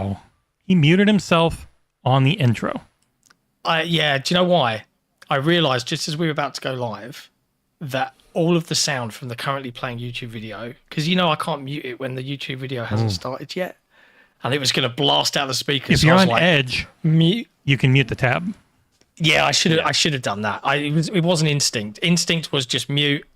Wow. He muted himself on the intro. Yeah, do you know why? I realised just as we were about to go live that all of the sound from the currently playing YouTube video, because I can't mute it when the YouTube video hasn't started yet, and it was going to blast out the speakers. If you're on Edge, mute. You can mute the tab. Yeah, I should have done that. It wasn't instinct. Instinct was just mute.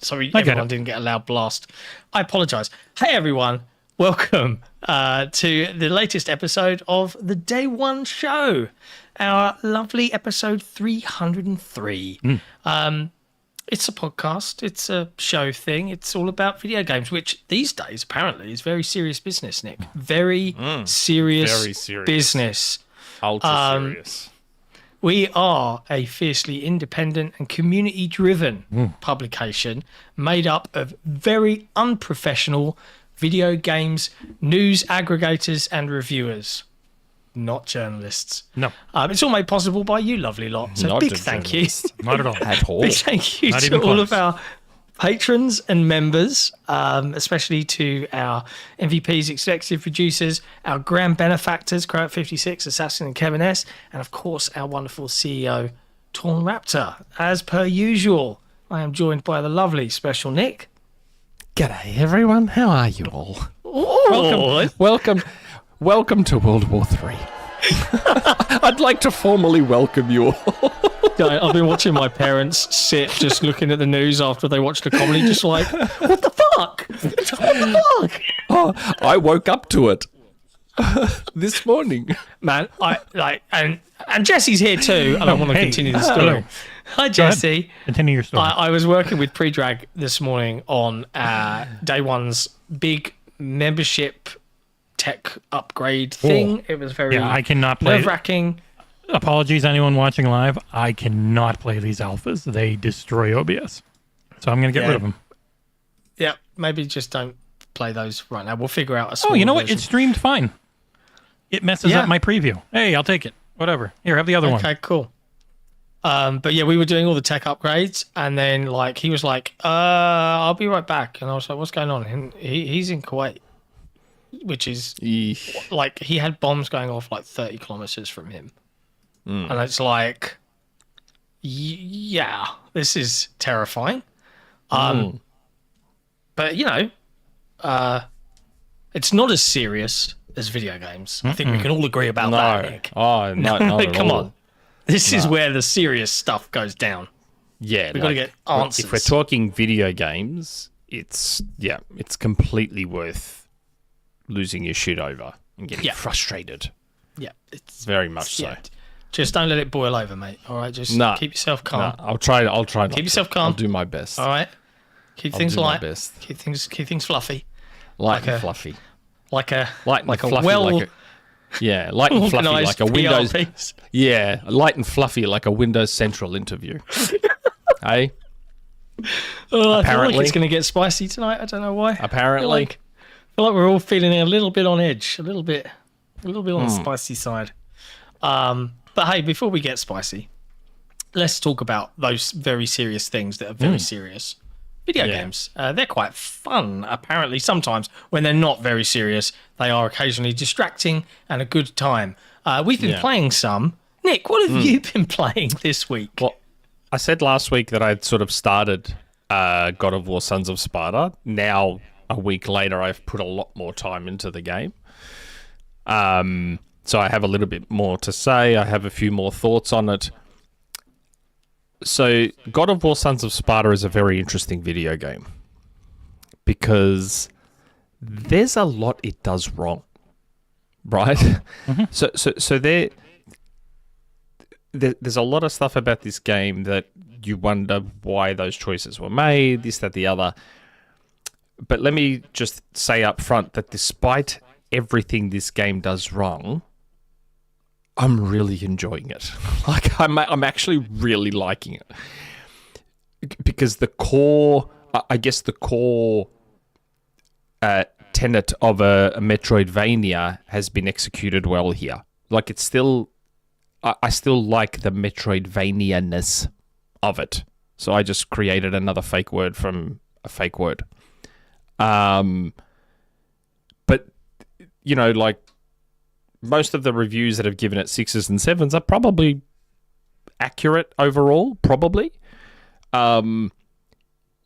So everyone didn't get a loud blast. I apologise. Hey everyone, welcome to the latest episode of the DayOne show, our lovely episode 303. It's a podcast. It's a show thing. It's all about video games, which these days apparently is very serious business, Nick. Very serious business. Ultra serious. We are a fiercely independent and community-driven publication made up of very unprofessional video games news aggregators and reviewers, not journalists. No. It's all made possible by you lovely lot. So big thank you. Not at all. At all. Big thank you to all of our patrons and members, especially to our MVPs, executive producers, our grand benefactors, Croat56, Assassin and Kevin S, and of course our wonderful CEO, Torn Raptor. As per usual, I am joined by the lovely special Nick. G'day everyone, how are you all? Oh, Welcome to World War III. I'd like to formally welcome you all. I've been watching my parents sit just looking at the news after they watched a comedy, just like, what the fuck? What the fuck? Oh, I woke up to it this morning. Man, and Jesse's here too, and I want to continue the story. Hello. Hi, Jesse. Continue your story. I was working with Predrag this morning on DayOne's big membership tech upgrade thing. It was very I cannot play nerve-wracking. Apologies, anyone watching live. I cannot play these alphas. They destroy OBS. So I'm going to get rid of them. Yeah, maybe just don't play those right now. We'll figure out a small you know what? version. It streamed fine. It messes up my preview. Hey, I'll take it. Whatever. Here, have the other one. Okay, cool. But yeah, we were doing all the tech upgrades, and then he was like, I'll be right back. And I was like, what's going on? And he's in Kuwait, which is he had bombs going off 30 kilometers from him. And it's like, yeah, this is terrifying. But, it's not as serious as video games. I think we can all agree about that, Nick. Oh, no, not at Come all. on. This is where the serious stuff goes down. Yeah. We've got to get answers. If we're talking video games, it's completely worth losing your shit over and getting frustrated. Yeah. It's very much so. Just don't let it boil over, mate. All right, just keep yourself calm. I'll try. Keep yourself calm. I'll do my best. All right. Keep things light. My best. Keep things fluffy. Light and fluffy. Light and fluffy, light and fluffy, like a Windows. piece. Yeah, light and fluffy like a Windows Central interview. Hey. Oh, I feel like it's going to get spicy tonight. I don't know why. Apparently, I feel like we're all feeling a little bit on edge, a little bit on the spicy side. But hey, before we get spicy, let's talk about those very serious things that are very serious. Video games. They're quite fun, apparently. Sometimes, when they're not very serious, they are occasionally distracting and a good time. We've been playing some. Nick, what have you been playing this week? Well, I said last week that I'd sort of started God of War Sons of Sparta. Now, a week later, I've put a lot more time into the game. So I have a little bit more to say. I have a few more thoughts on it. So God of War Sons of Sparta is a very interesting video game because there's a lot it does wrong, right? So there's a lot of stuff about this game that you wonder why those choices were made, this, that, the other. But let me just say up front that despite everything this game does wrong, I'm really enjoying it. I'm actually really liking it. Because the core tenet of a Metroidvania has been executed well here. It's still, I still like the Metroidvania-ness of it. So I just created another fake word from a fake word. But, most of the reviews that have given it 6s and 7s are probably accurate overall, probably. You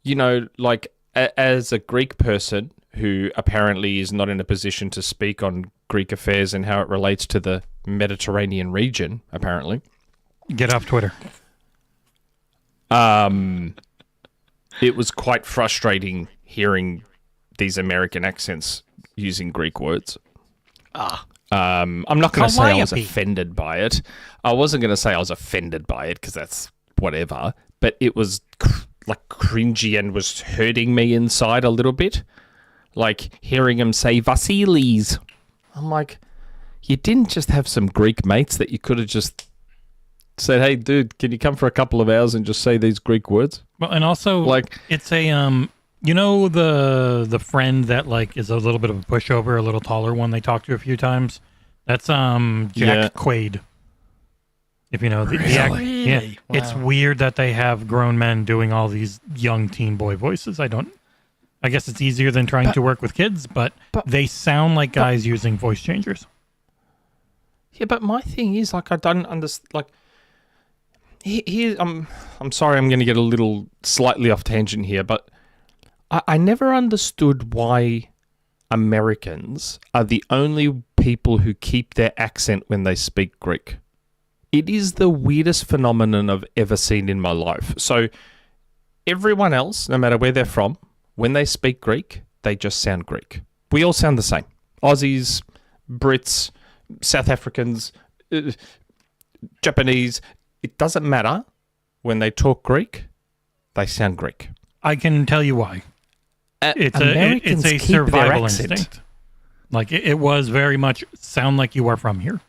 know, like, as a Greek person who apparently is not in a position to speak on Greek affairs and how it relates to the Mediterranean region, apparently. Get off Twitter. It was quite frustrating hearing these American accents using Greek words. I'm not going to say I was offended by it. I wasn't going to say I was offended by it because that's whatever, but it was like cringy and was hurting me inside a little bit. Like hearing him say Vasilis. I'm like, you didn't just have some Greek mates that you could have just said, hey, dude, can you come for a couple of hours and just say these Greek words? Well, and also, like, it's a, you know, the friend that, like, is a little bit of a pushover, a little taller one they talked to a few times? That's Jack Quaid. If you know the Really? yeah. Wow. It's weird that they have grown men doing all these young teen boy voices. I guess it's easier than trying to work with kids, but they sound like guys using voice changers. Yeah, but my thing is, like, I don't understand, like, here, I'm sorry, I'm going to get a little slightly off tangent here, but I never understood why Americans are the only people who keep their accent when they speak Greek. It is the weirdest phenomenon I've ever seen in my life. So everyone else, no matter where they're from, when they speak Greek, they just sound Greek. We all sound the same. Aussies, Brits, South Africans, Japanese. It doesn't matter. When they talk Greek, they sound Greek. I can tell you why. It's a survival instinct. Like, it was very much sound like you are from here.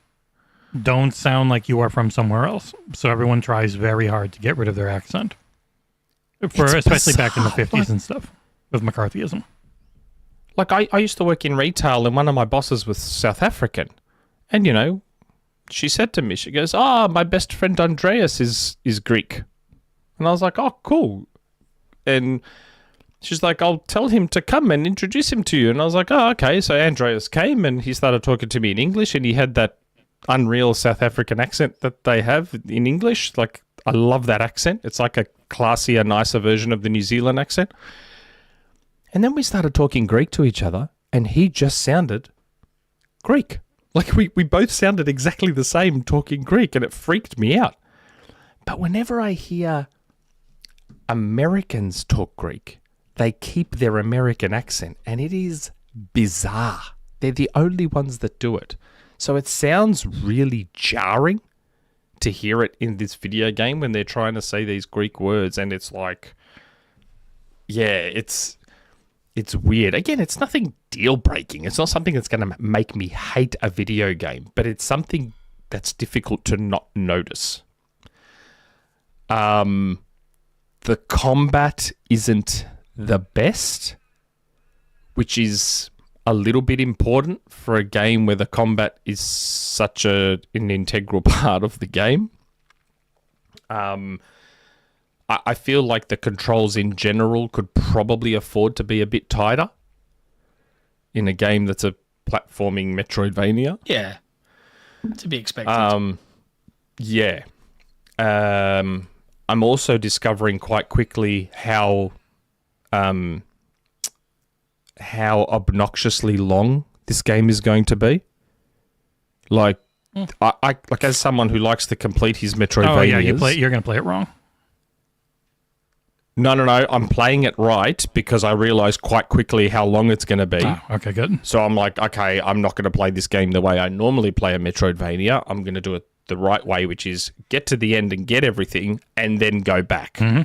Don't sound like you are from somewhere else. So everyone tries very hard to get rid of their accent. Especially back in the 50s and stuff with McCarthyism. Like, I used to work in retail and one of my bosses was South African. And, you know, she said to me, she goes, my best friend Andreas is Greek. And I was like, oh, cool. And she's like, I'll tell him to come and introduce him to you. And I was like, oh, okay. So Andreas came and he started talking to me in English and he had that unreal South African accent that they have in English. Like, I love that accent. It's like a classier, nicer version of the New Zealand accent. And then we started talking Greek to each other and he just sounded Greek. Like, we both sounded exactly the same talking Greek and it freaked me out. But whenever I hear Americans talk Greek, they keep their American accent and it is bizarre. They're the only ones that do it. So it sounds really jarring to hear it in this video game when they're trying to say these Greek words and it's like, yeah, it's weird. Again, it's nothing deal-breaking. It's not something that's going to make me hate a video game, but it's something that's difficult to not notice. The combat isn't the best, which is a little bit important for a game where the combat is such an integral part of the game. I feel like the controls in general could probably afford to be a bit tighter in a game that's a platforming Metroidvania. Yeah, to be expected. Yeah. I'm also discovering quite quickly how obnoxiously long this game is going to be. Like, I like, as someone who likes to complete his Metroidvanias. Oh yeah, you're going to play it wrong. No. I'm playing it right because I realized quite quickly how long it's going to be. Oh, okay, good. So I'm like, okay, I'm not going to play this game the way I normally play a Metroidvania. I'm going to do it the right way, which is get to the end and get everything and then go back. Mm-hmm.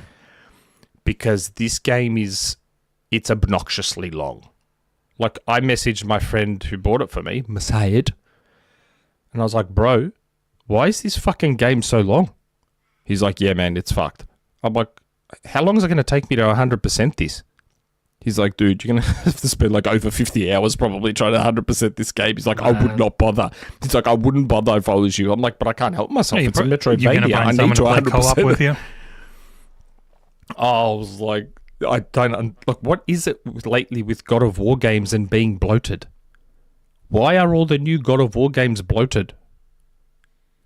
Because this game it's obnoxiously long. Like, I messaged my friend who bought it for me, Masayed, and I was like, bro, why is this fucking game so long? He's like, yeah, man, it's fucked. I'm like, how long is it going to take me to 100% this? He's like, dude, you're going to have to spend like over 50 hours probably trying to 100% this game. He's like, I would not bother. He's like, I wouldn't bother if I was you. I'm like, but I can't help myself. It's a Metroidvania. I need to 100%. Co-op with you? I was like, I don't... Look, what is it lately with God of War games and being bloated? Why are all the new God of War games bloated?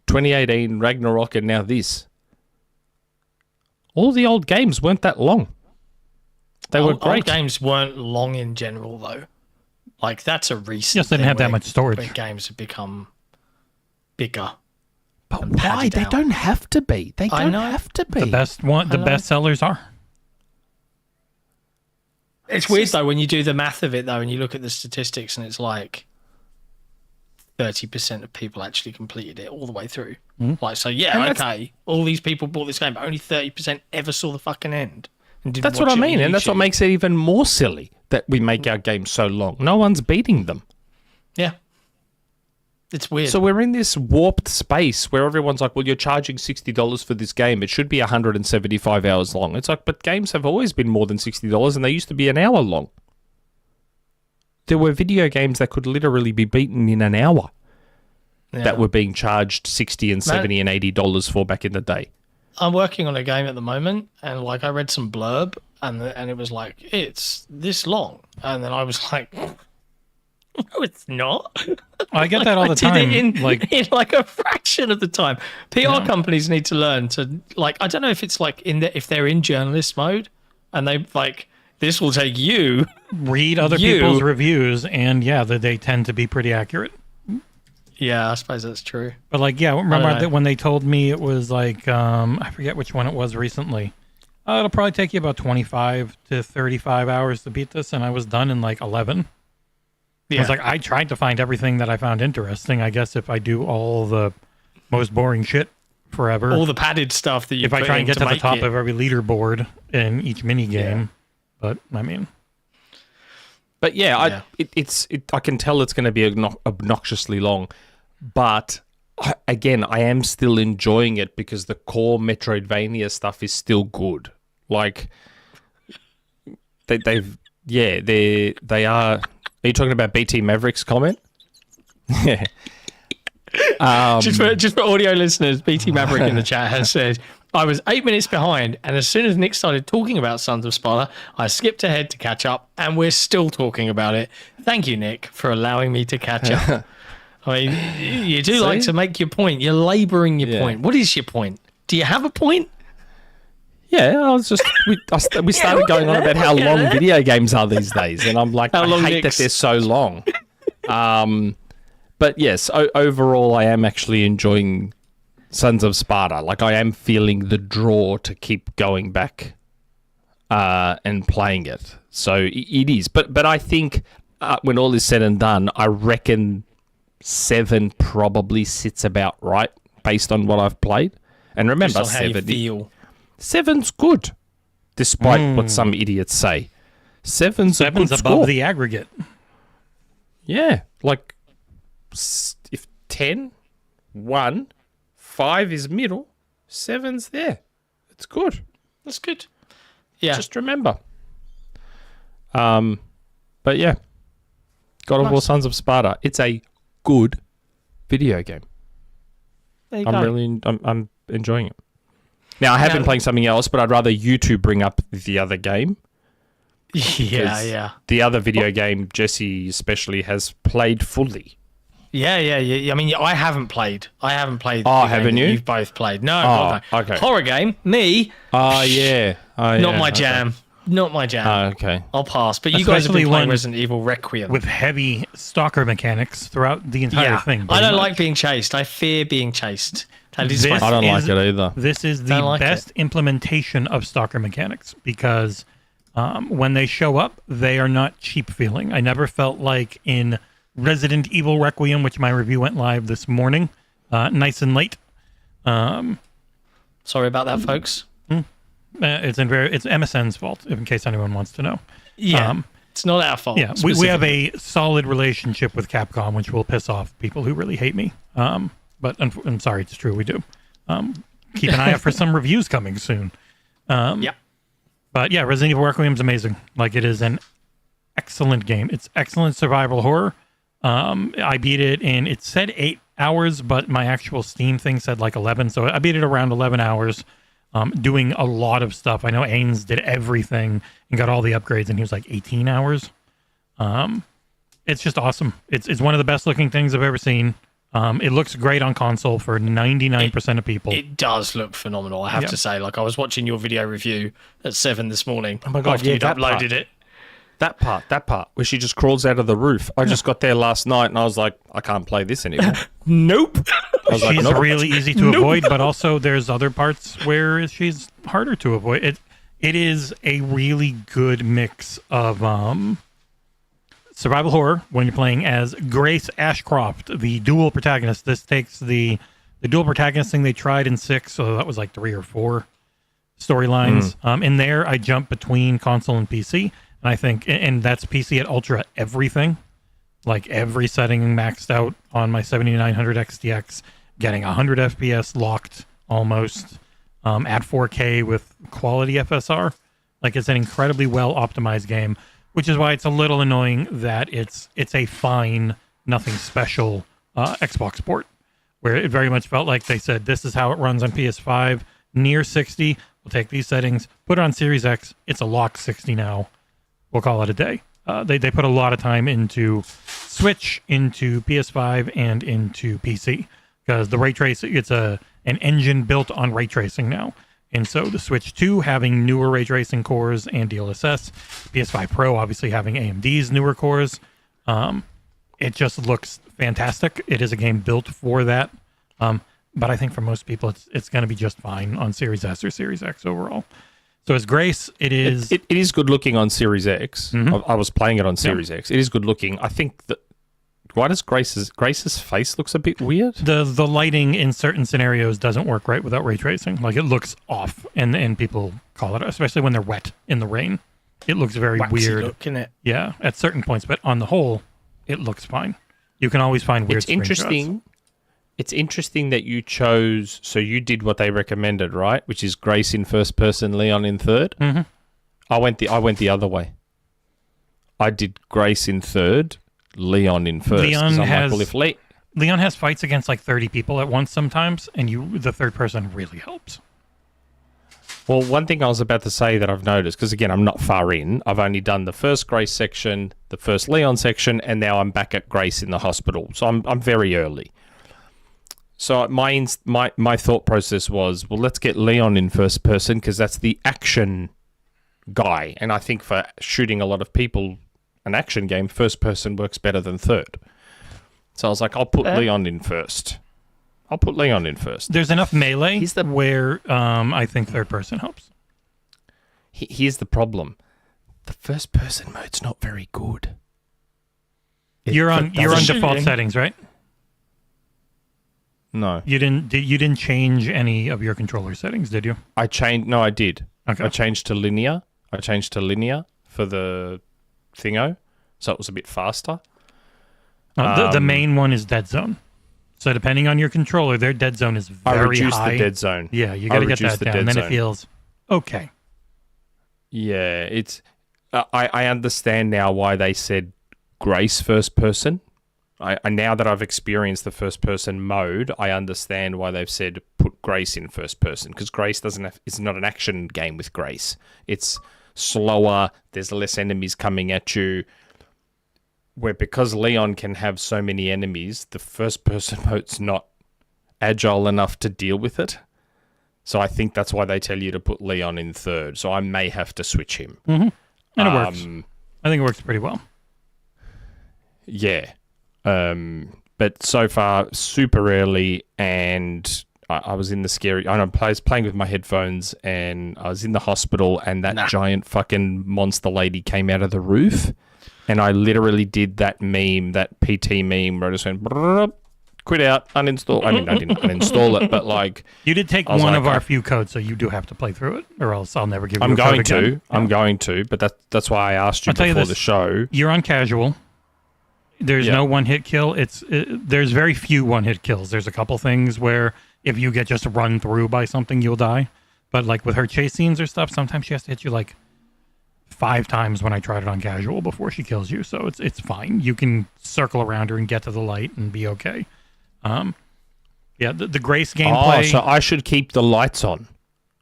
2018, Ragnarok, and now this. All the old games weren't that long. They were great. Old games weren't long in general, though. Like, that's a recent Just didn't have that much storage. When games have become bigger. But why? They don't have to be. They don't have to be. The best sellers are. It's weird, though, when you do the math of it, though, and you look at the statistics, and it's like 30% of people actually completed it all the way through. Like, so, yeah, okay, all these people bought this game, but only 30% ever saw the fucking end. That's what I mean, and that's what makes it even more silly that we make our games so long. No one's beating them. Yeah. It's weird. So we're in this warped space where everyone's like, well, you're charging $60 for this game. It should be 175 hours long. It's like, but games have always been more than $60, and they used to be an hour long. There were video games that could literally be beaten in an hour that were being charged $60 and $70 and $80 for back in the day. I'm working on a game at the moment, and like I read some blurb, and it was like, it's this long, and then I was like, no, it's not. I get that all the time. In like a fraction of the time. PR companies need to learn to, like, I don't know if it's like if they're in journalist mode, and they like, this will take you read other people's reviews, and they tend to be pretty accurate. Yeah, I suppose that's true. But like, remember that when they told me it was like, I forget which one it was recently. It'll probably take you about 25 to 35 hours to beat this, and I was done in like 11. Yeah. I was like, I tried to find everything that I found interesting. I guess if I do all the most boring shit forever, all the padded stuff that you if I try and get to the top of every leaderboard in each mini game, but I mean. But I can tell it's going to be obnoxiously long. But again, I am still enjoying it because the core Metroidvania stuff is still good. Like they are. Are you talking about BT Maverick's comment? Yeah. Just for audio listeners, BT Maverick in the chat has said, I was 8 minutes behind, and as soon as Nick started talking about Sons of Sparta, I skipped ahead to catch up, and we're still talking about it. Thank you, Nick, for allowing me to catch up. I mean, you do like to make your point. You're labouring your point. What is your point? Do you have a point? Yeah, I was just we started going on about how long video games are these days, and I'm like, I hate that they're so long. But yes, overall, I am actually enjoying Sons of Sparta. Like, I am feeling the draw to keep going back and playing it. So it is. But I think when all is said and done, I reckon 7 probably sits about right based on what I've played. And remember, 7's good, despite what some idiots say. 7's above score. The aggregate. Yeah, like if 10, 1, 5 is middle, 7's there. It's good. That's good. Yeah. Just remember. But yeah, God of War Sons of Sparta. It's a good video game. There you go. I'm enjoying it. Now, I have been playing something else, but I'd rather you two bring up the other game. Yeah. The other video game, Jesse especially, has played fully. Yeah. I mean, I haven't played. Oh, haven't you? You've both played. No. Okay. Horror game. Me. Oh, yeah. Not my jam. Not my jam. Okay. I'll pass. But you guys have been playing Resident Evil Requiem. With heavy stalker mechanics throughout the entire thing. I don't like being chased. I fear being chased. I don't like it either. This is the best implementation of stalker mechanics because when they show up, they are not cheap feeling. I never felt like in Resident Evil Requiem, which my review went live this morning, nice and late. Sorry about that, folks. It's MSN's fault, in case anyone wants to know. Yeah, it's not our fault. Yeah, we have a solid relationship with Capcom, which will piss off people who really hate me. But I'm sorry, it's true, we do. Keep an eye out for some reviews coming soon. Yeah. But yeah, Resident Evil Requiem's amazing. Like, it is an excellent game. It's excellent survival horror. I beat it in, it said 8 hours, but my actual Steam thing said like 11. So I beat it around 11 hours, doing a lot of stuff. I know Ains did everything and got all the upgrades, and he was like 18 hours. It's just awesome. It's one of the best looking things I've ever seen. It looks great on console for 99% of people. It does look phenomenal, I have to say. Like, I was watching your video review at 7 this morning. Oh my God, after you'd uploaded it. That part, where she just crawls out of the roof. I just got there last night and I was like, I can't play this anymore. Nope. She's really easy to avoid, but also there's other parts where she's harder to avoid. It is a really good mix of survival horror when you're playing as Grace Ashcroft, the dual protagonist. This takes the dual protagonist thing they tried in 6, so that was like 3 or 4 storylines. In there, I jump between console and PC. And I think, and that's PC at Ultra everything, like every setting maxed out on my 7900 XTX, getting 100 FPS locked almost, at 4K with quality FSR. Like, it's an incredibly well optimized game, which is why it's a little annoying that it's a fine, nothing special Xbox port, where it very much felt like they said, this is how it runs on PS5, near 60, we'll take these settings, put it on Series X, it's a locked 60 now. We'll call it a day. They put a lot of time into Switch, into PS5, and into PC, because the ray tracing, it's an engine built on ray tracing now. And so the Switch 2 having newer ray tracing cores and DLSS, PS5 Pro obviously having AMD's newer cores. It just looks fantastic. It is a game built for that. But I think for most people, it's going to be just fine on Series S or Series X overall. So as Grace, it is... It is good looking on Series X. I was playing it on Series X. It is good looking. I think that... Why does Grace's face looks a bit weird? The lighting in certain scenarios doesn't work right without ray tracing. Like, it looks off, and people call it, especially when they're wet in the rain. It looks very waxy weird. Look, innit? Yeah, at certain points, but on the whole, it looks fine. You can always find weird screenshots. It's interesting that you chose, so you did what they recommended, right? Which is Grace in first person, Leon in third. Mm-hmm. I went the other way. I did Grace in third, Leon in first. Leon has fights against like 30 people at once sometimes, and the third person really helps. Well, one thing I was about to say that I've noticed, because again, I'm not far in. I've only done the first Grace section, the first Leon section, and now I'm back at Grace in the hospital. So I'm very early. So my thought process was, well, let's get Leon in first person because that's the action guy. And I think for shooting a lot of people, an action game, first person works better than third. So I was like, I'll put Leon in first. There's enough melee where I think third person helps. Here's the problem. The first person mode's not very good. You're on default settings, right? No. You didn't change any of your controller settings, did you? I did. Okay. I changed to linear. For the thingo, so it was a bit faster. The main one is dead zone. So depending on your controller, their dead zone is very high. I reduced the dead zone. Yeah, you got to get that down, and then it feels okay. Yeah, it's. I understand now why they said Grace first person. I now that I've experienced the first person mode, I understand why they've said put Grace in first person, because Grace it's not an action game with Grace. It's slower. There's less enemies coming at you. Where because Leon can have so many enemies, the first person mode's not agile enough to deal with it. So I think that's why they tell you to put Leon in third. So I may have to switch him. Mm-hmm. And it works. I think it works pretty well. Yeah. But so far, super early, and I was in the scary... I was playing with my headphones, and I was in the hospital, and that giant fucking monster lady came out of the roof, and I literally did that meme, that PT meme, where I just went... Quit out, uninstall. I mean, I didn't uninstall it, but like... You did take one of our few codes, so you do have to play through it, or else I'll never give you a code again. I'm going to, but that's why I asked you before the show. You're on casual. There's no one-hit kill. There's very few one-hit kills. There's a couple things where if you get just run through by something, you'll die. But like with her chase scenes or stuff, sometimes she has to hit you like 5 times when I tried it on casual before she kills you. So it's fine. You can circle around her and get to the light and be okay. The Grace gameplay... Oh, so I should keep the lights on.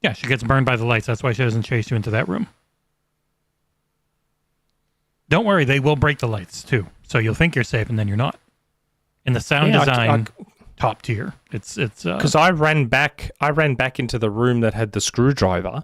Yeah, she gets burned by the lights. That's why she doesn't chase you into that room. Don't worry, they will break the lights too. So you'll think you're safe, and then you're not. And the sound design, top tier. It's because I ran back into the room that had the screwdriver.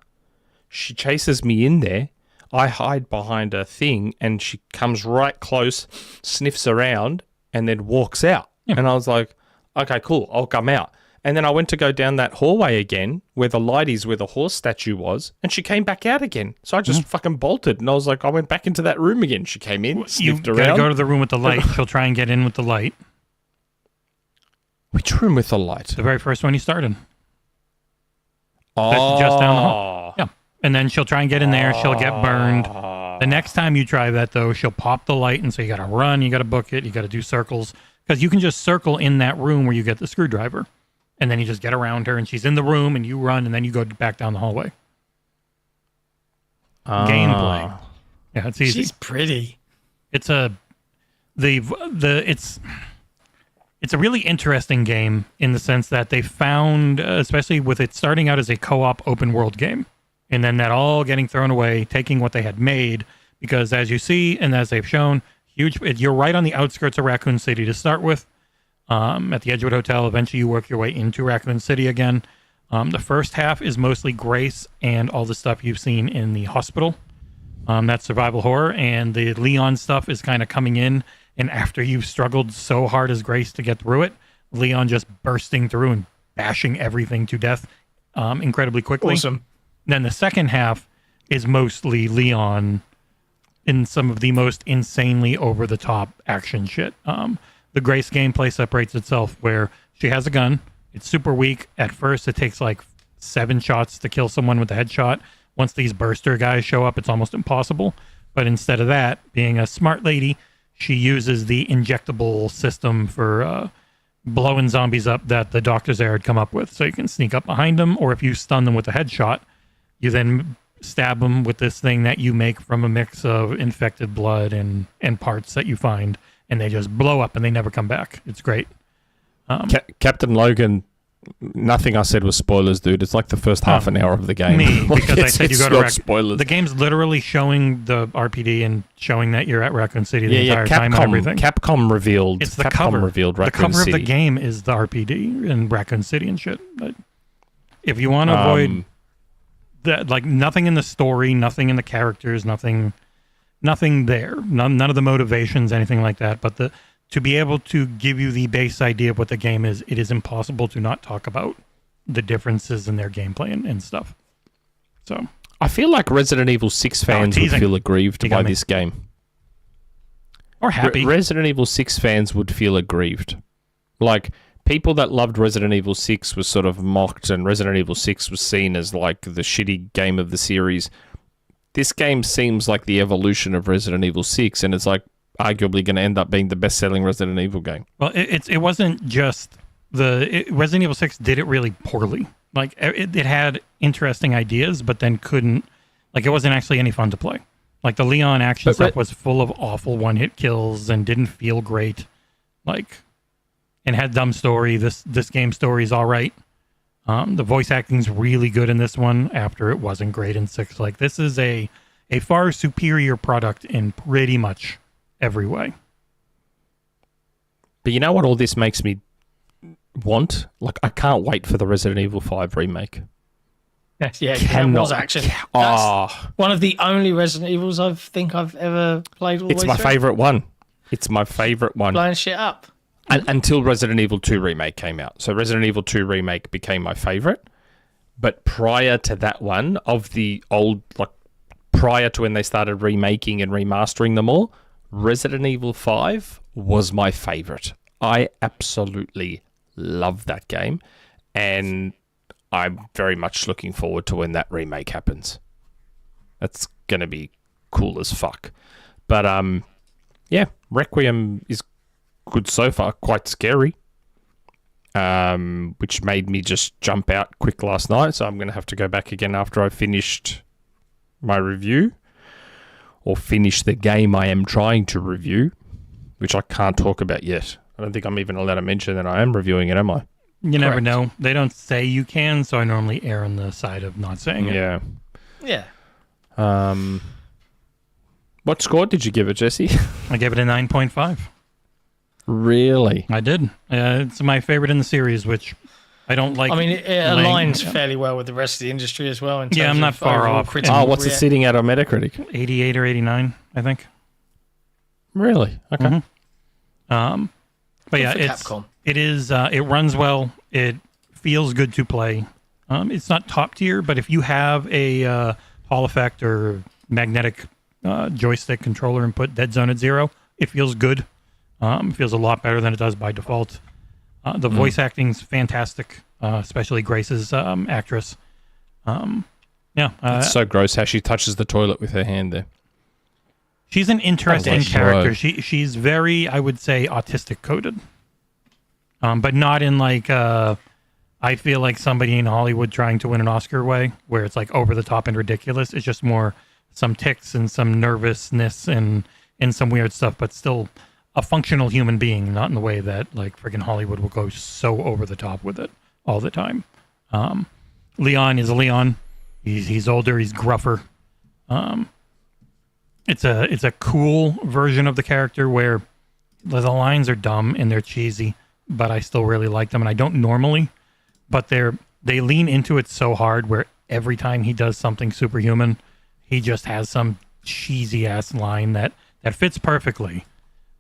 She chases me in there. I hide behind a thing, and she comes right close, sniffs around, and then walks out. Yeah. And I was like, okay, cool, I'll come out. And then I went to go down that hallway again, where the light is, where the horse statue was, and she came back out again. So I just fucking bolted, and I was like, I went back into that room again. She came in, sniffed around. You gotta go to the room with the light. She'll try and get in with the light. Which room with the light? The very first one you started. Oh. Just down the hall. Yeah. And then she'll try and get in there. She'll get burned. The next time you try that, though, she'll pop the light, and so you got to run, you got to book it, you got to do circles. Because you can just circle in that room where you get the screwdriver. And then you just get around her, and she's in the room, and you run, and then you go back down the hallway. Gameplay. Yeah, it's easy. She's pretty. It's a really interesting game in the sense that they found, especially with it starting out as a co-op open world game, and then that all getting thrown away, taking what they had made, because as you see and as they've shown, you're right on the outskirts of Raccoon City to start with. At the Edgewood Hotel, eventually you work your way into Raccoon City again. The first half is mostly Grace and all the stuff you've seen in the hospital. That's survival horror, and the Leon stuff is kind of coming in, and after you've struggled so hard as Grace to get through it, Leon just bursting through and bashing everything to death incredibly quickly. Awesome. Then the second half is mostly Leon in some of the most insanely over-the-top action shit. The Grace gameplay separates itself where she has a gun. It's super weak. At first, it takes like 7 shots to kill someone with a headshot. Once these burster guys show up, it's almost impossible. But instead of that, being a smart lady, she uses the injectable system for blowing zombies up that the doctors there had come up with. So you can sneak up behind them, or if you stun them with a headshot, you then stab them with this thing that you make from a mix of infected blood and parts that you find. And they just blow up and they never come back. It's great. Captain Logan, nothing I said was spoilers, dude. It's like the first half an hour of the game. Because I said you go to spoilers. The game's literally showing the RPD and showing that you're at Raccoon City the entire time and everything. Capcom revealed. It's the Capcom cover. Revealed Raccoon the cover City. of the game is the RPD and Raccoon City and shit. But if you want to avoid that, like nothing in the story, nothing in the characters, nothing there. None of the motivations, anything like that. But to be able to give you the base idea of what the game is, it is impossible to not talk about the differences in their gameplay and stuff. So I feel like Resident Evil 6 fans would feel aggrieved by this game. Or happy. Resident Evil 6 fans would feel aggrieved. Like, people that loved Resident Evil 6 was sort of mocked, and Resident Evil 6 was seen as like the shitty game of the series. This game seems like the evolution of Resident Evil 6, and it's like arguably going to end up being the best-selling Resident Evil game. Well, it wasn't just Resident Evil 6 did it really poorly. Like, it had interesting ideas, but then couldn't, like, it wasn't actually any fun to play. Like, the Leon action stuff was full of awful one-hit kills and didn't feel great. Like, and had dumb story. This game's story is all right. The voice acting's really good in this one after it wasn't great in 6. Like, this is a far superior product in pretty much every way. But you know what all this makes me want? Like, I can't wait for the Resident Evil 5 remake. Yeah, that was actually. That's one of the only Resident Evils I think I've ever played all the way through. It's my favourite one. It's my favourite one. Blowing shit up. Until Resident Evil 2 Remake came out. So Resident Evil 2 Remake became my favourite. But prior to that one, of the old, like, prior to when they started remaking and remastering them all, Resident Evil 5 was my favourite. I absolutely love that game. And I'm very much looking forward to when that remake happens. That's going to be cool as fuck. But, yeah, Requiem is good so far, quite scary, which made me just jump out quick last night, so I'm going to have to go back again after I finished my review, or finish the game I am trying to review, which I can't talk about yet. I don't think I'm even allowed to mention that I am reviewing it, am I? You never know. They don't say you can, so I normally err on the side of not saying it. Yeah. Yeah. What score did you give it, Jesse? I gave it a 9.5. Really? I did. It's my favorite in the series, which I don't like. I mean, it aligns fairly well with the rest of the industry as well. In terms I'm not far off. What's it sitting at on Metacritic? 88 or 89, I think. Really? Okay. Mm-hmm. But yeah, it runs well. It feels good to play. It's not top tier, but if you have a Hall effect or magnetic joystick controller and put Dead Zone at 0, it feels good. It feels a lot better than it does by default. The voice acting's fantastic, especially Grace's actress. It's so gross how she touches the toilet with her hand there. She's an interesting character. She's very, I would say, autistic coded, but not in like I feel like somebody in Hollywood trying to win an Oscar way, where it's like over the top and ridiculous. It's just more some tics and some nervousness and some weird stuff, but still a functional human being, not in the way that like friggin' Hollywood will go so over the top with it all the time. Leon is a Leon. He's older. He's gruffer. It's a cool version of the character where the lines are dumb and they're cheesy, but I still really like them, and I don't normally. But they lean into it so hard where every time he does something superhuman, he just has some cheesy ass line that fits perfectly.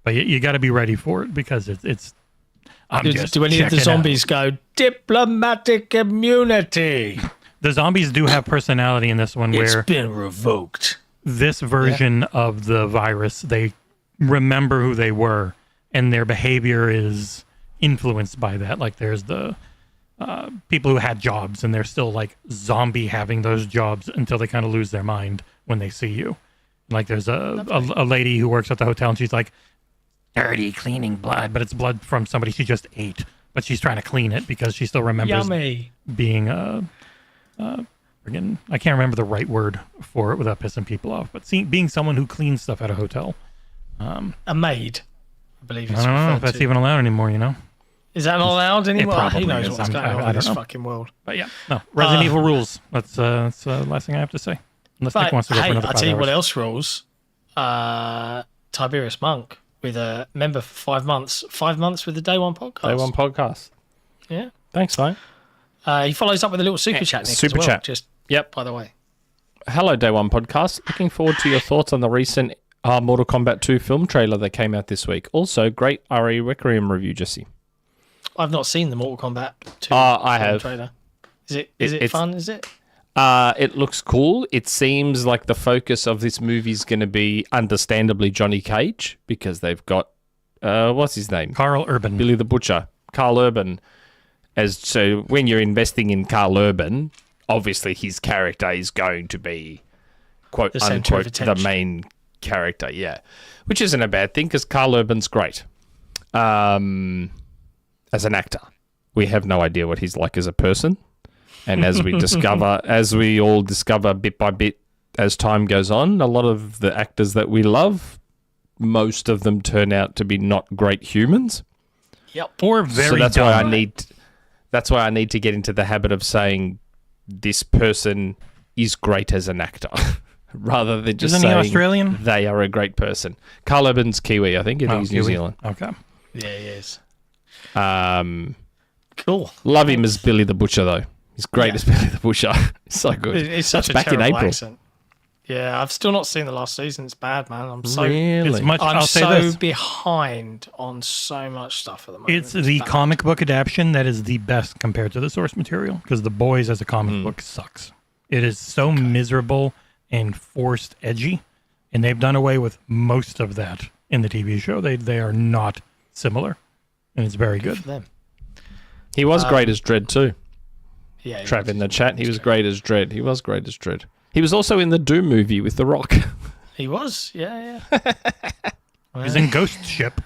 But you got to be ready for it because it's. Do any of the zombies go diplomatic immunity? The zombies do have personality in this one. It's been revoked. This version of the virus, they remember who they were, and their behavior is influenced by that. Like there's the people who had jobs, and they're still like zombie having those jobs until they kind of lose their mind when they see you. Like there's a lady who works at the hotel, and she's like, dirty cleaning blood, but it's blood from somebody she just ate, but she's trying to clean it because she still remembers being again, I can't remember the right word for it without pissing people off, but being someone who cleans stuff at a hotel. A maid, I believe it's I don't know if that's even allowed anymore, you know? Is that not allowed anymore? Who knows what's going on in this fucking world. But yeah, no. Resident Evil rules. That's the last thing I have to say. Unless Nick wants to go for another 5 I'll tell you hours. what else rules. TiberiusMonk with a member for 5 months. 5 months with the DayOne podcast. DayOne podcast. Yeah. Thanks, mate. He follows up with a little super chat, Nick, super as well. chat. Just by the way. Hello, DayOne podcast. Looking forward to your thoughts on the recent Mortal Kombat 2 film trailer that came out this week. Also, great RE Requiem review, Jesse. I've not seen the Mortal Kombat 2 I have. trailer. Is it fun? Is it? It looks cool. It seems like the focus of this movie is going to be, understandably, Johnny Cage, because they've got, what's his name? Carl Urban. Billy the Butcher. Carl Urban. So when you're investing in Carl Urban, obviously his character is going to be, quote unquote, the main character, yeah. Which isn't a bad thing, because Carl Urban's great. As an actor. We have no idea what he's like as a person. And as we all discover bit by bit as time goes on, a lot of the actors that we love, most of them turn out to be not great humans. Yep. Or very so that's dumb. That's why I need to get into the habit of saying this person is great as an actor, rather than just saying Australian? They are a great person. Carl Urban's Kiwi, I think. He's New Zealand. Okay. Yeah, he is. Cool. Love him as Billy the Butcher, though. He's great as Billy the Butcher. He's so good. It's such a terrible accent. Yeah, I've still not seen the last season. It's bad, man. I'm so behind on so much stuff at the moment. It's the comic book adaptation that is the best compared to the source material, because The Boys as a comic book sucks. It is so miserable and forced edgy, and they've done away with most of that in the TV show. They are not similar, and it's very good. For them. He was great as Dredd too. Yeah, Trav in the chat, he was great as Dredd. He was great as Dredd. He was also in the Doom movie with The Rock. He was, yeah. He was in Ghost Ship.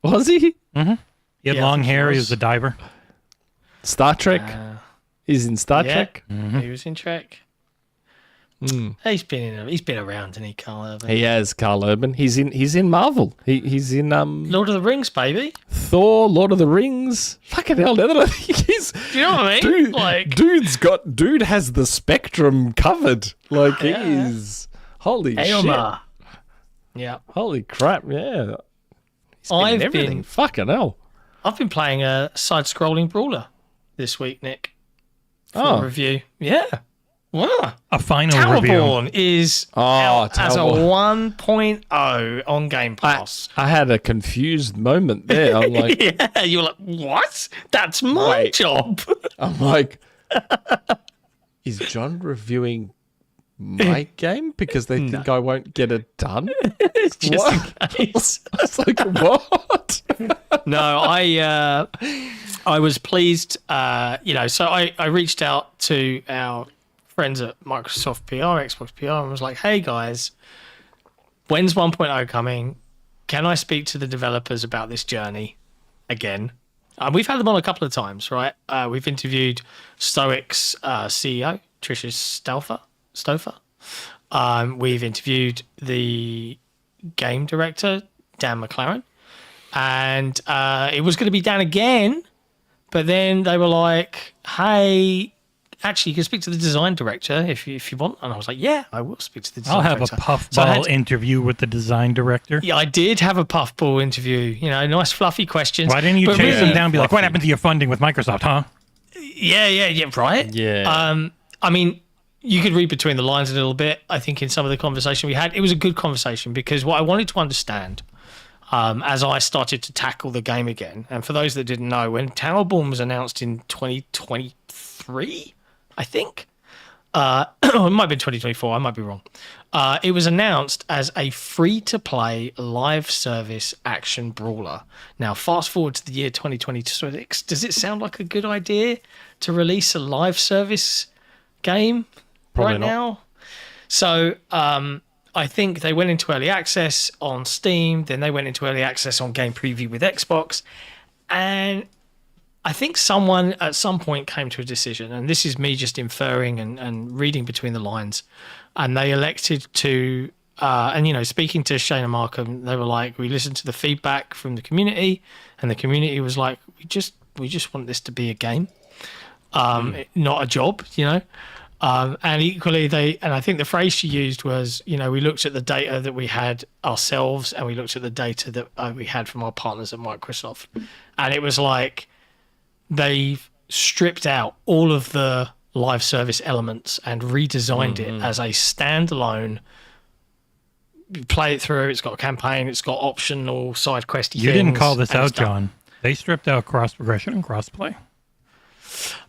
Was he? Mm-hmm. He had long hair. He was a diver. Star Trek. He's in Star Trek. Mm-hmm. He was in Trek. He's been around, hasn't he, Carl Urban? He has, Carl Urban. He's in Marvel. He's in Lord of the Rings, baby. Thor, Lord of the Rings. Fucking hell, now that I think he's... Do you know what I mean? Dude has the spectrum covered. Like, he is Holy shit. Yeah. Holy crap, yeah. Everything. Fucking hell. I've been playing a side-scrolling brawler this week, Nick. For a review. Yeah. Wow. A final review. Towerborne is out as a 1.0 on Game Pass. I had a confused moment there. I'm like... yeah, you were like, what? That's my job. I'm like, is John reviewing my game because they think I won't get it done? It's just in case. I was like, what? No, I was pleased. So I reached out to our friends at Microsoft PR, Xbox PR, and was like, hey guys, when's 1.0 coming? Can I speak to the developers about this journey again? We've had them on a couple of times, right? We've interviewed Stoic's CEO, Tricia Stouffer. We've interviewed the game director, Dan McLaren. And it was going to be Dan again, but then they were like, hey, actually, you can speak to the design director if you want. And I was like, yeah, I will speak to the design director. I'll have a puffball interview with the design director. Yeah, I did have a puffball interview. Nice fluffy questions. Why didn't you chase them down and be like, what happened to your funding with Microsoft, huh? Yeah, right? Yeah. I mean, you could read between the lines a little bit, I think, in some of the conversation we had. It was a good conversation because what I wanted to understand as I started to tackle the game again, and for those that didn't know, when Towerborne was announced in 2023, I think, or it might have been 2024, I might be wrong. It was announced as a free-to-play live service action brawler. Now, fast forward to the year 2026, does it sound like a good idea to release a live service game Probably not. Now? So, I think they went into early access on Steam, then they went into early access on Game Preview with Xbox, and I think someone at some point came to a decision, and this is me just inferring and reading between the lines, and they elected to, speaking to Shane Markham, they were like, we listened to the feedback from the community, and the community was like, we just want this to be a game, not a job, And equally, I think the phrase she used was, we looked at the data that we had ourselves and we looked at the data that we had from our partners at Microsoft. And it was like they've stripped out all of the live service elements and redesigned it as a standalone. You play it through, it's got a campaign, it's got optional side questy things. You didn't call this out, John. They stripped out cross progression and cross play.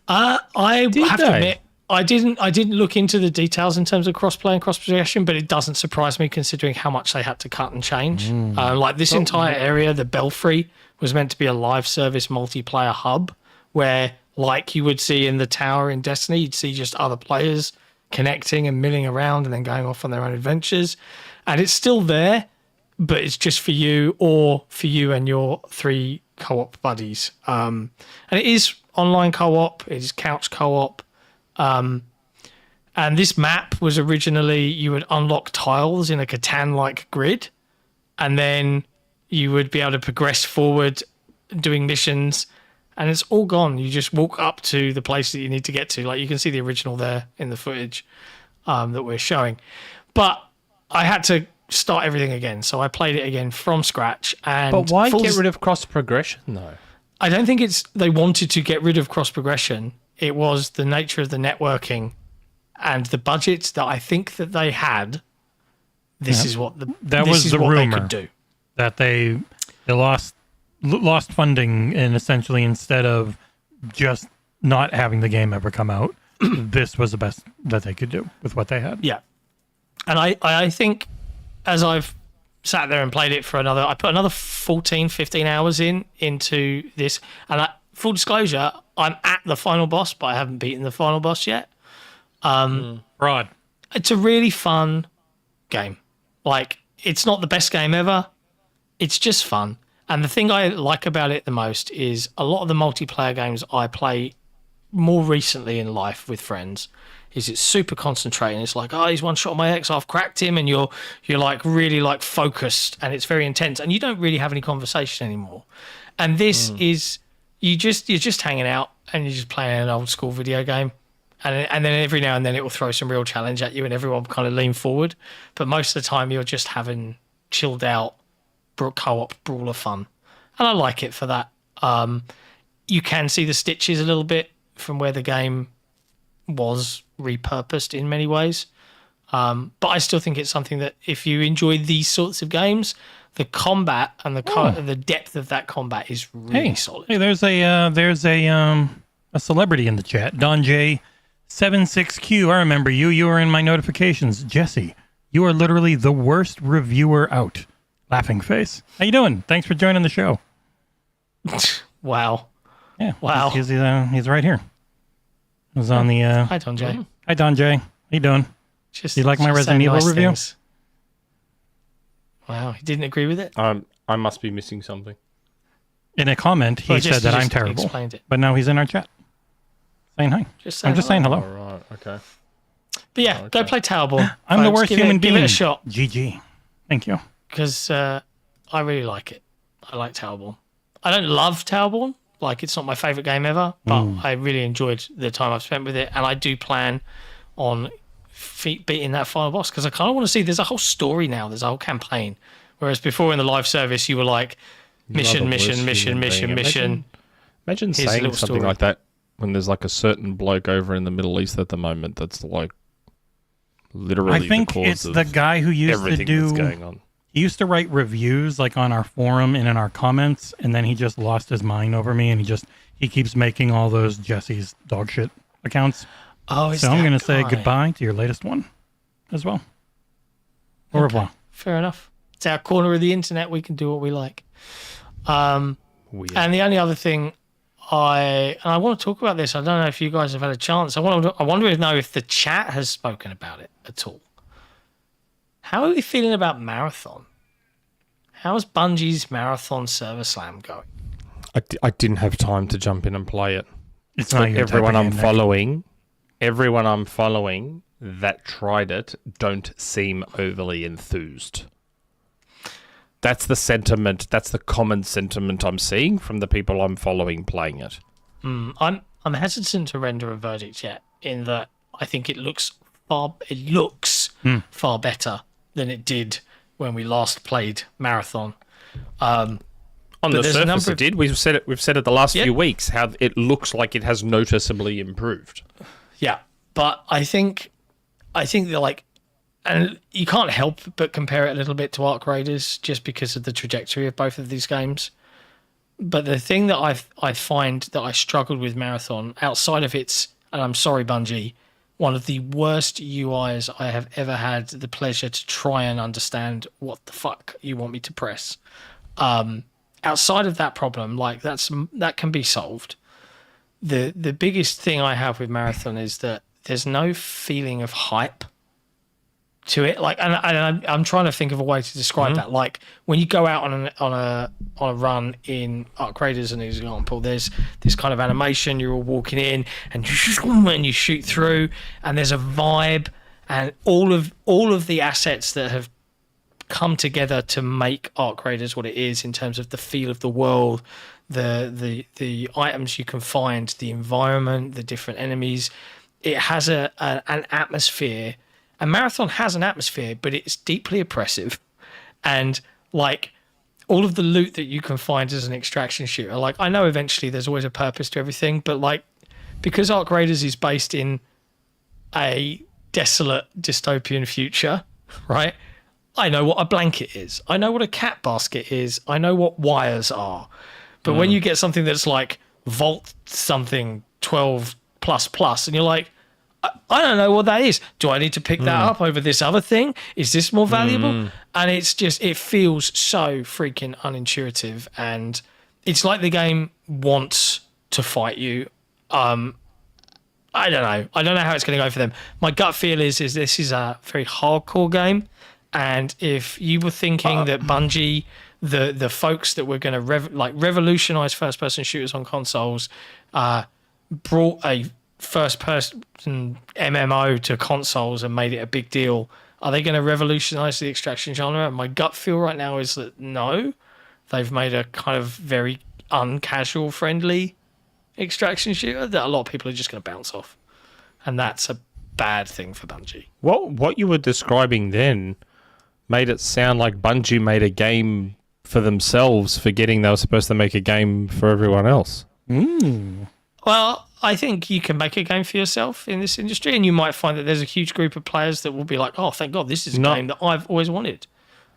I have to admit, I didn't look into the details in terms of crossplay and cross progression, but it doesn't surprise me considering how much they had to cut and change. Like this entire area, the Belfry, was meant to be a live service multiplayer hub where, like you would see in the tower in Destiny, you'd see just other players connecting and milling around and then going off on their own adventures. And it's still there, but it's just for you or for you and your 3 co-op buddies. And it is online co-op, it is couch co-op. And this map was originally, you would unlock tiles in a Catan-like grid, and then you would be able to progress forward doing missions, and it's all gone. You just walk up to the place that you need to get to. Like you can see the original there in the footage that we're showing. But I had to start everything again, so I played it again from scratch. But why get rid of cross progression though? I don't think they wanted to get rid of cross progression. It was the nature of the networking and the budgets that I think that they had. This is what that was the rumor they could do. That they lost funding, and essentially instead of just not having the game ever come out, this was the best that they could do with what they had. Yeah, and I think as I've sat there and played it for I put another 14, 15 hours into this, and full disclosure, I'm at the final boss, but I haven't beaten the final boss yet. Right. It's a really fun game. Like, it's not the best game ever. It's just fun. And the thing I like about it the most is a lot of the multiplayer games I play more recently in life with friends is it's super concentrating. It's like, he's one shot on my ex, I've cracked him, and you're like really like focused, and it's very intense, and you don't really have any conversation anymore. And this is you're just hanging out and you're just playing an old school video game, And then every now and then it will throw some real challenge at you and everyone kind of lean forward. But most of the time you're just having chilled out co-op brawler fun. And I like it for that. You can see the stitches a little bit from where the game was repurposed in many ways. But I still think it's something that if you enjoy these sorts of games, the combat and the depth of that combat is really solid. Hey, there's a celebrity in the chat, Don J 76Q. I remember you. You were in my notifications. Jesse, you are literally the worst reviewer out. Laughing face. How you doing? Thanks for joining the show. Wow. Yeah. Wow. He's right here. It was on the. Hi, Don J. Hi, Don J. How you doing? You like my Resident Evil review? Things. Wow, he didn't agree with it? I must be missing something. In a comment, he said that I'm terrible. But now he's in our chat. Saying hi. I'm just saying hello. All right, okay. But yeah, go play Towerborne. I'm the worst human being. Give it a shot. GG. Thank you. Because I really like it. I like Towerborne. I don't love Towerborne. Like, it's not my favourite game ever, but I really enjoyed the time I've spent with it. And I do plan on beating that final boss because I kind of want to see. There's a whole story now. There's a whole campaign. Whereas before in the live service, you were like, mission. Imagine saying something like that when there's like a certain bloke over in the Middle East at the moment that's like literally I think the cause it's the guy who used to do. That's going on. He used to write reviews like on our forum and in our comments, and then he just lost his mind over me, and he keeps making all those Jesse's dog shit accounts. Oh, so I'm going to say goodbye to your latest one as well. Au revoir. Fair enough. It's our corner of the internet. We can do what we like. And the only other thing I want to talk about this. I don't know if you guys have had a chance. I wonder to know if the chat has spoken about it at all. How are we feeling about Marathon? How's Bungie's Marathon Server Slam going? I didn't have time to jump in and play it. It's not everyone I'm following that tried it don't seem overly enthused. That's the sentiment. That's the common sentiment I'm seeing from the people I'm following playing it. I'm hesitant to render a verdict yet, in that I think it looks far better than it did when we last played Marathon. On the surface, it did. We've said it the last few weeks how it looks like it has noticeably improved. Yeah, but I think they're like, and you can't help but compare it a little bit to Arc Raiders just because of the trajectory of both of these games. But the thing that I find that I struggled with Marathon, outside of its, and I'm sorry, Bungie, one of the worst UIs I have ever had the pleasure to try and understand what the fuck you want me to press. Outside of that problem, like that can be solved. The biggest thing I have with Marathon is that there's no feeling of hype to it. Like, and I'm trying to think of a way to describe that. Like, when you go out on a run in Arc Raiders, an example, there's this kind of animation. You're all walking in, and you shoot through, and there's a vibe, and all of the assets that have come together to make Arc Raiders what it is in terms of the feel of the world, the items you can find, the environment, the different enemies. It has an atmosphere. And Marathon has an atmosphere, but it's deeply oppressive. And, like, all of the loot that you can find as an extraction shooter, like, I know eventually there's always a purpose to everything, but, like, because Arc Raiders is based in a desolate dystopian future, right? I know what a blanket is. I know what a cat basket is. I know what wires are. But when you get something that's, like, Vault something 12++, and you're like, I don't know what that is. Do I need to pick that up over this other thing? Is this more valuable? And it's just, it feels so freaking unintuitive. And it's like the game wants to fight you. I don't know. I don't know how it's going to go for them. My gut feel is this is a very hardcore game. And if you were thinking that Bungie, the folks that were going to revolutionize first-person shooters on consoles, brought a first-person MMO to consoles and made it a big deal, are they going to revolutionize the extraction genre? My gut feel right now is that no. They've made a kind of very uncasual friendly extraction shooter that a lot of people are just going to bounce off. and that's a bad thing for Bungie. What you were describing then made it sound like Bungie made a game for themselves, forgetting they were supposed to make a game for everyone else. Well, I think you can make a game for yourself in this industry, and you might find that there's a huge group of players that will be like, oh, thank God, this is a game that I've always wanted.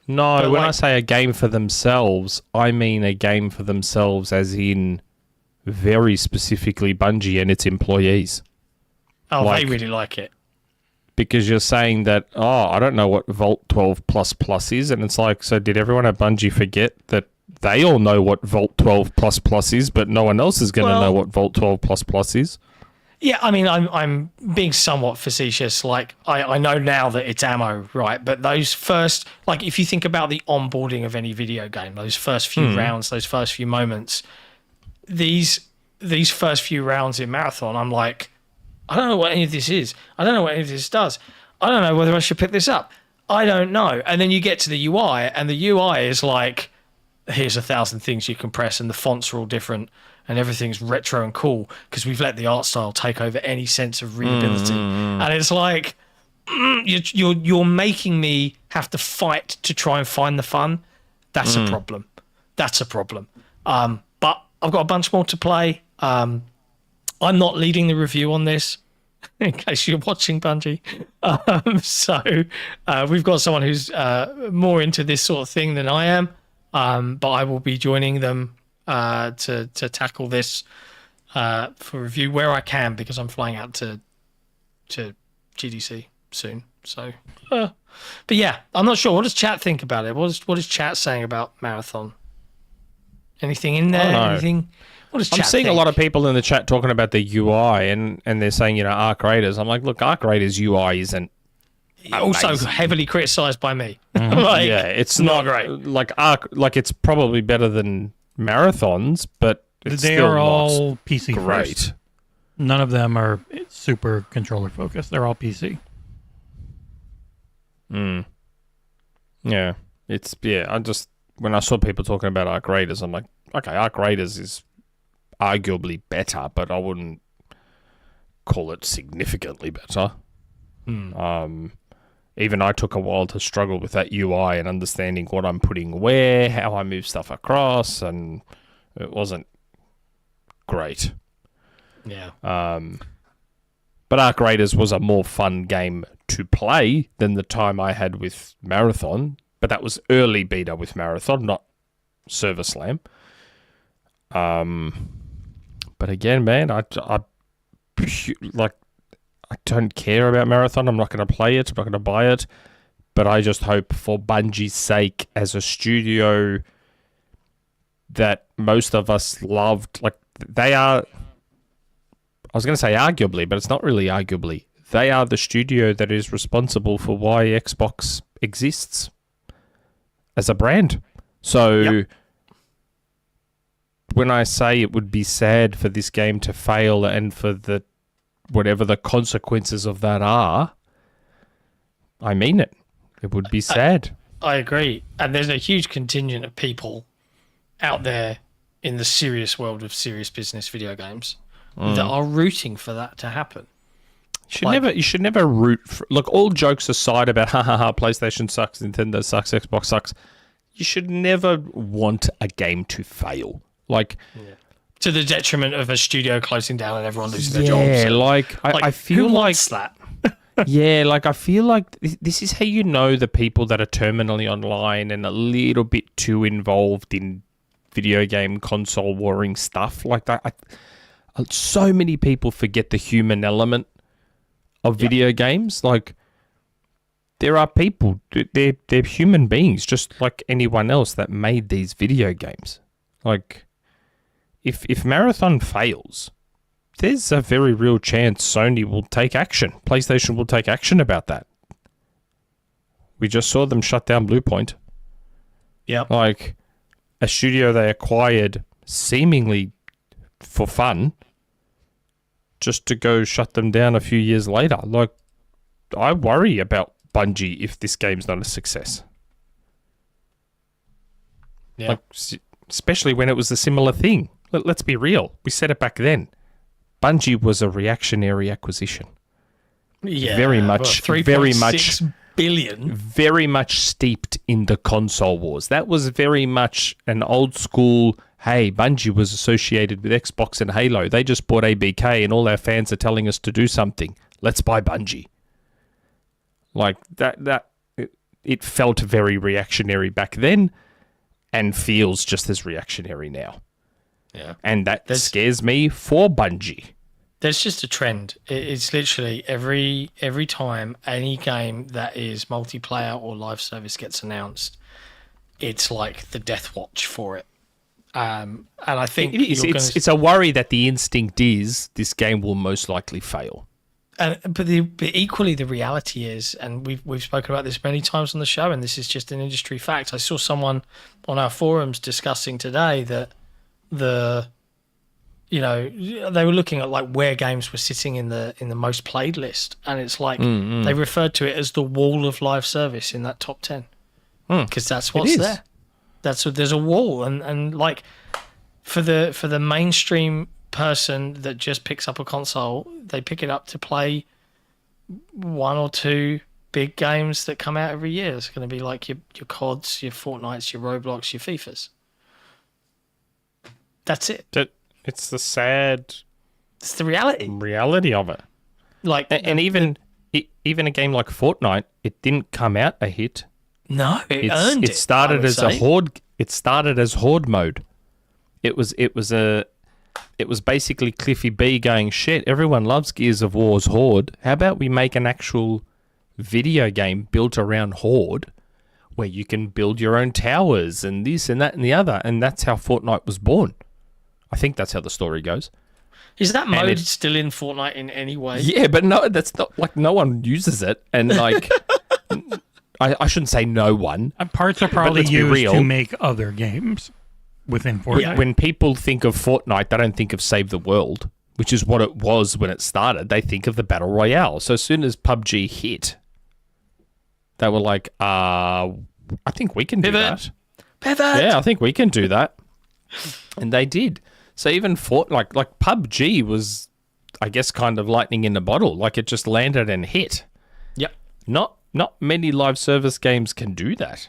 No, but when I say a game for themselves, I mean a game for themselves as in very specifically Bungie and its employees. Oh, they really like it. Because you're saying that, I don't know what Vault 12++ is, and it's like, so did everyone at Bungie forget that they all know what Vault 12++ is, but no one else is going to know what Vault 12++ is? Yeah, I mean, I'm being somewhat facetious. Like, I know now that it's ammo, right? But those first, like, if you think about the onboarding of any video game, those first few rounds, those first few moments, these first few rounds in Marathon, I'm like, I don't know what any of this is. I don't know what any of this does. I don't know whether I should pick this up. I don't know. And then you get to the UI, and the UI is like, here's 1,000 things you can press, and the fonts are all different, and everything's retro and cool because we've let the art style take over any sense of readability. And it's like, you're making me have to fight to try and find the fun. That's a problem. That's a problem. But I've got a bunch more to play. I'm not leading the review on this, in case you're watching, Bungie. So we've got someone who's more into this sort of thing than I am, but I will be joining them to tackle this for review where I can, because I'm flying out to GDC soon. So, but yeah, I'm not sure. What does chat think about it? What is chat saying about Marathon? Anything in there? Anything? I'm seeing a lot of people in the chat talking about the UI, and they're saying, Arc Raiders. I'm like, look, Arc Raiders UI isn't also amazing. Heavily criticised by me. It's not great. Like it's probably better than Marathons, but it's they still are all PC great. first. None of them are super controller focused. They're all PC. Yeah, when I saw people talking about Arc Raiders, I'm like, okay, Arc Raiders is arguably better, but I wouldn't call it significantly better. Even I took a while to struggle with that UI and understanding what I'm putting where, how I move stuff across, and it wasn't great. Yeah. But Arc Raiders was a more fun game to play than the time I had with Marathon, but that was early beta with Marathon, not Server Slam. But again, man, I don't care about Marathon. I'm not going to play it. I'm not going to buy it. But I just hope, for Bungie's sake, as a studio that most of us loved, like they are. I was going to say arguably, but it's not really arguably. They are the studio that is responsible for why Xbox exists as a brand. So. When I say it would be sad for this game to fail and for whatever the consequences of that are, I mean it. It would be sad. I agree. And there's a huge contingent of people out there in the serious world of serious business video games that are rooting for that to happen. You should never root for... Look, all jokes aside about, PlayStation sucks, Nintendo sucks, Xbox sucks, you should never want a game to fail. To the detriment of a studio closing down and everyone losing their jobs. Yeah, I feel who like wants that. Yeah, I feel like this is how you know the people that are terminally online and a little bit too involved in video game console warring stuff. Like that, so many people forget the human element of video games. Like, there are people, they're human beings, just like anyone else that made these video games. Like, if Marathon fails, there's a very real chance Sony will take action. PlayStation will take action about that. We just saw them shut down Bluepoint. Yeah. Like, a studio they acquired seemingly for fun, just to go shut them down a few years later. Like, I worry about Bungie if this game's not a success. Yeah. Like, especially when it was a similar thing. Let's be real. We said it back then. Bungie was a reactionary acquisition. Yeah, very much, well, very much 3.6 billion. Very much steeped in the console wars. That was very much an old school. Hey, Bungie was associated with Xbox and Halo. They just bought ABK, and all our fans are telling us to do something. Let's buy Bungie. Like that. It felt very reactionary back then, and feels just as reactionary now. Yeah, and that scares me for Bungie. There's just a trend. It's literally every time any game that is multiplayer or live service gets announced, it's like the death watch for it. And I think it's a worry that the instinct is this game will most likely fail. But equally, the reality is, and we've spoken about this many times on the show, and this is just an industry fact. I saw someone on our forums discussing today that they were looking at like where games were sitting in the most played list, and it's like they referred to it as the wall of live service in that top 10 because that's what's there. There's a wall, and like for the mainstream person that just picks up a console, they pick it up to play one or two big games that come out every year. It's going to be like your CODs, your Fortnites, your Roblox, your FIFAs. That's it. It's the sad. It's the reality of it. Like, and even a game like Fortnite, it didn't come out a hit. No, it earned it. It started as a horde. It started as horde mode. It was basically Cliffy B going, shit, everyone loves Gears of War's Horde. How about we make an actual video game built around Horde where you can build your own towers and this and that and the other? And that's how Fortnite was born. I think that's how the story goes. Is that mode still in Fortnite in any way? Yeah, but no, that's not, like, no one uses it. And like, I shouldn't say no one. Parts are probably used to make other games within Fortnite. Yeah. When people think of Fortnite, they don't think of Save the World, which is what it was when it started. They think of the Battle Royale. So as soon as PUBG hit, they were like, I think we can do that. Pivot! Yeah, I think we can do that. And they did. So even Fortnite, like PUBG was, I guess, kind of lightning in a bottle. Like it just landed and hit. Yep. Not many live service games can do that.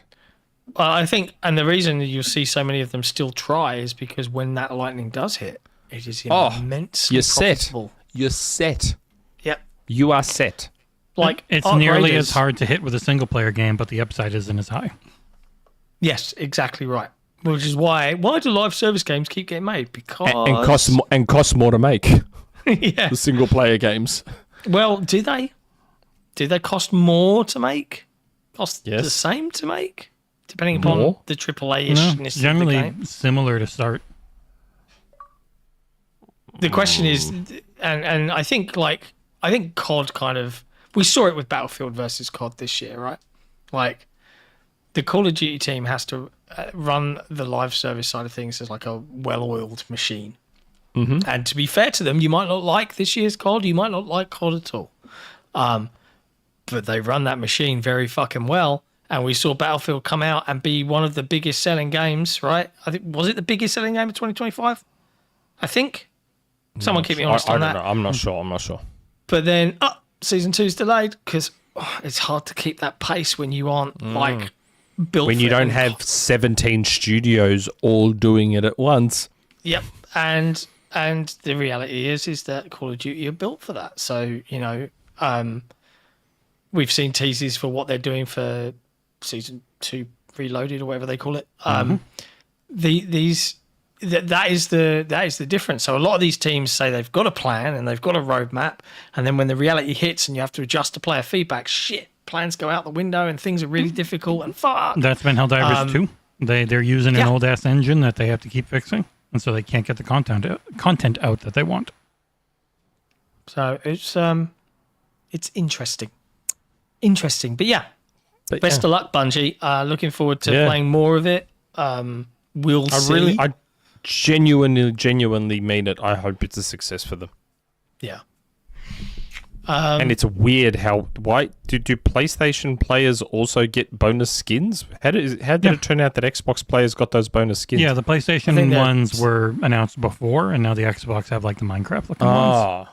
I think, and the reason you'll see so many of them still try is because when that lightning does hit, it is immensely profitable. You're set. Yep. You are set. Like it's nearly as hard to hit with a single player game, but the upside isn't as high. Yes, exactly right. Which is why do live service games keep getting made? Because and cost more to make. Yeah. The single player games. Well, do they? Do they cost more to make? Cost yes. the same to make? Depending upon the AAA-ishness generally of the game. Similar to start. The question is, and I think COD kind of, we saw it with Battlefield versus COD this year, right? Like the Call of Duty team has to run the live service side of things as like a well-oiled machine. Mm-hmm. And to be fair to them, you might not like this year's COD, you might not like COD at all. But they run that machine very fucking well. And we saw Battlefield come out and be one of the biggest selling games, right? I think, was it the biggest selling game of 2025? I think. Someone keep me honest on that. I don't know. I'm not sure. But then, season 2's delayed because it's hard to keep that pace when you aren't like built. When you don't have 17 studios all doing it at once. Yep. And the reality is that Call of Duty are built for that. So, we've seen teases for what they're doing for Season 2 Reloaded or whatever they call it. That is the difference. So a lot of these teams say they've got a plan and they've got a roadmap, and then when the reality hits and you have to adjust to player feedback, plans go out the window and things are really difficult and fuck. That's been Helldivers too. They're using an old ass engine that they have to keep fixing, and so they can't get the content out that they want. So it's interesting, but yeah. Best of luck, Bungie. Looking forward to playing more of it. We'll see. I genuinely mean it. I hope it's a success for them. Yeah. And it's weird why do PlayStation players also get bonus skins? How did it turn out that Xbox players got those bonus skins? Yeah, the PlayStation ones were announced before, and now the Xbox have like the Minecraft looking ones.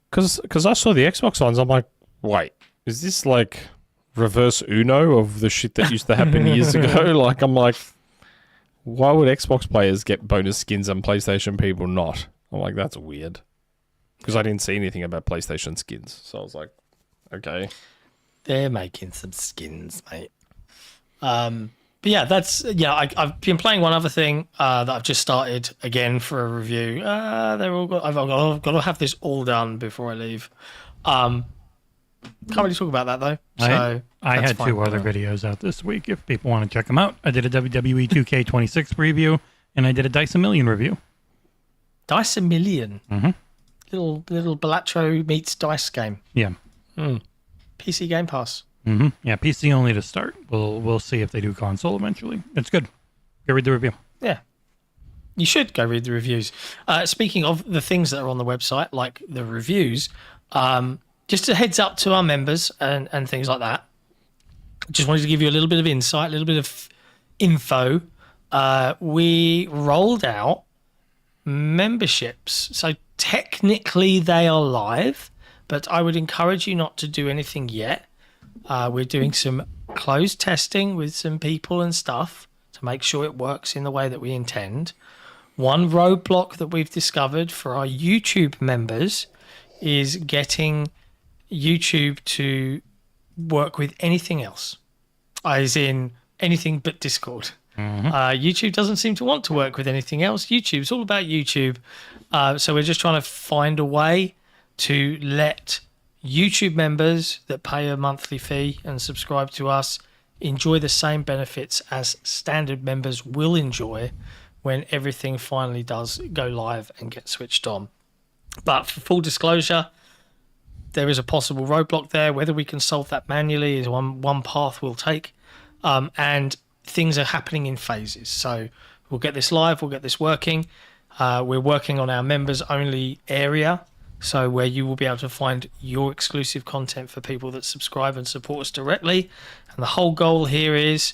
Because I saw the Xbox ones, I'm like, wait, is this like reverse Uno of the shit that used to happen years ago? Like, I'm like, why would Xbox players get bonus skins and PlayStation people not? I'm like, that's weird. Because I didn't see anything about PlayStation skins. So I was like, okay. They're making some skins, mate. But yeah, I've been playing one other thing that I've just started again for a review. I've got to have this all done before I leave. Can't really talk about that though. So I had fine. 2 other videos out this week if people want to check them out. I did a WWE 2K26 preview and I did a Dice a Million review. Dice a Million? Mm-hmm. Little Balatro meets Dice game. Yeah. PC Game Pass. Mm-hmm. Yeah, PC only to start. We'll see if they do console eventually. It's good. Go read the review. Yeah. You should go read the reviews. Speaking of the things that are on the website, like the reviews, just a heads up to our members and things like that. Just wanted to give you a little bit of insight, a little bit of info. We rolled out memberships. So technically they are live, but I would encourage you not to do anything yet. We're doing some closed testing with some people and stuff to make sure it works in the way that we intend. One roadblock that we've discovered for our YouTube members is getting YouTube to work with anything else, as in anything but Discord. Mm-hmm. YouTube doesn't seem to want to work with anything else. YouTube's all about YouTube. So we're just trying to find a way to let YouTube members that pay a monthly fee and subscribe to us enjoy the same benefits as standard members will enjoy when everything finally does go live and get switched on. But for full disclosure, there is a possible roadblock there. Whether we can solve that manually is one path we'll take. And things are happening in phases. So we'll get this live, we'll get this working. We're working on our members only area, so where you will be able to find your exclusive content for people that subscribe and support us directly. And the whole goal here is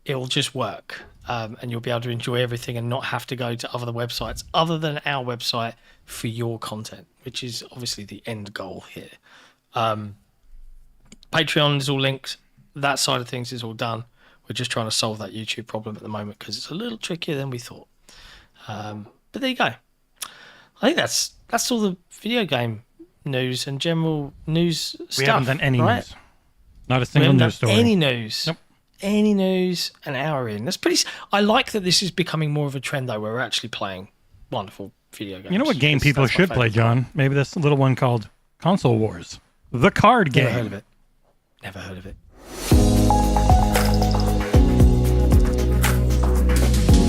it'll just work. And you'll be able to enjoy everything and not have to go to other websites other than our website for your content, which is obviously the end goal here. Patreon is all linked. That side of things is all done. We're just trying to solve that YouTube problem at the moment because it's a little trickier than we thought. But there you go. I think that's all the video game news and general news stuff. We haven't done any news. Not a single news story. Any news. Nope. Any news an hour in. That's pretty. I like that this is becoming more of a trend though, where we're actually playing wonderful video games. You know what game people should play, John? Maybe this little one called Console Wars, the card game. Never heard of it. Never heard of it.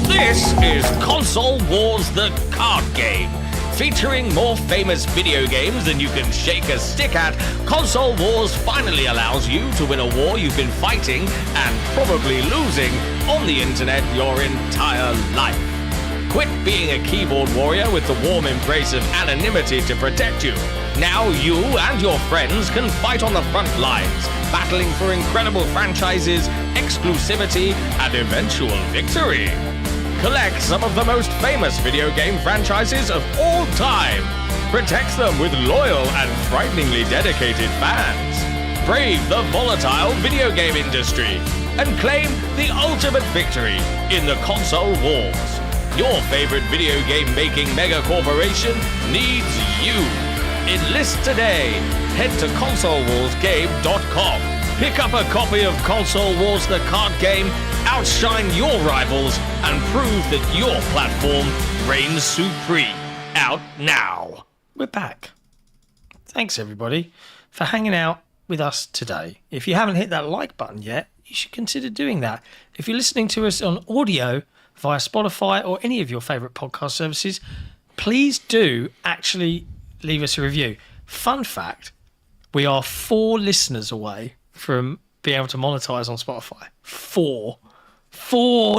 This is Console Wars, the card game. Featuring more famous video games than you can shake a stick at, Console Wars finally allows you to win a war you've been fighting and probably losing on the internet your entire life. Quit being a keyboard warrior with the warm embrace of anonymity to protect you. Now you and your friends can fight on the front lines, battling for incredible franchises, exclusivity, and eventual victory. Collect some of the most famous video game franchises of all time. Protect them with loyal and frighteningly dedicated fans. Brave the volatile video game industry and claim the ultimate victory in the console wars. Your favorite video game making mega corporation needs you. Enlist today. Head to consolewarsgame.com. Pick up a copy of Console Wars, the card game, outshine your rivals, and prove that your platform reigns supreme. Out now. We're back. Thanks, everybody, for hanging out with us today. If you haven't hit that like button yet, you should consider doing that. If you're listening to us on audio via Spotify or any of your favourite podcast services, please do actually leave us a review. Fun fact, we are 4 listeners away from being able to monetize on Spotify. 4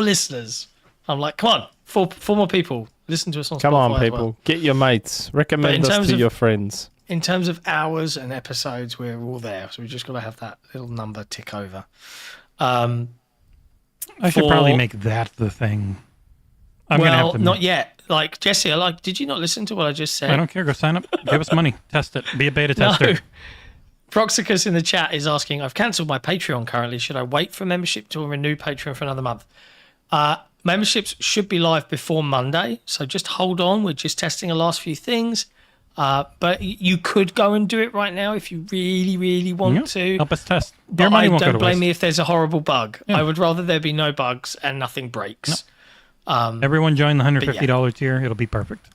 listeners. I'm like, come on, 4 more people listen to us on Spotify. Come on, people, get your mates, recommend us to your friends. In terms of hours and episodes, we're all there, so we just got to have that little number tick over. I should probably make that the thing. I'm gonna have to not yet. Like Jesse, did you not listen to what I just said? I don't care. Go sign up. Give us money. Test it. Be a beta tester. Proxicus in the chat is asking, I've cancelled my Patreon currently. Should I wait for membership to renew Patreon for another month? Memberships should be live before Monday, so just hold on. We're just testing the last few things. But you could go and do it right now if you really, really want to. Help us test. But don't blame me if there's a horrible bug. Yeah. I would rather there be no bugs and nothing breaks. No. Everyone join the $150 tier. It'll be perfect.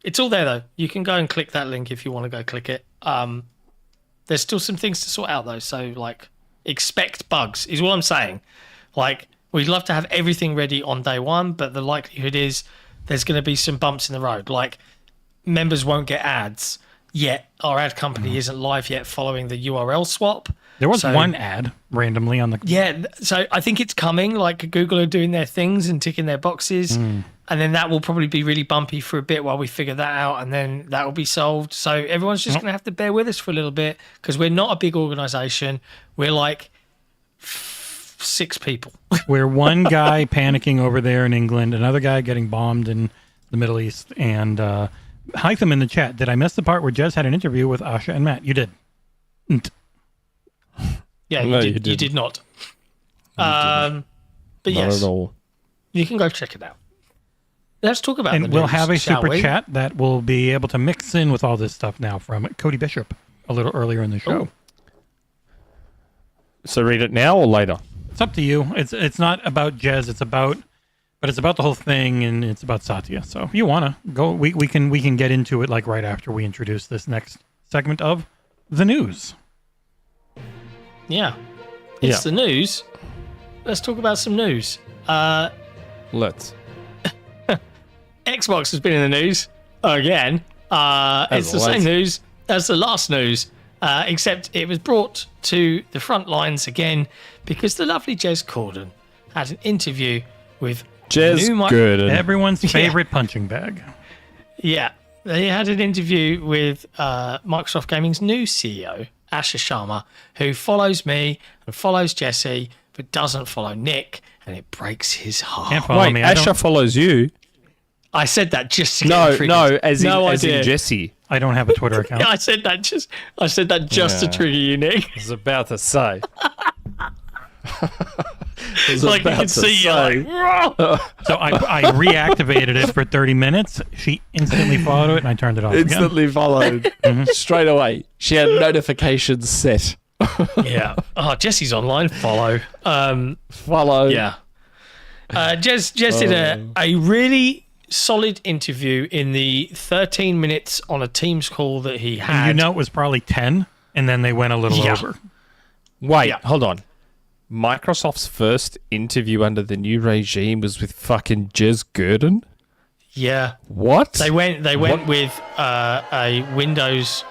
It's all there, though. You can go and click that link if you want to go click it. There's still some things to sort out, though. So, like, expect bugs is what I'm saying. Like, we'd love to have everything ready on day one, but the likelihood is there's going to be some bumps in the road. Like, members won't get ads yet. Our ad company isn't live yet following the URL swap. There was one ad randomly on the... Yeah, so I think it's coming. Like, Google are doing their things and ticking their boxes. And then that will probably be really bumpy for a bit while we figure that out, and then that will be solved. So everyone's just going to have to bear with us for a little bit because we're not a big organisation. We're like 6 people. We're one guy panicking over there in England, another guy getting bombed in the Middle East, and Hytham in the chat. Did I miss the part where Jez had an interview with Asha and Matt? You did. Yeah, you did not. But yes, you can go check it out. Let's talk about and we'll have a super chat that will be able to mix in with all this stuff now from Cody Bishop a little earlier in the show. So read it now or later? It's up to you. It's not about Jez. It's about the whole thing, and it's about Satya. So if you wanna go, we can get into it like right after we introduce this next segment of the news. Yeah, it's the news. Let's talk about some news. Let's. Xbox has been in the news again. It's the same news as the last news, except it was brought to the front lines again because the lovely Jez Gurden had an interview with Jez Gurden, everyone's favorite punching bag. Yeah, they had an interview with Microsoft Gaming's new CEO, Asha Sharma, who follows me and follows Jesse, but doesn't follow Nick, and it breaks his heart. Can't follow me. Asha follows you. I said that just to get triggered. as in Jesse. I don't have a Twitter account. Yeah, I said that just to trigger you, Nick. I was about to say. It's like you can see you like, so I reactivated it for 30 minutes. She instantly followed it, and I turned it off Instantly again. Followed. Straight away. She had notifications set. Yeah. Oh, Jesse's online. Follow. Follow. Yeah. Jez did a really solid interview in the 13 minutes on a Teams call that he had. And it was probably 10, and then they went a little over. Wait, hold on. Microsoft's first interview under the new regime was with fucking Jez Gurden? Yeah. What? They went with a Windows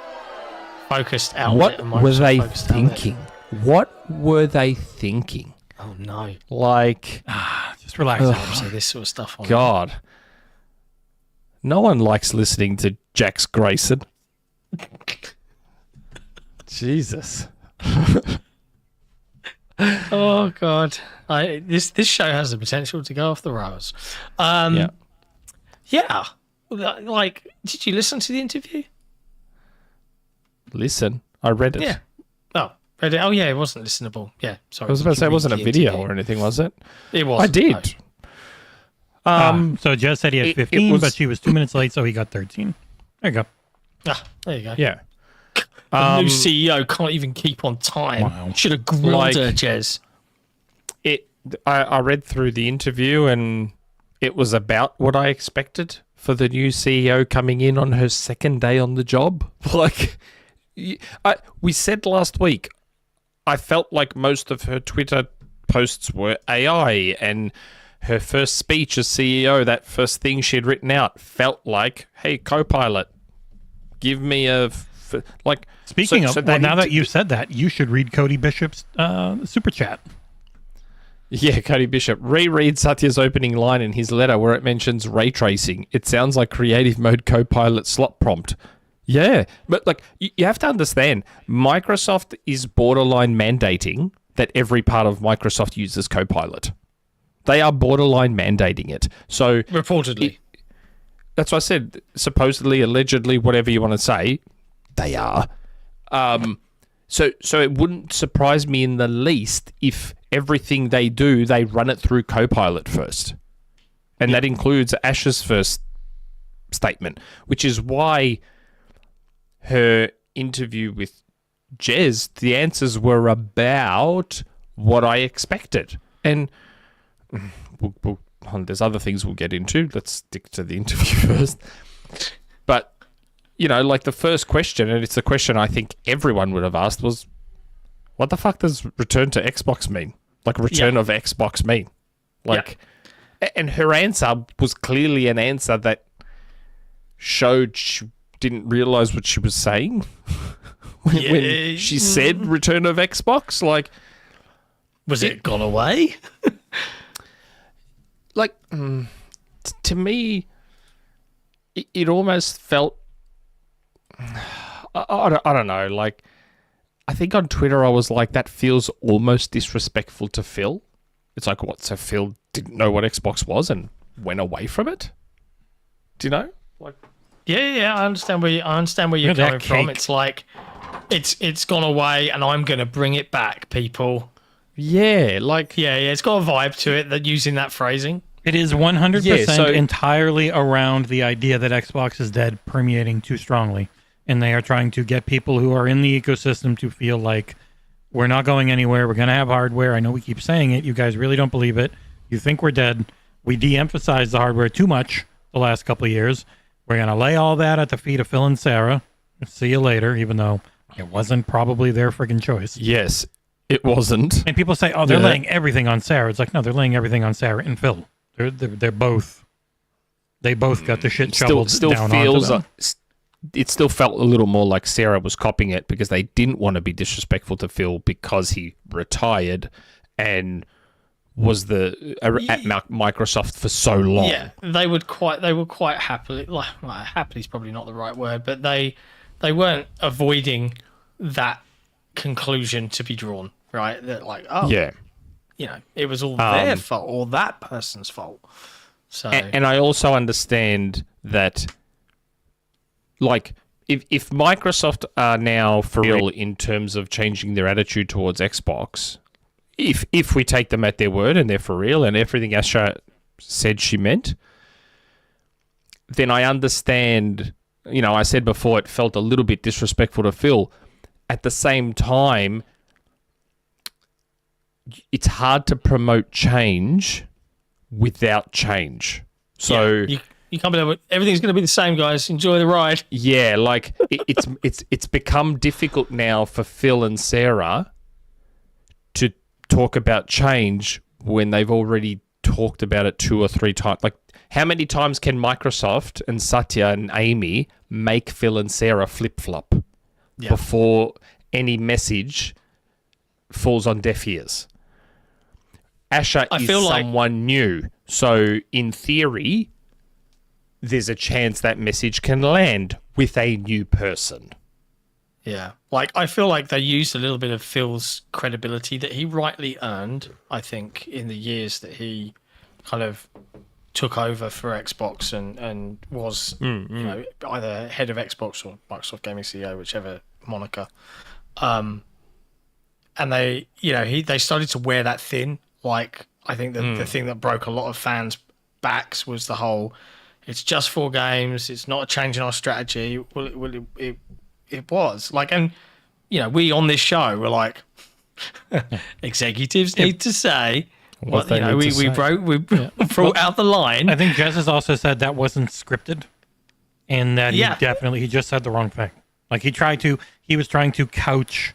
focused outlet. What were they thinking? What were they thinking? Oh no. Like just relax. Say this sort of stuff on God. No one likes listening to Jax Grayson. Jesus. Oh God. This show has the potential to go off the rails. Yeah. Like, did you listen to the interview? Listen. I read it. Yeah. Oh, read it. Oh yeah, it wasn't listenable. Yeah, sorry. I was about to say it wasn't a video or anything, was it? It was. I did. No. So Jez said he had 15, but she was 2 minutes late, so he got 13. There you go. There you go. Yeah. The new CEO can't even keep on time. Wow. Should have grilled her, Jez. I read through the interview and it was about what I expected for the new CEO coming in on her second day on the job. Like, we said last week, I felt like most of her Twitter posts were AI, and her first speech as CEO, that first thing she'd written out, felt like, hey, Copilot, give me a... like. Speaking of, now that you said that, you should read Cody Bishop's super chat. Yeah, Cody Bishop. Reread Satya's opening line in his letter where it mentions ray tracing. It sounds like creative mode Copilot slot prompt. Yeah, but like you have to understand, Microsoft is borderline mandating that every part of Microsoft uses Copilot. They are borderline mandating it. So reportedly. That's what I said. Supposedly, allegedly, whatever you want to say, they are. So it wouldn't surprise me in the least if everything they do, they run it through Copilot first. And that includes Asha's first statement, which is why her interview with Jez, the answers were about what I expected. And there's other things we'll get into. Let's stick to the interview first. But, like the first question, and it's a question I think everyone would have asked, was, what the fuck does return to Xbox mean? Like return of Xbox mean? And her answer was clearly an answer that showed she didn't realize what she was saying. when she said return of Xbox, was it gone away? To me, it almost felt, I don't know, I think on Twitter I was like, that feels almost disrespectful to Phil. It's like, what, so Phil didn't know what Xbox was and went away from it? Do you know? Yeah, I understand where you're coming from. It's like it's gone away, and I'm gonna bring it back, people. Yeah, it's got a vibe to it. That using that phrasing. It is 100% entirely around the idea that Xbox is dead, permeating too strongly, and they are trying to get people who are in the ecosystem to feel like we're not going anywhere. We're gonna have hardware. I know we keep saying it. You guys really don't believe it. You think we're dead. We de-emphasized the hardware too much the last couple of years. We're going to lay all that at the feet of Phil and Sarah. See you later, even though it wasn't probably their friggin' choice. Yes, it wasn't. And people say, oh, they're laying everything on Sarah. It's like, no, they're laying everything on Sarah and Phil. They're both. They both got the shit shoveled down onto them. It still felt a little more like Sarah was copying it because they didn't want to be disrespectful to Phil because he retired and was at Microsoft for so long. Yeah, they were quite happily. Happily is probably not the right word, but they weren't avoiding that conclusion to be drawn, right? That it was all their fault or that person's fault. So, and I also understand that, if Microsoft are now for real in terms of changing their attitude towards Xbox. If we take them at their word and they're for real and everything Asha said she meant, then I understand, I said before it felt a little bit disrespectful to Phil. At the same time, it's hard to promote change without change. So you can't be everything's going to be the same, guys. Enjoy the ride. Yeah, it's become difficult now for Phil and Sarah to talk about change when they've already talked about it 2 or 3 times. How many times can Microsoft and Satya and Amy make Phil and Sarah flip-flop before any message falls on deaf ears? Asha is someone new. So, in theory, there's a chance that message can land with a new person. Yeah. I feel like they used a little bit of Phil's credibility that he rightly earned, I think, in the years that he kind of took over for Xbox and was, either head of Xbox or Microsoft Gaming CEO, whichever moniker. And they, they started to wear that thin. I think that the thing that broke a lot of fans' backs was the whole, it's just 4 games, it's not a change in our strategy. Well, it was and we on this show were like, executives need to say what we brought out the line. I think Jez has also said that wasn't scripted, and that he just said the wrong thing. He was trying to couch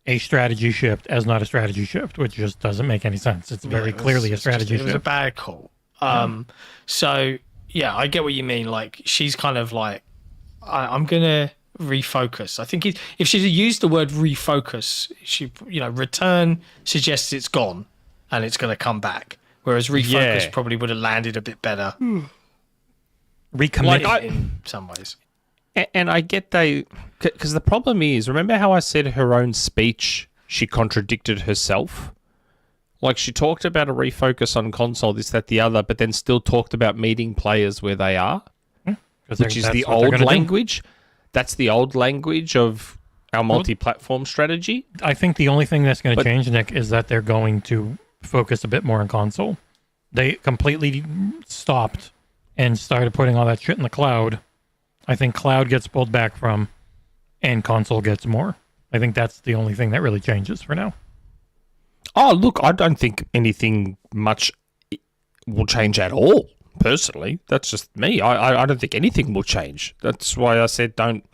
a strategy shift as not a strategy shift, which just doesn't make any sense. It's very clearly a strategy shift. It was a bad call. So I get what you mean. She's kind of I'm gonna refocus. I think if she'd used the word refocus, return suggests it's gone and it's going to come back, whereas refocus probably would have landed a bit better. Recommit in some ways. And I get because the problem is, remember how I said her own speech, she contradicted herself? She talked about a refocus on console, this, that, the other, but then still talked about meeting players where they are, which is the old language. that's the old language of our multi-platform strategy. I think the only thing that's going to change, Nick, is that they're going to focus a bit more on console. They completely stopped and started putting all that shit in the cloud. I think cloud gets pulled back from, and console gets more. I think that's the only thing that really changes for now. Oh, look, I don't think anything much will change at all, personally. That's just me. I don't think anything will change. That's why I said don't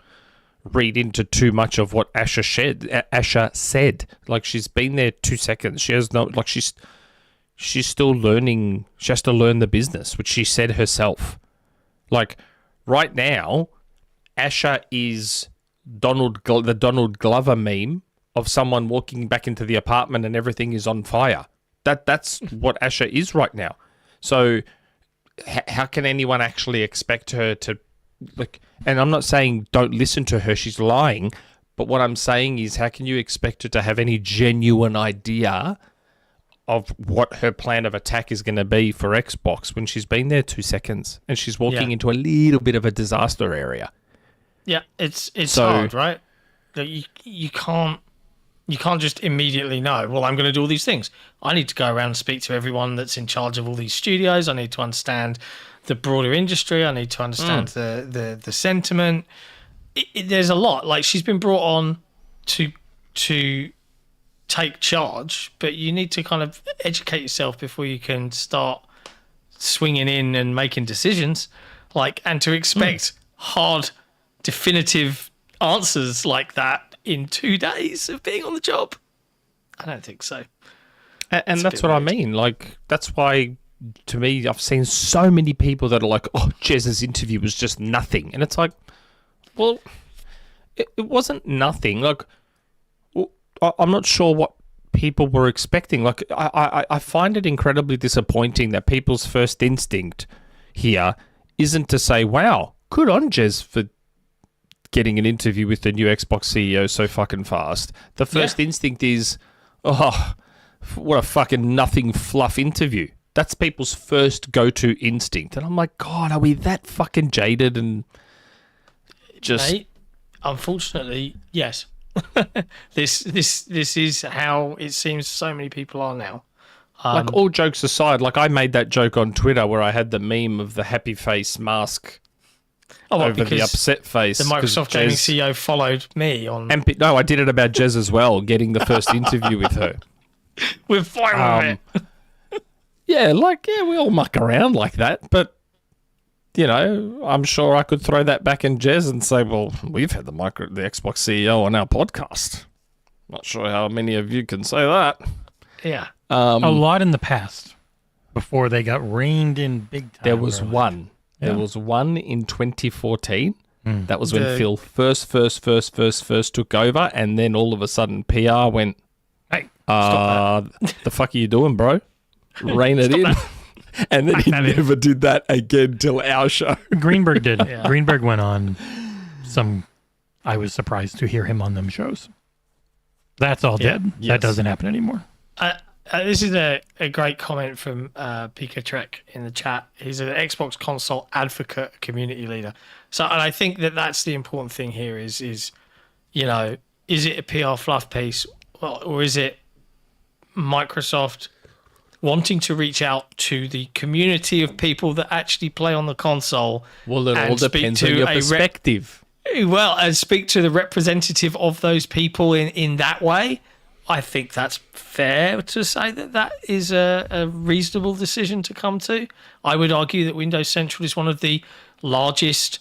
read into too much of what Asha said. Like, she's been there 2 seconds. She has no, like, she's still learning. She has to learn the business, which she said herself. Like, right now, Asha is the Donald Glover meme of someone walking back into the apartment and everything is on fire. That's what Asha is right now. So how can anyone actually expect her to, like, and I'm not saying don't listen to her, she's lying, but what I'm saying is how can you expect her to have any genuine idea of what her plan of attack is going to be for Xbox when she's been there 2 seconds and she's walking into a little bit of a disaster area? Yeah, it's hard, right? You can't just immediately know, well, I'm going to do all these things. I need to go around and speak to everyone that's in charge of all these studios. I need to understand the broader industry. I need to understand the sentiment. There's a lot. Like, she's been brought on to take charge, but you need to kind of educate yourself before you can start swinging in and making decisions. Like, and to expect hard, definitive answers like that in 2 days of being on the job, I don't think so. And that's what I mean. Like, that's why, to me, I've seen so many people that are like, oh, Jez's interview was just nothing. And it's like, well, it wasn't nothing. Like, I'm not sure what people were expecting. Like, I find it incredibly disappointing that people's first instinct here isn't to say, wow, good on Jez for getting an interview with the new Xbox CEO so fucking fast. The first instinct is, oh, what a fucking nothing fluff interview. That's people's first go-to instinct. And I'm like, God, are we that fucking jaded and just... Mate, unfortunately, yes. This is how it seems so many people are now. Like, all jokes aside, like, I made that joke on Twitter where I had the meme of the happy face mask over the upset face. The Microsoft gaming CEO followed me on... No, I did it about Jez as well, getting the first interview with her. We're fine with it. Yeah, we all muck around like that, but, you know, I'm sure I could throw that back in Jez and say, well, we've had the Xbox CEO on our podcast. Not sure how many of you can say that. Yeah. A lot in the past, before they got reined in big time. There was one. Yeah. There was one in 2014. That was when Phil first took over, and then all of a sudden PR went, hey, the fuck are you doing, bro? Rein it in. And then he never did that again till our show. Greenberg did. Yeah. Greenberg went on I was surprised to hear him on them shows. That's all dead. Yes. That doesn't happen anymore. This is a great comment from Pika Trek in the chat. He's an Xbox console advocate, community leader. So, and I think that's the important thing here is, you know, is it a PR fluff piece or is it Microsoft wanting to reach out to the community of people that actually play on the console? Well, it all depends on your perspective. And speak to the representative of those people in that way. I think that's fair to say that is a reasonable decision to come to. I would argue that Windows Central is one of the largest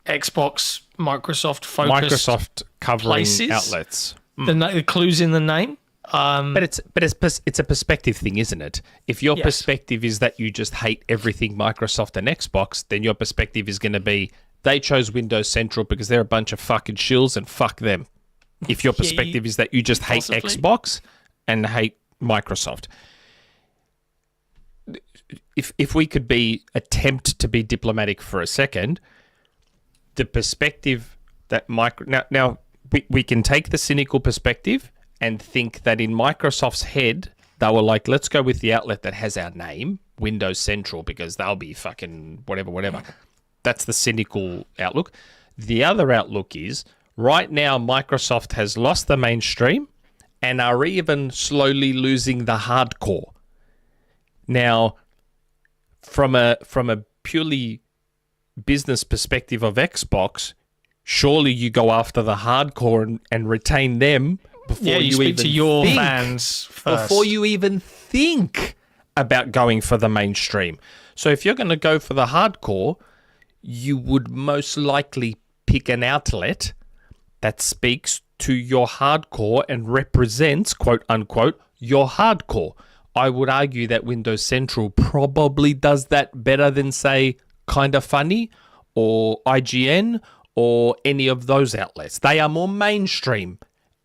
Xbox Microsoft covering places. Outlets. The clue's in the name. But it's a perspective thing, isn't it? If your perspective is that you just hate everything Microsoft and Xbox, then your perspective is going to be they chose Windows Central because they're a bunch of fucking shills and fuck them. If your perspective is that you just hate Xbox and hate Microsoft. If we could attempt to be diplomatic for a second, the perspective that now we can take the cynical perspective and think that in Microsoft's head, they were like, let's go with the outlet that has our name, Windows Central, because they'll be fucking whatever. That's the cynical outlook. The other outlook is right now Microsoft has lost the mainstream and are even slowly losing the hardcore. Now, from a purely business perspective of Xbox, surely you go after the hardcore and retain them before you speak to your fans first. Before you even think about going for the mainstream. So if you're going to go for the hardcore, you would most likely pick an outlet that speaks to your hardcore and represents, quote unquote, your hardcore. I would argue that Windows Central probably does that better than, say, Kinda Funny or IGN or any of those outlets. They are more mainstream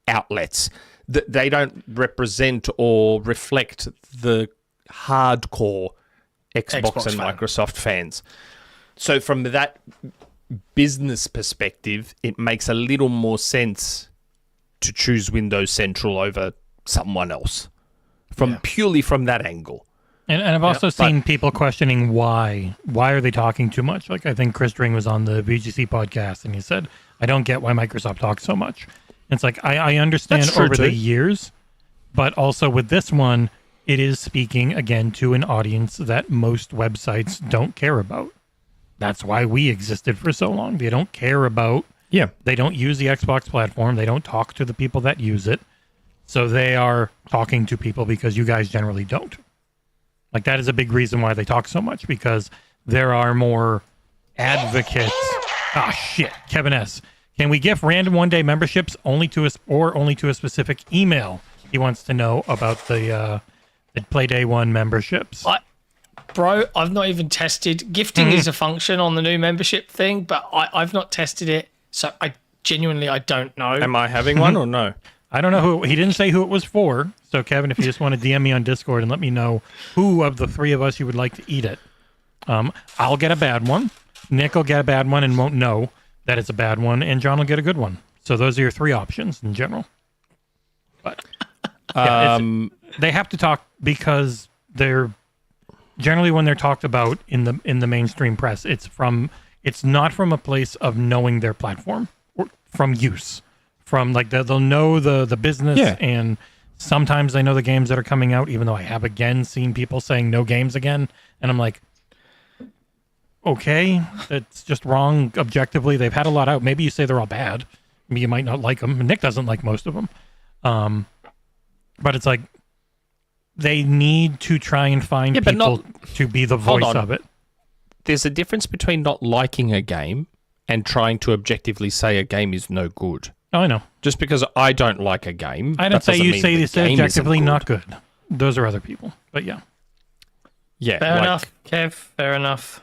outlets. They don't represent or reflect the hardcore Xbox and Microsoft fans. So from that business perspective, it makes a little more sense to choose Windows Central over someone else, purely from that angle. And I've also seen people questioning why are they talking too much? Like I think Chris Dring was on the VGC podcast and he said, I don't get why Microsoft talks so much. It's like, I understand over the years, but also with this one, it is speaking again to an audience that most websites don't care about. That's why we existed for so long. They don't care about, they don't use the Xbox platform. They don't talk to the people that use it. So they are talking to people because you guys generally don't. Like that is a big reason why they talk so much, because there are more advocates. Ah, shit. Kevin S. Can we gift random one-day memberships only to a specific email? He wants to know about the PlayDay.One memberships. Bro, I've not even tested. Gifting is a function on the new membership thing, but I've not tested it, so I don't know. Am I having one or no? I don't know he didn't say who it was for. So Kevin, if you just want to DM me on Discord and let me know who of the three of us you would like to eat it. I'll get a bad one. Nick will get a bad one and won't know that it's a bad one, and John will get a good one. So those are your three options in general. But they have to talk because they're generally, when they're talked about in the mainstream press, it's not from a place of knowing their platform or from use. From like they'll know the business, and sometimes they know the games that are coming out, even though I have again seen people saying no games again, and I'm like, okay, that's just wrong objectively. They've had a lot out. Maybe you say they're all bad. Maybe you might not like them. Nick doesn't like most of them. But it's like they need to try and find people to be the voice of it. There's a difference between not liking a game and trying to objectively say a game is no good. Oh, I know. Just because I don't like a game, I don't say you say this is objectively not good. Those are other people, but yeah. Yeah. Fair enough, Kev. Fair enough.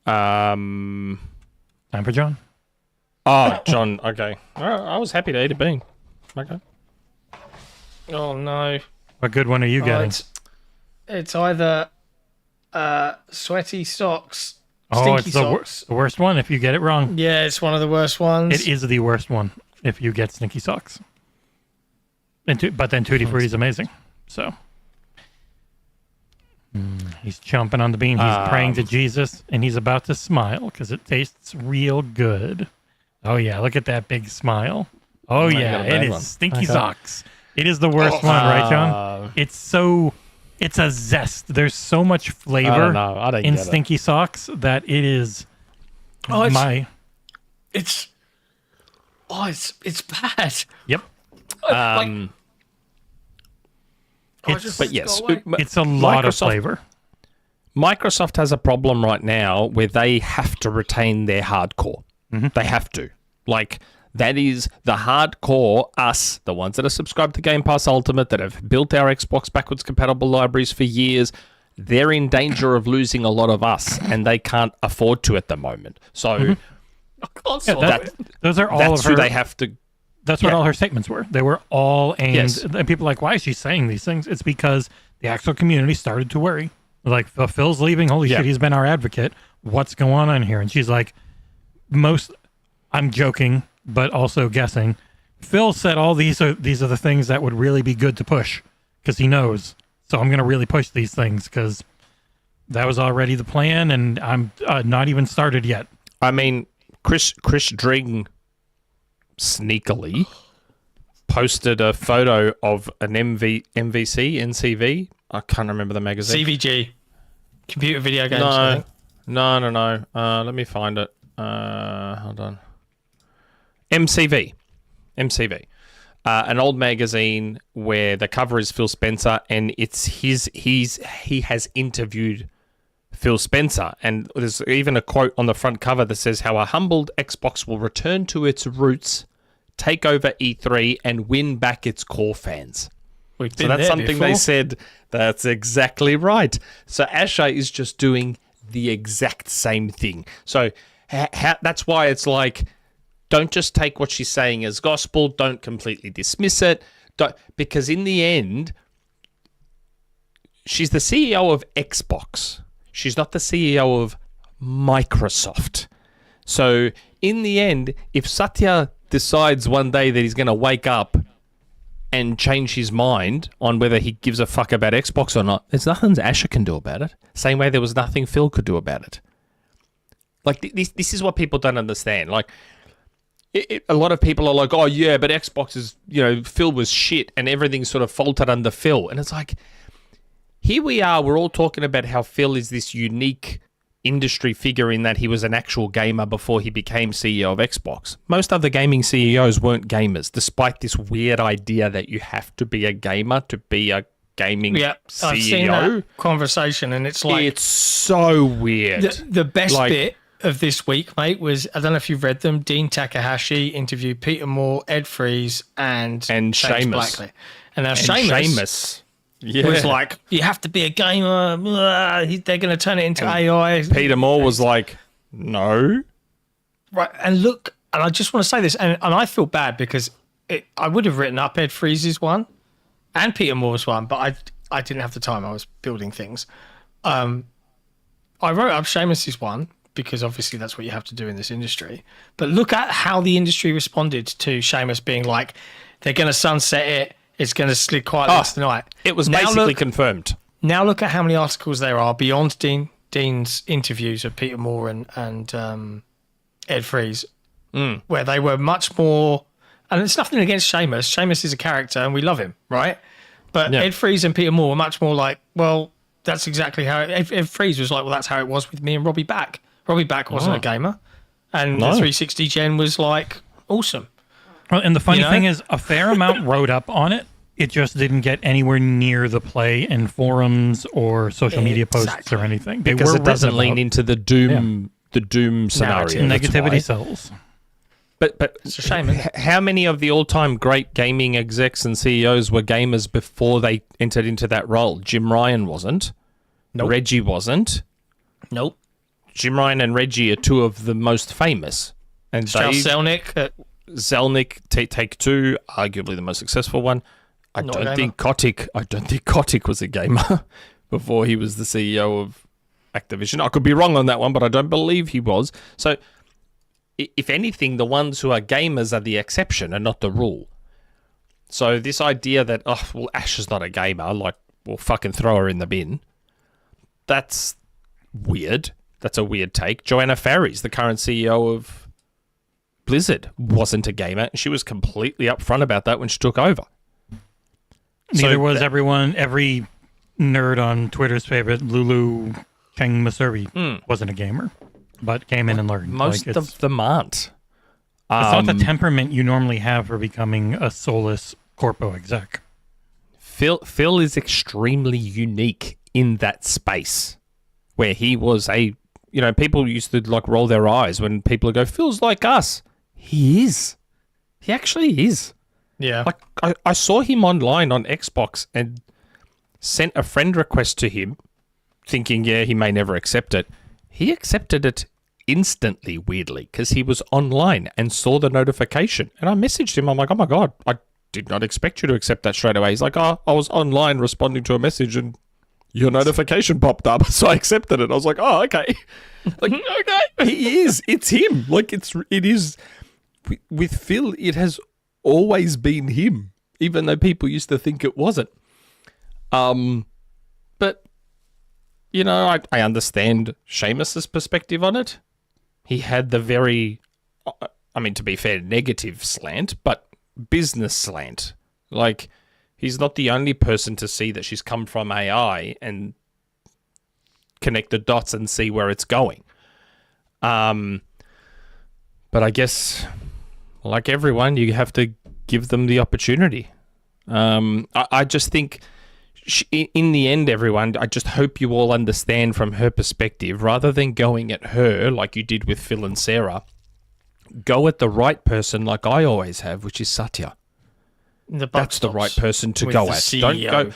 Time for John. Oh, John. Okay. I was happy to eat a bean. Okay. Oh, no. What good one are you getting? It's either sweaty socks, stinky socks. The worst one if you get it wrong. Yeah, it's one of the worst ones. It is the worst one if you get stinky socks. But then Tutti Frutti is amazing. So he's chomping on the bean. He's praying to Jesus, and he's about to smile because it tastes real good. Oh, yeah. Look at that big smile. Oh, yeah. It is stinky socks. It is the worst one, right, John? It's a zest. There's so much flavor in stinky socks that it is It's bad. Yep. It's a lot of flavor. Microsoft has a problem right now where they have to retain their hardcore. They have to. Like, that is the hardcore, us, the ones that are subscribed to Game Pass Ultimate, that have built our Xbox backwards compatible libraries for years. They're in danger of losing a lot of us, and they can't afford to at the moment. So those are all that's of her, who they have to. That's what all her statements were. They were all aimed. And people are like, why is she saying these things? It's because the actual community started to worry. Like, Phil's leaving. Holy shit, he's been our advocate. What's going on here? And she's like, I'm joking, but also guessing. Phil said all these are the things that would really be good to push because he knows. So I'm going to really push these things because that was already the plan, and I'm not even started yet. I mean, Chris Dring sneakily posted a photo of an NCV. I can't remember the magazine. CVG. Computer video games. I think. No. Let me find it. Hold on. MCV. An old magazine where the cover is Phil Spencer, and it's he has interviewed Phil Spencer, and there's even a quote on the front cover that says how a humbled Xbox will return to its roots, take over E3, and win back its core fans. So that's something before. They said. That's exactly right. So Asha is just doing the exact same thing. So that's why it's like, don't just take what she's saying as gospel. Don't completely dismiss it. Because in the end, she's the CEO of Xbox. She's not the CEO of Microsoft. So in the end, if Satya decides one day that he's going to wake up and change his mind on whether he gives a fuck about Xbox or not, there's nothing Asha can do about it. Same way there was nothing Phil could do about it. Like, this is what people don't understand. Like, a lot of people are like, oh, yeah, but Xbox is, Phil was shit and everything sort of faltered under Phil. And it's like, here we are, we're all talking about how Phil is this unique industry figure in that he was an actual gamer before he became CEO of Xbox. Most other gaming CEOs weren't gamers, despite this weird idea that you have to be a gamer to be a gaming CEO. I've seen that conversation, and it's like... It's so weird. The best bit of this week, mate, was, I don't know if you've read them, Dean Takahashi interviewed Peter Moore, Ed Freeze, and Seamus Blackley. And now Seamus was like, you have to be a gamer. They're going to turn it into AI. Peter Moore was like, no. Right, and look, and I just want to say this, and I feel bad because I would have written up Ed Freeze's one and Peter Moore's one, but I didn't have the time. I was building things. I wrote up Seamus's one because obviously that's what you have to do in this industry. But look at how the industry responded to Seamus being like, they're going to sunset it. It's going to slip quietly tonight. It was basically confirmed. Now look at how many articles there are beyond Dean's interviews of Peter Moore and Ed Freeze, where they were much more... And it's nothing against Seamus. Seamus is a character and we love him, right? But Ed Freeze and Peter Moore were much more like, well, that's exactly how... Ed Freeze was like, well, that's how it was with me and Robbie Back. Robbie Back wasn't a gamer. And the 360 gen was like, awesome. Well, and the funny thing is, a fair amount wrote up on it. It just didn't get anywhere near the play in forums or social media posts or anything. Because it doesn't lean into the doom scenario. Negativity sells. But it's a shame, isn't it? How many of the all-time great gaming execs and CEOs were gamers before they entered into that role? Jim Ryan wasn't. Nope. Reggie wasn't. Nope. Jim Ryan and Reggie are two of the most famous. And Zelnick. Zelnick, Take-Two, arguably the most successful one. I don't think Kotick was a gamer before he was the CEO of Activision. I could be wrong on that one, but I don't believe he was. So, if anything, the ones who are gamers are the exception and not the rule. So this idea that, Ash is not a gamer, like, we'll fucking throw her in the bin, that's weird. That's a weird take. Joanna Faries, the current CEO of Blizzard, wasn't a gamer. She was completely upfront about that when she took over. Neither was every nerd on Twitter's favorite, Lulu Cheng Masurbi, wasn't a gamer, but came in and learned. Most of them aren't. It's not the temperament you normally have for becoming a soulless corpo exec. Phil is extremely unique in that space where he was people used to like roll their eyes when people go, Phil's like us. He is. He actually is. Yeah. Like I saw him online on Xbox and sent a friend request to him thinking, he may never accept it. He accepted it instantly, weirdly, because he was online and saw the notification. And I messaged him. I'm like, oh my God, I did not expect you to accept that straight away. He's like, I was online responding to a message and your notification popped up. So I accepted it. I was like, oh, okay. Like, okay, he is. It's him. Like, it is. With Phil, it has always been him, even though people used to think it wasn't. But, I understand Seamus's perspective on it. He had the very I mean, to be fair, negative slant, but business slant. Like, he's not the only person to see that she's come from AI and connect the dots and see where it's going. But I guess, like everyone, you have to give them the opportunity. I just think, in the end, everyone, I just hope you all understand from her perspective, rather than going at her like you did with Phil and Sarah, go at the right person like I always have, which is Satya. That's the right person to go at. CEO. Don't go.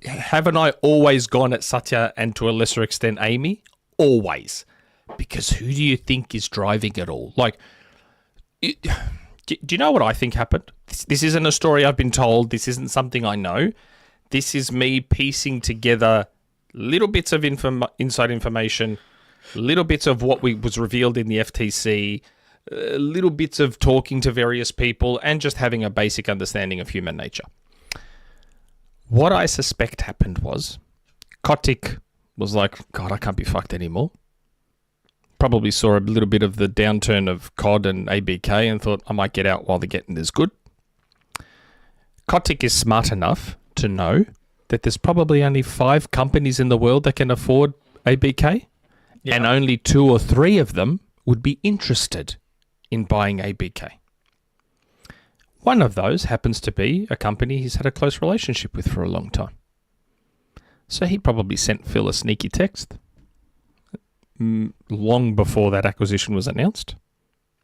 Haven't I always gone at Satya and to a lesser extent Amy? Always. Because who do you think is driving it all? Like, do you know what I think happened? This isn't a story I've been told. This isn't something I know. This is me piecing together little bits of inside information, little bits of what was revealed in the FTC, little bits of talking to various people, and just having a basic understanding of human nature. What I suspect happened was Kotick was like, God, I can't be fucked anymore. Probably saw a little bit of the downturn of COD and ABK and thought, I might get out while the getting is good. Kotick is smart enough to know that there's probably only 5 companies in the world that can afford ABK, and only 2 or 3 of them would be interested in buying ABK. One of those happens to be a company he's had a close relationship with for a long time. So he probably sent Phil a sneaky text long before that acquisition was announced.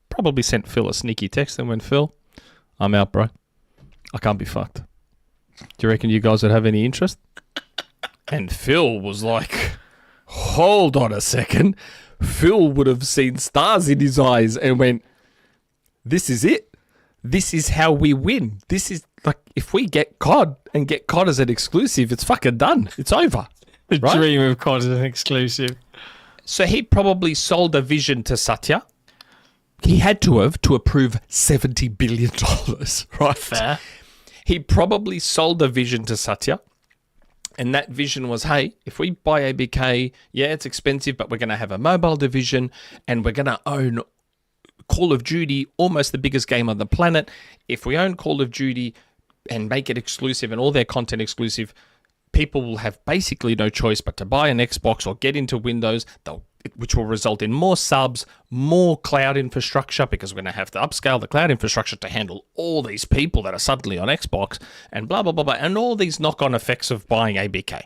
Probably sent Phil a sneaky text and went, Phil, I'm out, bro. I can't be fucked. Do you reckon you guys would have any interest? And Phil was like, hold on a second. Phil would have seen stars in his eyes and went, this is it. This is how we win. This is like, if we get COD and get COD as an exclusive, it's fucking done. It's over. The dream of COD as an exclusive. So he probably sold a vision to Satya. He had to approve $70 billion, right? Fair. He probably sold a vision to Satya. And that vision was, hey, if we buy ABK, yeah, it's expensive, but we're going to have a mobile division and we're going to own Call of Duty, almost the biggest game on the planet. If we own Call of Duty and make it exclusive and all their content exclusive, people will have basically no choice but to buy an Xbox or get into Windows, which will result in more subs, more cloud infrastructure, because we're going to have to upscale the cloud infrastructure to handle all these people that are suddenly on Xbox, and blah, blah, blah, blah, and all these knock-on effects of buying ABK.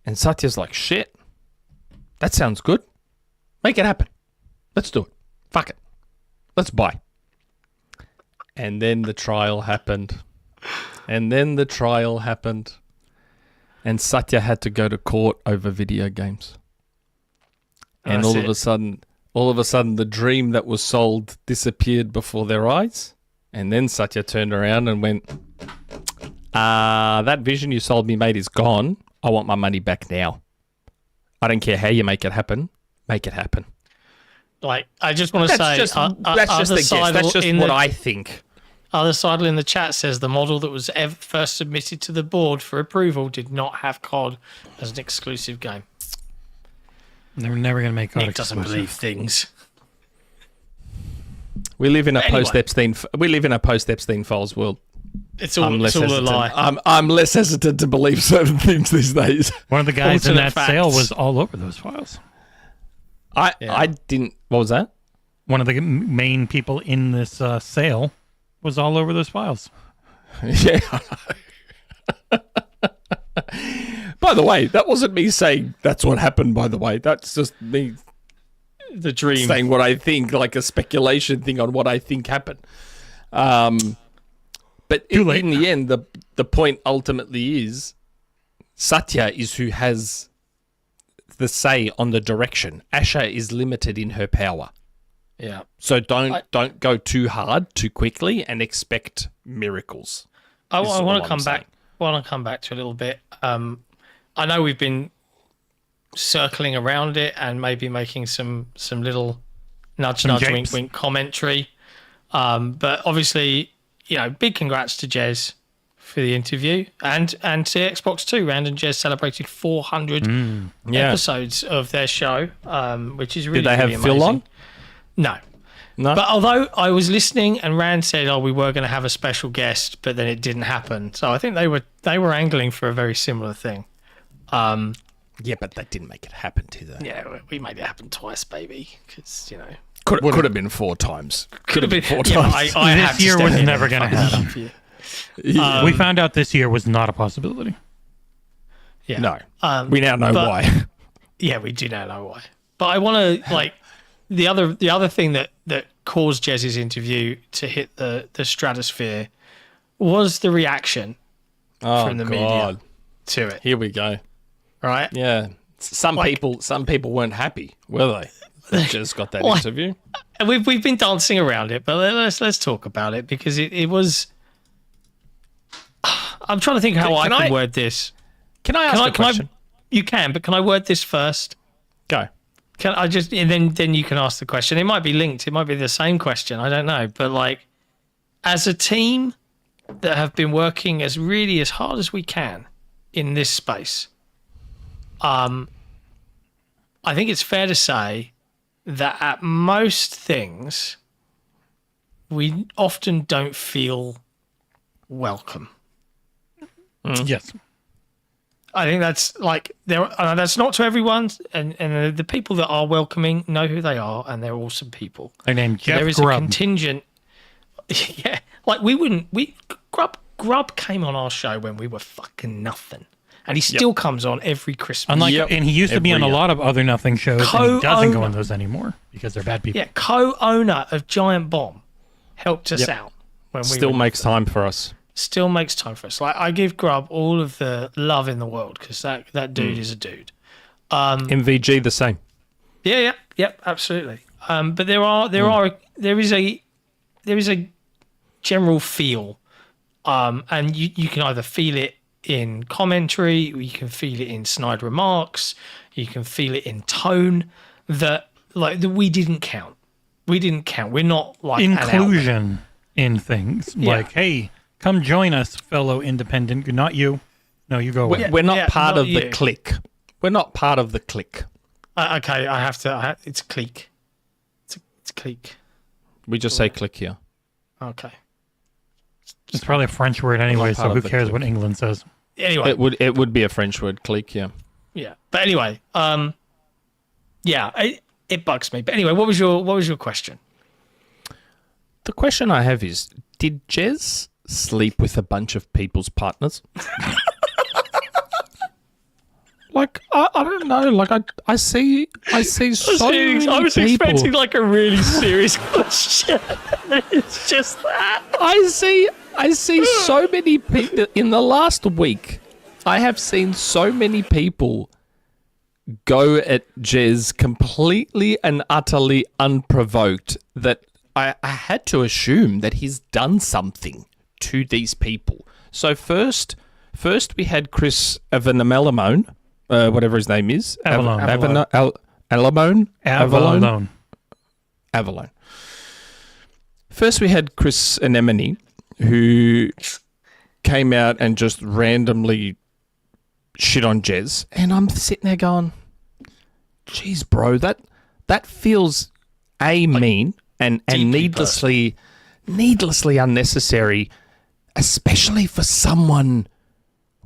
And Satya's like, shit, that sounds good. Make it happen. Let's do it. Fuck it. Let's buy. And then the trial happened. And Satya had to go to court over video games. And all of a sudden, the dream that was sold disappeared before their eyes. And then Satya turned around and went, that vision you sold me, mate, is gone. I want my money back now. I don't care how you make it happen. Make it happen. Like, I just want to say, that's just a guess. That's just what I think. Other Seidel in the chat says the model that was first submitted to the board for approval did not have COD as an exclusive game. They were never going to make COD Nick doesn't believe things. We live in a post-Epstein. We live in a post-Epstein Files world. It's all a lie. I'm less hesitant to believe certain things these days. One of the guys in that sale was all over those files. I didn't. What was that? One of the main people in this sale was all over those files. Yeah. By the way, that wasn't me saying that's what happened, by the way. That's just me the dream saying what I think, like a speculation thing on what I think happened. But in the end, the point ultimately is Satya is who has the say on the direction. Asha is limited in her power. Yeah. So don't go too hard too quickly and expect miracles. I want to come back. I want to come back to a little bit. I know we've been circling around it and maybe making some little nudge, wink, wink commentary. But obviously, big congrats to Jez for the interview and to Xbox 2. Rand and Jez celebrated 400 episodes of their show, which is really, Did they have really Phil on? No. No. But although I was listening and Rand said, "Oh, we were going to have a special guest," but then it didn't happen. So I think they were angling for a very similar thing. Yeah, but that didn't make it happen to them. Yeah, we made it happen twice, baby. Because could have been 4 times. Could have been 4 times. times. This year was never going to happen. We found out this year was not a possibility. Yeah. No. We now know why. Yeah, we do now know why. But I want to the other thing that caused Jez's interview to hit the stratosphere was the reaction from the media to it. Here we go. Right? Yeah. Some people weren't happy, were they? They just got that interview. We've been dancing around it, but let's talk about it because it was. I'm trying to think how I can word this. Can I ask a question? You can, but can I word this first? Go. Can I just and then you can ask the question. It might be linked. It might be the same question. I don't know. But as a team that have been working as hard as we can in this space, I think it's fair to say that at most things we often don't feel welcome. Yes. I think that's that's not to everyone, and the people that are welcoming know who they are, and they're awesome people. They're named Jeff There is Grubb. a contingent. Yeah, Grubb came on our show when we were fucking nothing, and he still comes on every Christmas. And he used to be on a lot of other nothing shows, and he doesn't go on those anymore because they're bad people. Yeah, co-owner of Giant Bomb helped us out when we still makes time for us. Still makes time for us. I give Grubb all of the love in the world because that dude is a dude. MVG the same. Yeah, absolutely. But there is a general feel, and you can either feel it in commentary, or you can feel it in snide remarks, you can feel it in tone that we didn't count. We're not inclusion in things hey. Come join us, fellow independent. Not you. No, you go away. We're not part of the clique. We're not part of the clique. Okay, I have to. It's a clique. It's a clique. We just say clique here. Okay. It's probably a French word anyway, so who cares what England says? Anyway, it would be a French word, clique. Yeah. Yeah, but anyway, it bugs me. But anyway, what was your question? The question I have is: did Jez sleep with a bunch of people's partners? I don't know. I see so many people. I was expecting a really serious question. It's just that. I see so many people in the last week. I have seen so many people go at Jez completely and utterly unprovoked that I had to assume that he's done something to these people. So first we had Chris Avalone, whatever his name is. Avalone. First we had Chris Anemone, who came out and just randomly shit on Jez. And I'm sitting there going, geez, bro, that feels mean and needlessly unnecessary, especially for someone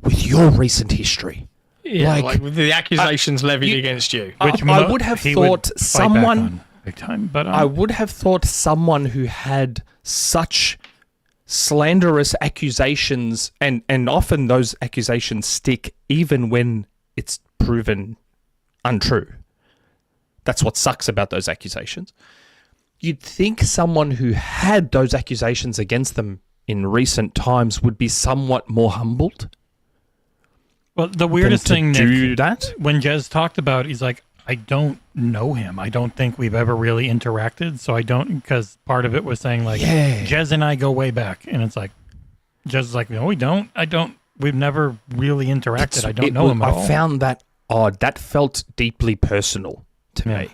with your recent history. Yeah, with the accusations levied against you. Which I would have thought someone big time, but I would have thought someone who had such slanderous accusations, and often those accusations stick even when it's proven untrue. That's what sucks about those accusations. You'd think someone who had those accusations against them in recent times would be somewhat more humbled. Well, the weirdest thing, Nick, when Jez talked about, he's like, I don't know him. I don't think we've ever really interacted, so I don't, because part of it was saying Jez and I go way back, and it's like, Jez is like, no, we don't. We've never really interacted. I don't know him at all. I found that odd. That felt deeply personal to me.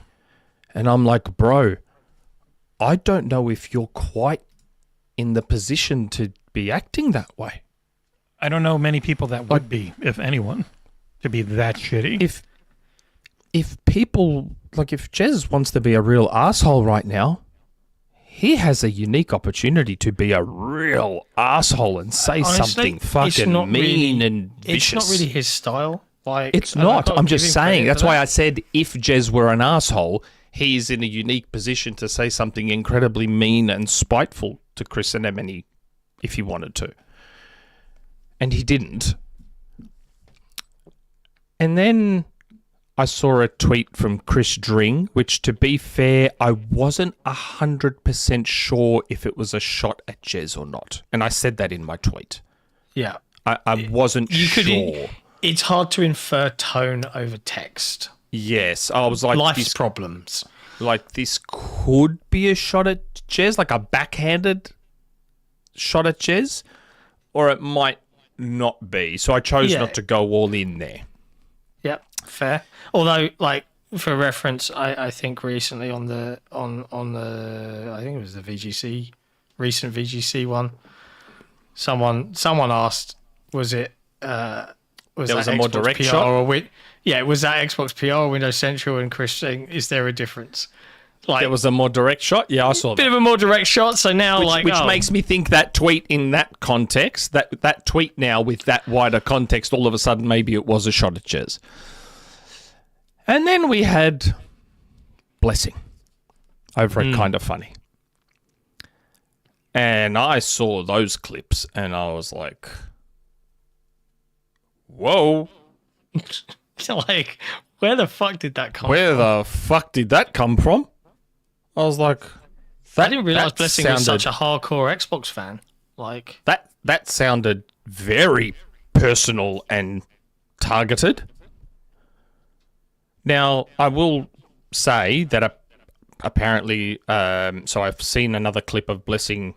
And I'm like, bro, I don't know if you're quite in the position to be acting that way. I don't know many people that would be, if anyone, to be that shitty. If people, if Jez wants to be a real asshole right now, he has a unique opportunity to be a real asshole and say something fucking mean and vicious. It's not really his style. Like, it's not. I'm just saying. That's why I said if Jez were an asshole, he's in a unique position to say something incredibly mean and spiteful to Chris and Emily if he wanted to. And he didn't. And then I saw a tweet from Chris Dring, which, to be fair, I wasn't 100% sure if it was a shot at Jez or not. And I said that in my tweet. Yeah. I wasn't sure. It's hard to infer tone over text. Yes. I was like... Life's problems. Like, this could be a shot at Jez, like a backhanded shot at Jez, or it might not be. So I chose not to go all in there. Yep, fair. Although, like, for reference, I think recently on the I think it was the VGC, recent VGC one, someone asked, was it was a more direct PR shot? Was that Xbox PR or Windows Central? And Chris saying, is there a difference? Like, there was a more direct shot? Yeah, I saw that. Bit of a more direct shot, so now which makes me think that tweet in that context, that tweet now with that wider context, all of a sudden maybe it was a shot at Jez. And then we had Blessing over at Kinda Funny. And I saw those clips and I was like, whoa. Like, where the fuck did that come from? Where the fuck did that come from? I was like, I didn't realize Blessing was such a hardcore Xbox fan. Like, that sounded very personal and targeted. Now, I will say that apparently, so I've seen another clip of Blessing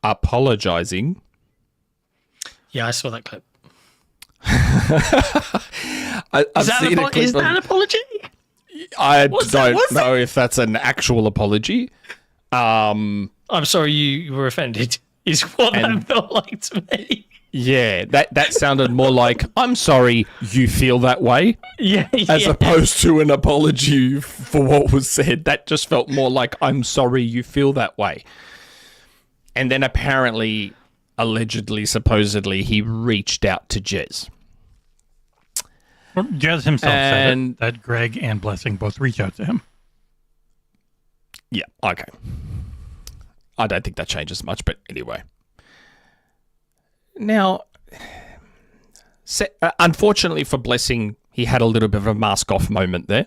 apologizing. Yeah, I saw that clip. Is that an apology? I don't know if that's an actual apology. I'm sorry you were offended, is what that felt like to me. Yeah, that sounded more like, I'm sorry you feel that way. Yeah. As opposed to an apology for what was said. That just felt more like, I'm sorry you feel that way. And then apparently, allegedly, supposedly, he reached out to Jez. Well, Jez himself said that Greg and Blessing both reached out to him. Yeah, okay. I don't think that changes much, but anyway. Now, unfortunately for Blessing, he had a little bit of a mask-off moment there,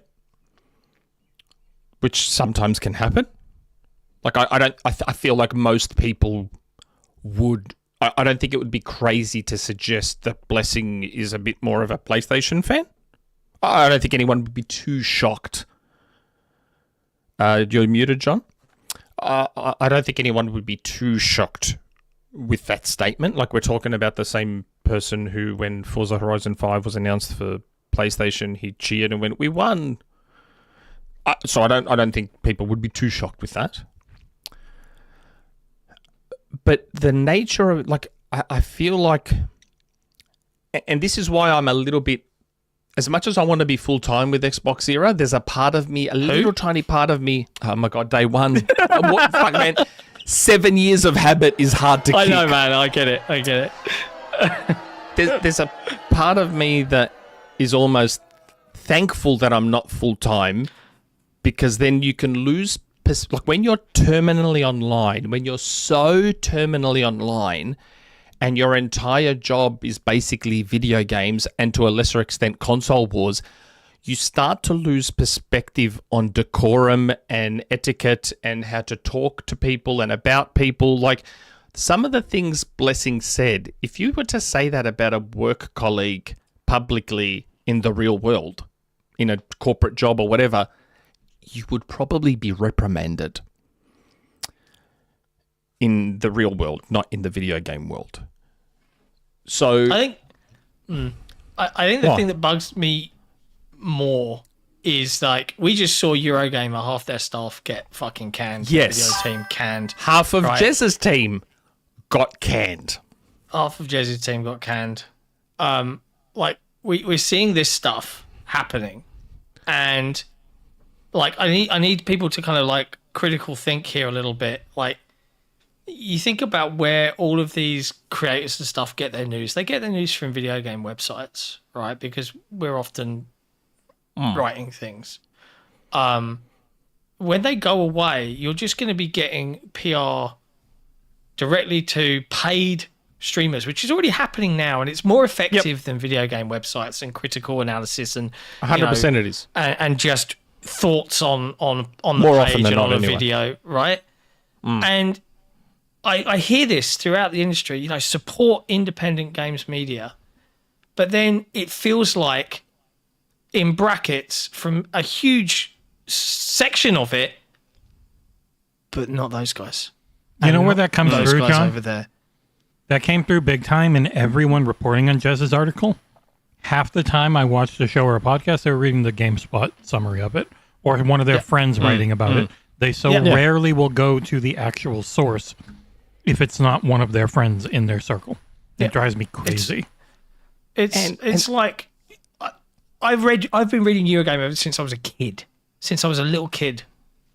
which sometimes can happen. Like, I feel like most people would... I don't think it would be crazy to suggest that Blessing is a bit more of a PlayStation fan. I don't think anyone would be too shocked. You're muted, John. I don't think anyone would be too shocked with that statement. Like, we're talking about the same person who, when Forza Horizon 5 was announced for PlayStation, he cheered and went, "We won." So I don't think people would be too shocked with that. But the nature of, like, I feel like, and this is why I'm a little bit, as much as I want to be full-time with Xbox Era, there's a part of me, little tiny part of me, oh my God, DayOne. What the fuck, man? 7 years of habit is hard to kick. I know, man, I get it. There's a part of me that is almost thankful that I'm not full-time, because then you can lose, like, when you're terminally online, when you're so terminally online and your entire job is basically video games and to a lesser extent console wars, you start to lose perspective on decorum and etiquette and how to talk to people and about people. Like, some of the things Blessing said, if you were to say that about a work colleague publicly in the real world, in a corporate job or whatever, you would probably be reprimanded in the real world, not in the video game world. So I think the thing that bugs me more is, like, we just saw Eurogamer, half their staff get fucking canned. Yes. The video team canned. Half of Jez's team got canned. Half of Jez's team got canned. Like, we're seeing this stuff happening, and, like, I need people to kind of, like, critical think here a little bit. Like, you think about where all of these creators and stuff get their news. They get their news from video game websites, right? Because we're often writing things. When they go away, you're just going to be getting PR directly to paid streamers, which is already happening now, and it's more effective than video game websites and critical analysis and 100% it is, and just thoughts on the more page often than and not, on a anyway. video, right? And I hear this throughout the industry, support independent games media, but then it feels like, in brackets, from a huge section of it, but not those guys. You know where that comes through, John? Over there. That came through big time in everyone reporting on Jez's article. Half the time I watched a show or a podcast, they were reading the GameSpot summary of it, or one of their friends writing about it. They rarely will go to the actual source if it's not one of their friends in their circle. It drives me crazy. It's like, I've been reading Eurogame ever since I was a kid. Since I was a little kid.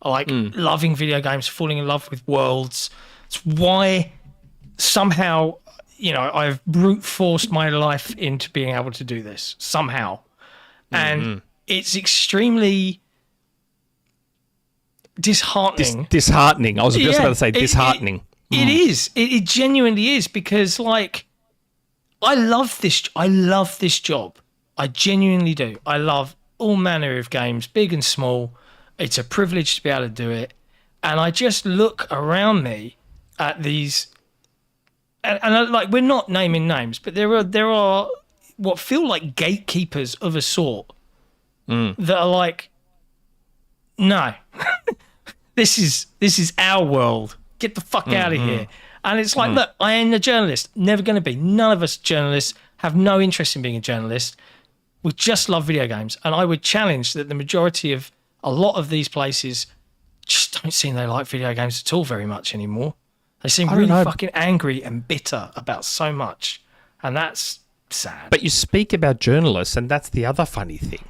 Loving video games, falling in love with worlds. It's why somehow, I've brute forced my life into being able to do this somehow. And it's extremely disheartening. Disheartening. I was just about to say disheartening. It is. It genuinely is, because I love this job. I genuinely do. I love all manner of games, big and small. It's a privilege to be able to do it. And I just look around me at these, and we're not naming names, but there are what feel like gatekeepers of a sort that are like, no, this is our world. Get the fuck out of here. And it's like, look, I am a journalist. Never going to be. None of us journalists have no interest in being a journalist. We just love video games. And I would challenge that the majority of a lot of these places just don't seem they like video games at all very much anymore. They seem really fucking angry and bitter about so much. And that's sad. But you speak about journalists, and that's the other funny thing.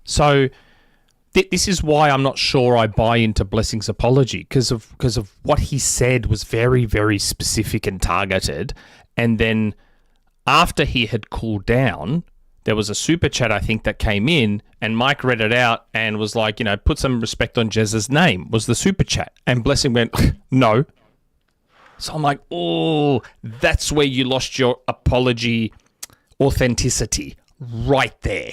So this is why I'm not sure I buy into Blessing's apology, because of what he said was very, very specific and targeted. And then after he had cooled down, there was a super chat, I think, that came in, and Mike read it out and was like, put some respect on Jez's name, was the super chat. And Blessing went, no. So I'm like, oh, that's where you lost your apology authenticity right there.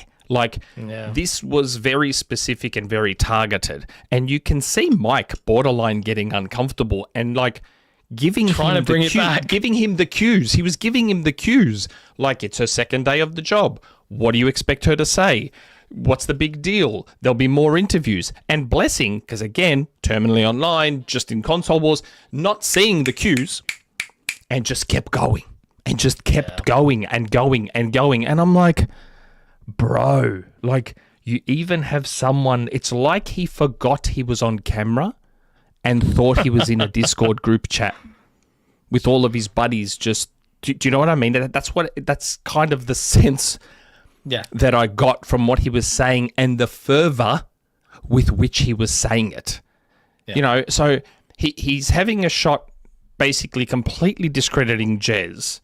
This was very specific and very targeted. And you can see Mike borderline getting uncomfortable and giving him the cues. He was giving him the cues. It's her second day of the job. What do you expect her to say? What's the big deal? There'll be more interviews. And Blessing, because again, terminally online, just in console wars, not seeing the cues, and just kept going. And just kept going and going and going. And I'm like, bro, you even have someone, it's like he forgot he was on camera and thought he was in a Discord group chat with all of his buddies. Just, do you know what I mean? That's kind of the sense that I got from what he was saying and the fervor with which he was saying it. So he's having a shot basically completely discrediting Jez,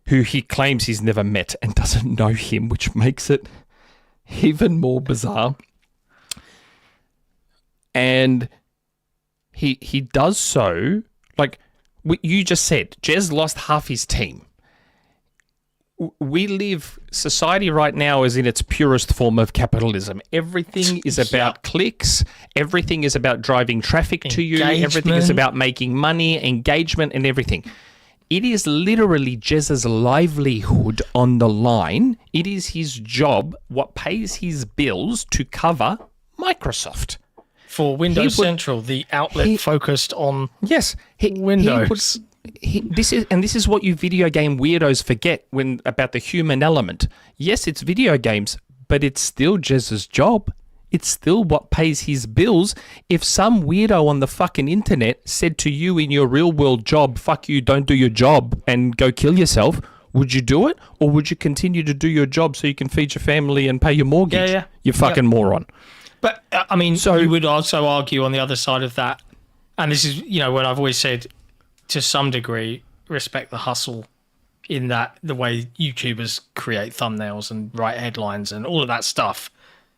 who he claims he's never met and doesn't know him, which makes it even more bizarre. And he does so, you just said, Jez lost half his team. Society right now is in its purest form of capitalism. Everything is about clicks. Everything is about driving traffic to you. Everything is about making money, engagement, and everything. It is literally Jez's livelihood on the line. It is his job, what pays his bills to cover Microsoft. For Windows Central, the outlet focused on Windows. This is what you video game weirdos forget about the human element. Yes, it's video games, but it's still Jez's job. It's still what pays his bills. If some weirdo on the fucking internet said to you in your real world job, fuck you, don't do your job and go kill yourself, would you do it? Or would you continue to do your job so you can feed your family and pay your mortgage? You fucking moron. But, you would also argue on the other side of that, And this is, when I've always said, to some degree, respect the hustle in that the way YouTubers create thumbnails and write headlines and all of that stuff.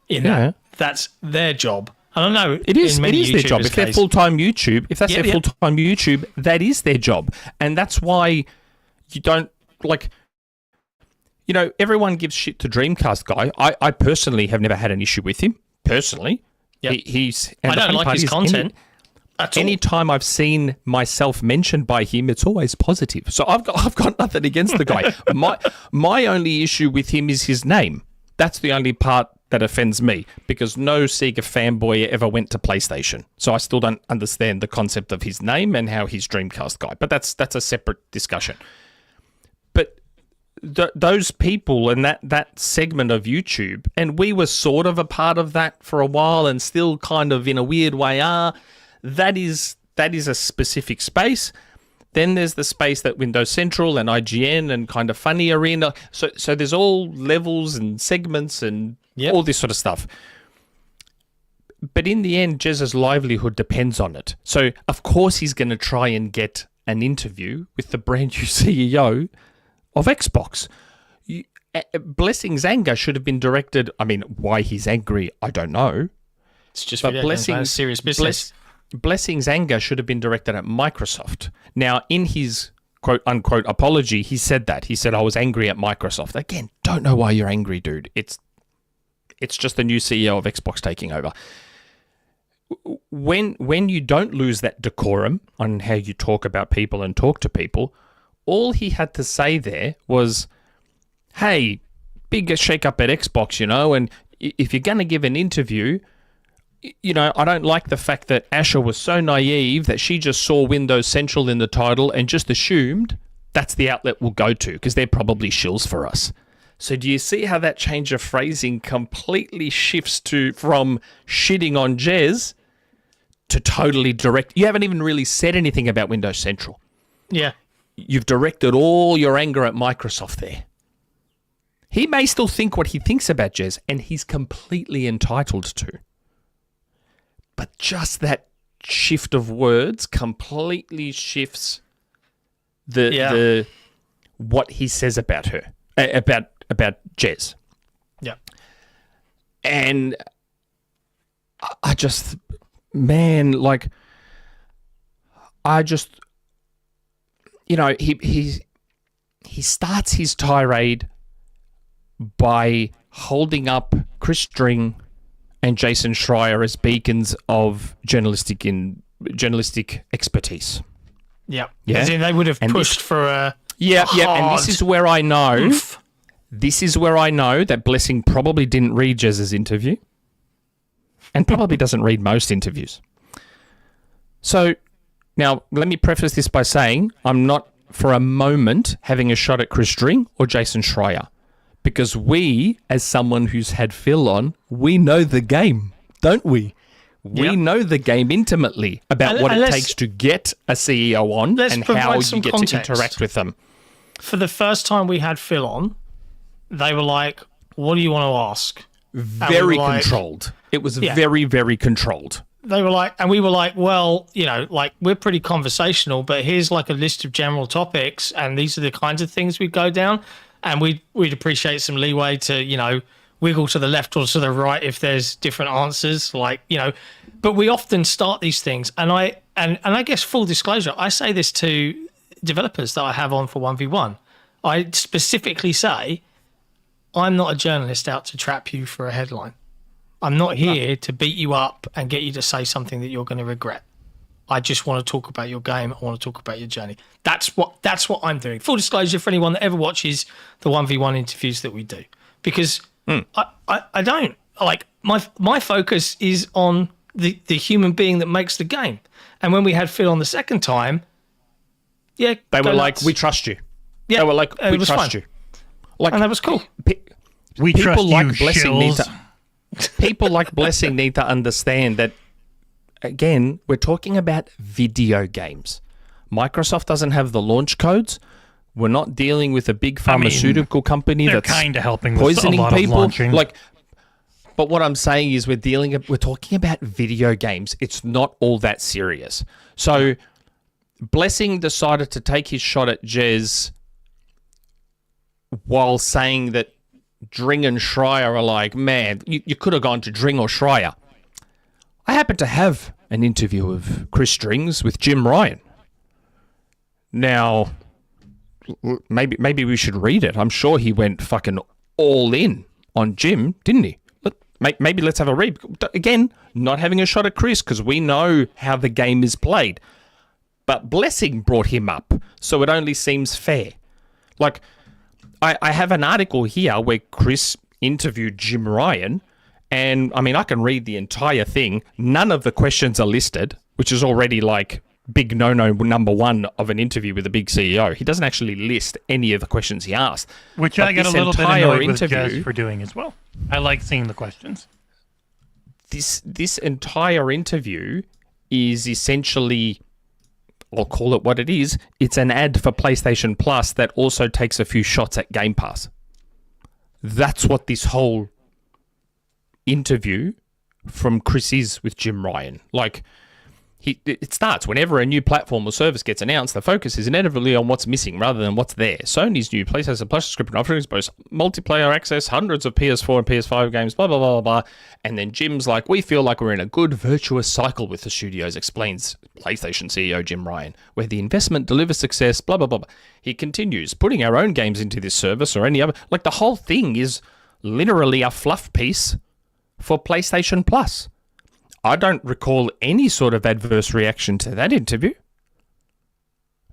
That's their job. I don't know. It is their job. If they're full-time YouTube, full-time YouTube, that is their job. And that's why you don't, everyone gives shit to Dreamcast guy. I personally have never had an issue with him. Personally. Yep. I don't like his content. Anytime I've seen myself mentioned by him, it's always positive. So I've got nothing against the guy. My only issue with him is his name. That's the only part that offends me, because no Sega fanboy ever went to PlayStation. So I still don't understand the concept of his name and how he's Dreamcast guy. But that's a separate discussion. But those people and that segment of YouTube, and we were sort of a part of that for a while and still kind of in a weird way are, that is a specific space. Then there's the space that Windows Central and IGN and Kind of Funny are in. So there's all levels and segments and all this sort of stuff. But in the end, Jez's livelihood depends on it. So, of course, he's going to try and get an interview with the brand new CEO of Xbox. Blessing's anger should have been directed... I mean, why he's angry, I don't know. It's just Blessing's serious business. Blessing's anger should have been directed at Microsoft. Now, in his quote-unquote apology, he said that. He said, I was angry at Microsoft. Again, don't know why you're angry, dude. It's just the new CEO of Xbox taking over. When you don't lose that decorum on how you talk about people and talk to people, all he had to say there was, hey, big shake-up at Xbox, and if you're going to give an interview... I don't like the fact that Asha was so naive that she just saw Windows Central in the title and just assumed that's the outlet we'll go to because they're probably shills for us. So do you see how that change of phrasing completely shifts from shitting on Jez to totally direct? You haven't even really said anything about Windows Central. Yeah. You've directed all your anger at Microsoft there. He may still think what he thinks about Jez, and he's completely entitled to. But just that shift of words completely shifts the what he says about her, about Jez. Yeah. And I just, man, he starts his tirade by holding up Chris String and Jason Schreier as beacons of journalistic expertise. Yeah. As in they would have pushed for a and this is where I know that Blessing probably didn't read Jez's interview and probably doesn't read most interviews. So now let me preface this by saying I'm not for a moment having a shot at Chris String or Jason Schreier. Because we, as someone who's had Phil on, we know the game, don't we? We know the game intimately about what it takes to get a CEO on and how you get to interact with them. For the first time we had Phil on, they were like, what do you want to ask? Very controlled. It was very, very controlled. They were like, and we were like, well, we're pretty conversational, but here's a list of general topics, and these are the kinds of things we go down. And we'd appreciate some leeway to, wiggle to the left or to the right if there's different answers, But we often start these things, and I guess full disclosure, I say this to developers that I have on for 1v1. I specifically say, I'm not a journalist out to trap you for a headline. I'm not here to beat you up and get you to say something that you're going to regret. I just want to talk about your game. I want to talk about your journey. That's what I'm doing. Full disclosure for anyone that ever watches the 1v1 interviews that we do, because I don't my focus is on the human being that makes the game. And when we had Phil on the second time, they were like, "We trust you." Yeah, they were like, "We trust you," and that was cool. We trust you, people like Blessing need to understand that. Again, we're talking about video games. Microsoft doesn't have the launch codes. We're not dealing with a big pharmaceutical company that's kind of helping poisoning with a lot people. of launching. But what I'm saying is we're talking about video games. It's not all that serious. So Blessing decided to take his shot at Jez while saying that Dring and Schreier are like, man, you could have gone to Dring or Schreier. I happen to have an interview of Chris Strings with Jim Ryan. Now, maybe we should read it. I'm sure he went fucking all in on Jim, didn't he? Maybe let's have a read. Again, not having a shot at Chris because we know how the game is played. But Blessing brought him up, so it only seems fair. Like, I have an article here where Chris interviewed Jim Ryan, and I mean, I can read the entire thing. None of the questions are listed, which is already like big no-no number one of an interview with a big CEO. He doesn't actually list any of the questions he asked. Which I get a little bit annoyed with Jez for doing as well. I like seeing the questions. This entire interview is essentially, I'll call it what it is. It's an ad for PlayStation Plus that also takes a few shots at Game Pass. That's what this whole interview from Chris is with Jim Ryan. Like, it starts whenever a new platform or service gets announced, the focus is inevitably on what's missing rather than what's there. Sony's new PlayStation Plus subscription offerings boast multiplayer access, hundreds of PS4 and PS5 games, blah, blah, blah, blah. And then Jim's like, we feel like we're in a good virtuous cycle with the studios, explains PlayStation CEO Jim Ryan, where the investment delivers success, blah, blah, blah, blah. He continues, putting our own games into this service or any other. Like, the whole thing is literally a fluff piece for PlayStation Plus. I don't recall any sort of adverse reaction to that interview.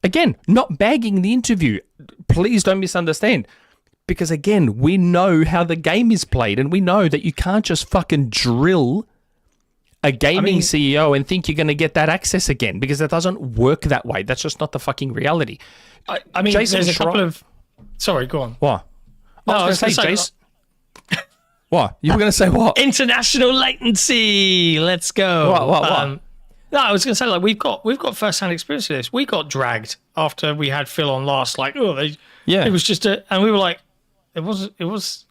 Again, not bagging the interview. Please don't misunderstand. Because again, we know how the game is played, and we know that you can't just fucking drill a gaming CEO and think you're going to get that access again, because it doesn't work that way. That's just not the fucking reality. I mean, there's a couple of... Sorry, go on. What? No, I was going to say, Jason... What? You were going to say what? International latency. Let's go. What? No, I was going to say, like, we've got first-hand experience with this. We got dragged after we had Phil on last. Like, it was just and we were like, it wasn't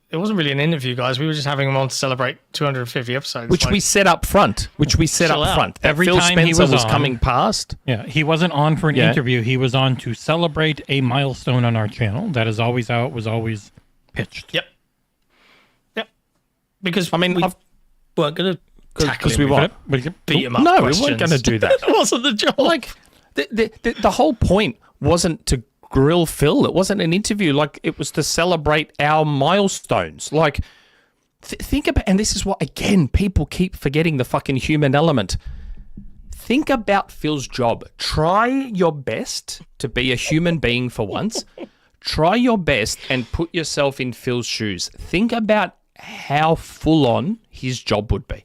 really an interview, guys. We were just having him on to celebrate 250 episodes, which we set up front. Every Phil time Spencer he was coming past. Yeah, he wasn't on for an interview. He was on to celebrate a milestone on our channel. That is always how it was always pitched. Yep. Because we weren't going to tackle him. We weren't. Beat him up. No, we weren't going to do that. That wasn't the job. Like, the whole point wasn't to grill Phil. It wasn't an interview. Like, it was to celebrate our milestones. Like, think about, and this is what, again, people keep forgetting the fucking human element. Think about Phil's job. Try your best to be a human being for once. Try your best and put yourself in Phil's shoes. Think about how full on his job would be.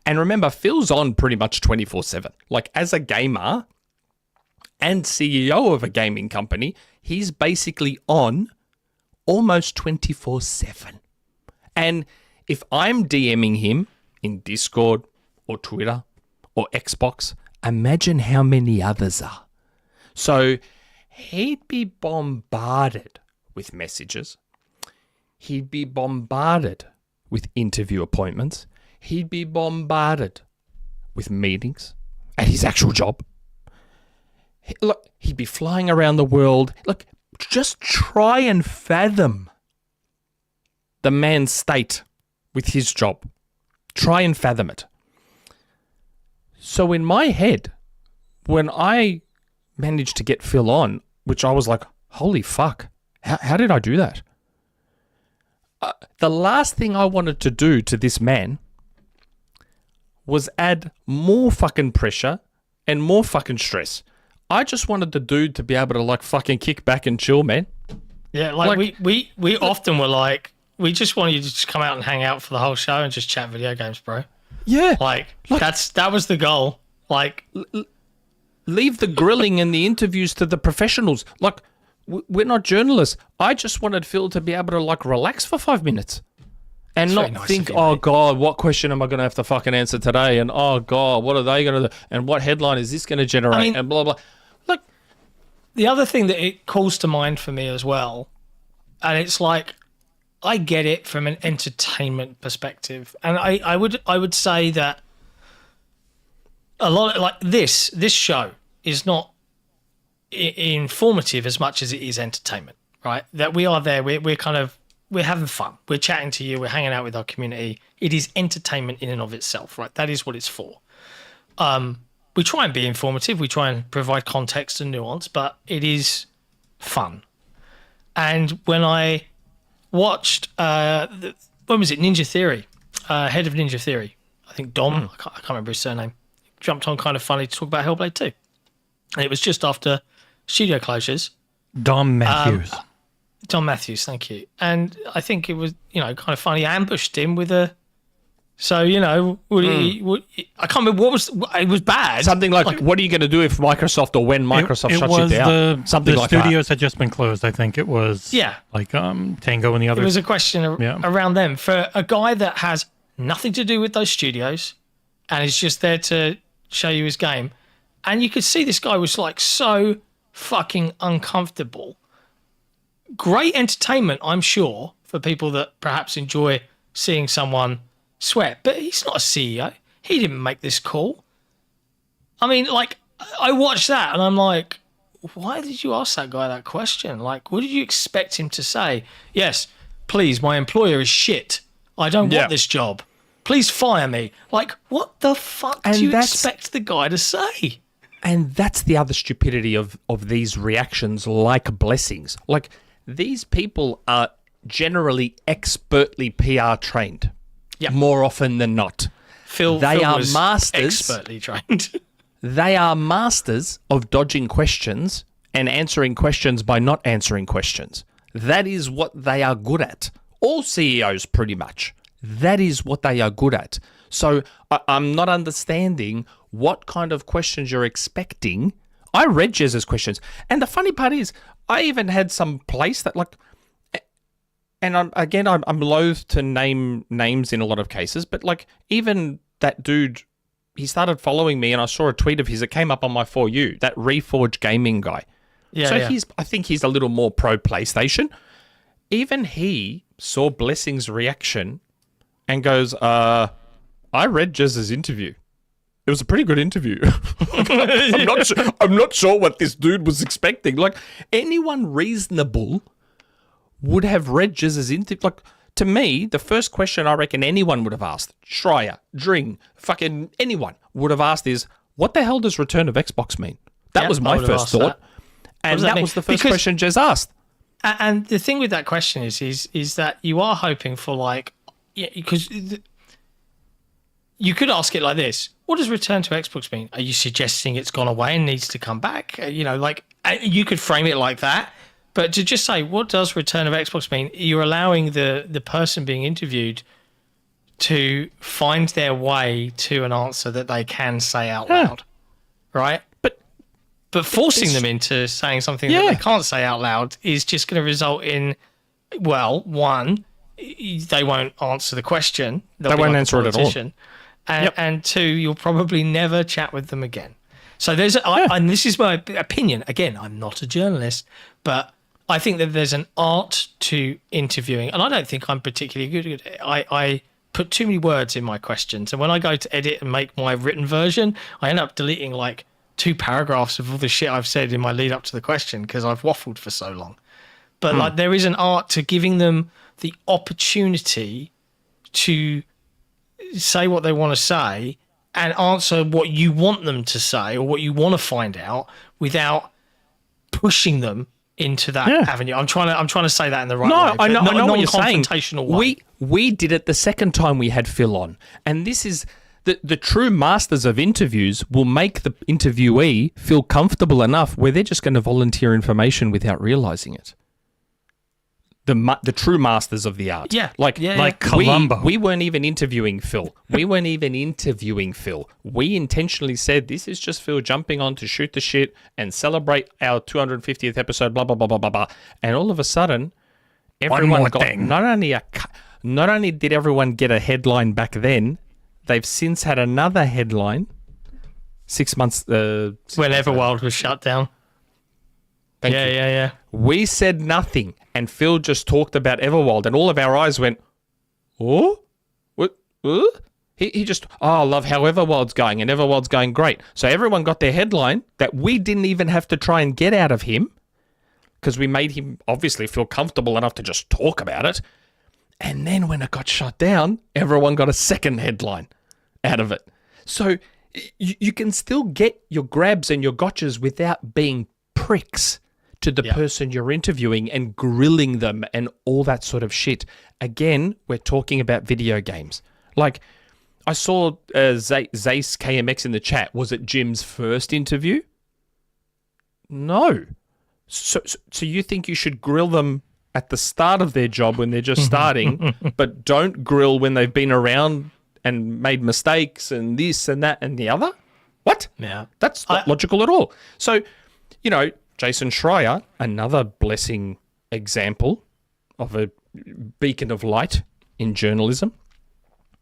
And remember, Phil's on pretty much 24/7. Like, as a gamer and CEO of a gaming company, he's basically on almost 24/7. And if I'm DMing him in Discord or Twitter or Xbox, imagine how many others are. So he'd be bombarded with messages. He'd be bombarded with interview appointments. He'd be bombarded with meetings at his actual job. Look, he'd be flying around the world. Look, just try and fathom the man's state with his job. Try and fathom it. So in my head, when I managed to get Phil on, which I was like, holy fuck, how did I do that? The last thing I wanted to do to this man was add more fucking pressure and more fucking stress. I just wanted the dude to be able to, like, fucking kick back and chill, man. Yeah, like we often were like, we just want you to just come out and hang out for the whole show and just chat video games, bro. Yeah. Like that was the goal. Like, leave the grilling and the interviews to the professionals. Like, we're not journalists. I just wanted Phil to be able to, like, relax for 5 minutes and not think, oh, God, what question am I going to have to fucking answer today? And, oh, God, what are they going to do? And what headline is this going to generate? And blah, blah. Like, the other thing that it calls to mind for me as well, and it's like, I get it from an entertainment perspective, and I would say that a lot of, like this show is not informative as much as it is entertainment, right? That we are there, we're having fun, we're chatting to you, we're hanging out with our community. It is entertainment in and of itself, right? That is what it's for. We try and be informative, we try and provide context and nuance, but it is fun. And when I watched, when was it? Ninja Theory, head of Ninja Theory, I think Dom, I can't remember his surname, jumped on Kind of Funny to talk about Hellblade 2. And it was just after studio closures. Dom Matthews. Dom Matthews, thank you. And I think it was, Kind of Funny ambushed him with a, so, I can't remember it was bad. Something like what are you going to do if Microsoft or when Microsoft shuts you down? Something like that. The studios had just been closed, I think it was. Yeah. Like Tango and the others. It was a question around them. For a guy that has nothing to do with those studios and is just there to show you his game. And you could see this guy was like so fucking uncomfortable. Great entertainment, I'm sure, for people that perhaps enjoy seeing someone sweat, but he's not a CEO. He didn't make this call. I mean, like, I watched that and I'm like, why did you ask that guy that question? Like, what did you expect him to say? Yes, please, my employer is shit. I don't want this job. Please fire me. Like, what the fuck do you expect the guy to say? And that's the other stupidity of these reactions, like blessings. Like, these people are generally expertly PR trained. Yep. More often than not. Phil was masters, expertly trained. They are masters of dodging questions and answering questions by not answering questions. That is what they are good at. All CEOs, pretty much. That is what they are good at. So I'm not understanding what kind of questions you're expecting. I read Jez's questions. And the funny part is, I even had some place that, like... And I'm loath to name names in a lot of cases, but like even that dude, he started following me and I saw a tweet of his that came up on my For You, that Reforge Gaming guy. I think he's a little more pro PlayStation. Even he saw Blessing's reaction and goes, I read Jez's interview. It was a pretty good interview. I'm not sure what this dude was expecting. Like anyone reasonable would have read Jez's interview. Like, to me, the first question I reckon anyone would have asked, Schreier, Dring, fucking anyone would have asked is, what the hell does Return of Xbox mean? That was my first thought. And that was the first question Jez asked. And the thing with that question is that you are hoping for, like, because you could ask it like this. What does Return to Xbox mean? Are you suggesting it's gone away and needs to come back? You could frame it like that. But to just say, what does Return of Xbox mean? You're allowing the person being interviewed to find their way to an answer that they can say out loud, right? But forcing them into saying something that they can't say out loud is just going to result in, well, one, they won't answer the question. They won't answer it at all. And two, you'll probably never chat with them again. So and this is my opinion. Again, I'm not a journalist, but I think that there's an art to interviewing, and I don't think I'm particularly good at it. I put too many words in my questions, and when I go to edit and make my written version, I end up deleting like 2 paragraphs of all the shit I've said in my lead up to the question because I've waffled for so long. But like, there is an art to giving them the opportunity to say what they want to say and answer what you want them to say or what you want to find out without pushing them into that avenue. I'm trying to say that in the right way. I know what you're saying. Way. We did it the second time we had Phil on, and this is the true masters of interviews will make the interviewee feel comfortable enough where they're just going to volunteer information without realizing it. The true masters of the art. Like Columbo. We weren't even interviewing Phil. We intentionally said, this is just Phil jumping on to shoot the shit and celebrate our 250th episode, blah, blah, blah, blah, blah, blah. And all of a sudden, everyone got... Not only did everyone get a headline back then, they've since had another headline 6 months... when Everwild was shut down. Thank you. Yeah. We said nothing, and Phil just talked about Everwild, and all of our eyes went, oh? What? He just, I love how Everwild's going, and Everwild's going great. So everyone got their headline that we didn't even have to try and get out of him, because we made him obviously feel comfortable enough to just talk about it. And then when it got shut down, everyone got a second headline out of it. So you can still get your grabs and your gotchas without being pricks to the person you're interviewing and grilling them and all that sort of shit. Again, we're talking about video games. Like, I saw Zace KMX in the chat. Was it Jim's first interview? No. So you think you should grill them at the start of their job when they're just starting, but don't grill when they've been around and made mistakes and this and that and the other? What? Yeah. That's not logical at all. So, you know, Jason Schreier, another blessing example of a beacon of light in journalism.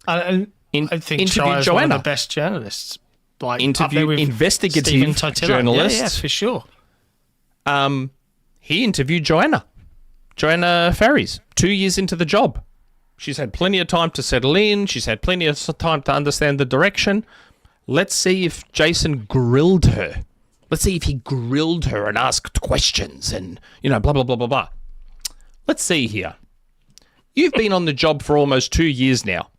I think Schreier's one of the best journalists. Like, Investigative journalists. Yeah, for sure. He interviewed Joanna Faries, 2 years into the job. She's had plenty of time to settle in. She's had plenty of time to understand the direction. Let's see if Jason grilled her. Let's see if he grilled her and asked questions and, you know, blah, blah, blah, blah, blah. Let's see here. You've been on the job for almost 2 years now.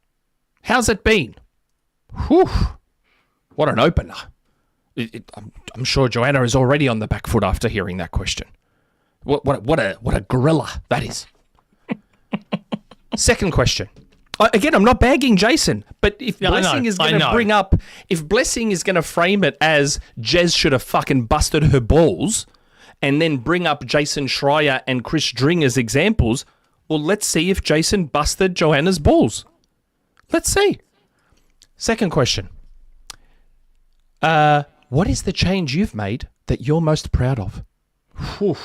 How's it been? Whew. What an opener. I'm sure Joanna is already on the back foot after hearing that question. What a gorilla that is. Second question. Again, I'm not bagging Jason, but if Blessing is going to bring up, if Blessing is going to frame it as Jez should have fucking busted her balls, and then bring up Jason Schreier and Chris Dring as examples, well, let's see if Jason busted Joanna's balls. Let's see. Second question. What is the change you've made that you're most proud of? Whew.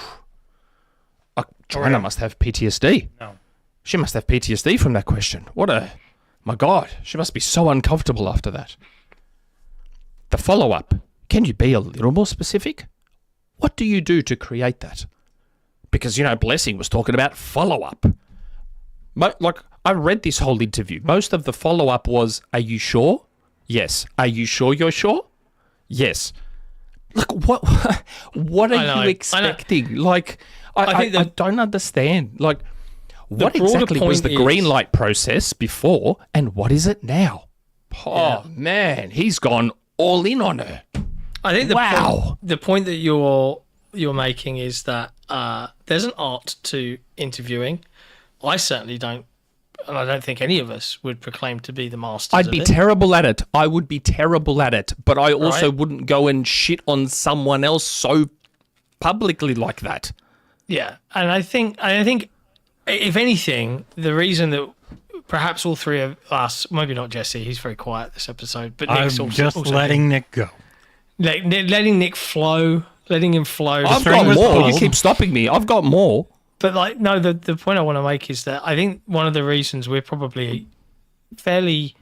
Joanna must have PTSD. No. She must have PTSD from that question. My God, she must be so uncomfortable after that. The follow-up. Can you be a little more specific? What do you do to create that? Because, you know, Blessing was talking about follow-up. Like, I read this whole interview. Most of the follow-up was, are you sure? Yes. Are you sure you're sure? Yes. Like, what are you expecting? Like, I don't understand. Like, what exactly was the green light process before, and what is it now? Oh, man, he's gone all in on her. I think the point that you're making is that there's an art to interviewing. I certainly don't, and I don't think any of us would proclaim to be the masters I'd be terrible at it. I would be terrible at it, but I also wouldn't go and shit on someone else so publicly like that. Yeah, and I think if anything, the reason that perhaps all three of us, maybe not Jesse, he's very quiet this episode, but Nick's I'm just letting Nick go. Letting Nick flow, letting him flow. I've got more. You keep stopping me. I've got more. But like, no, the point I want to make is that I think one of the reasons we're probably fairly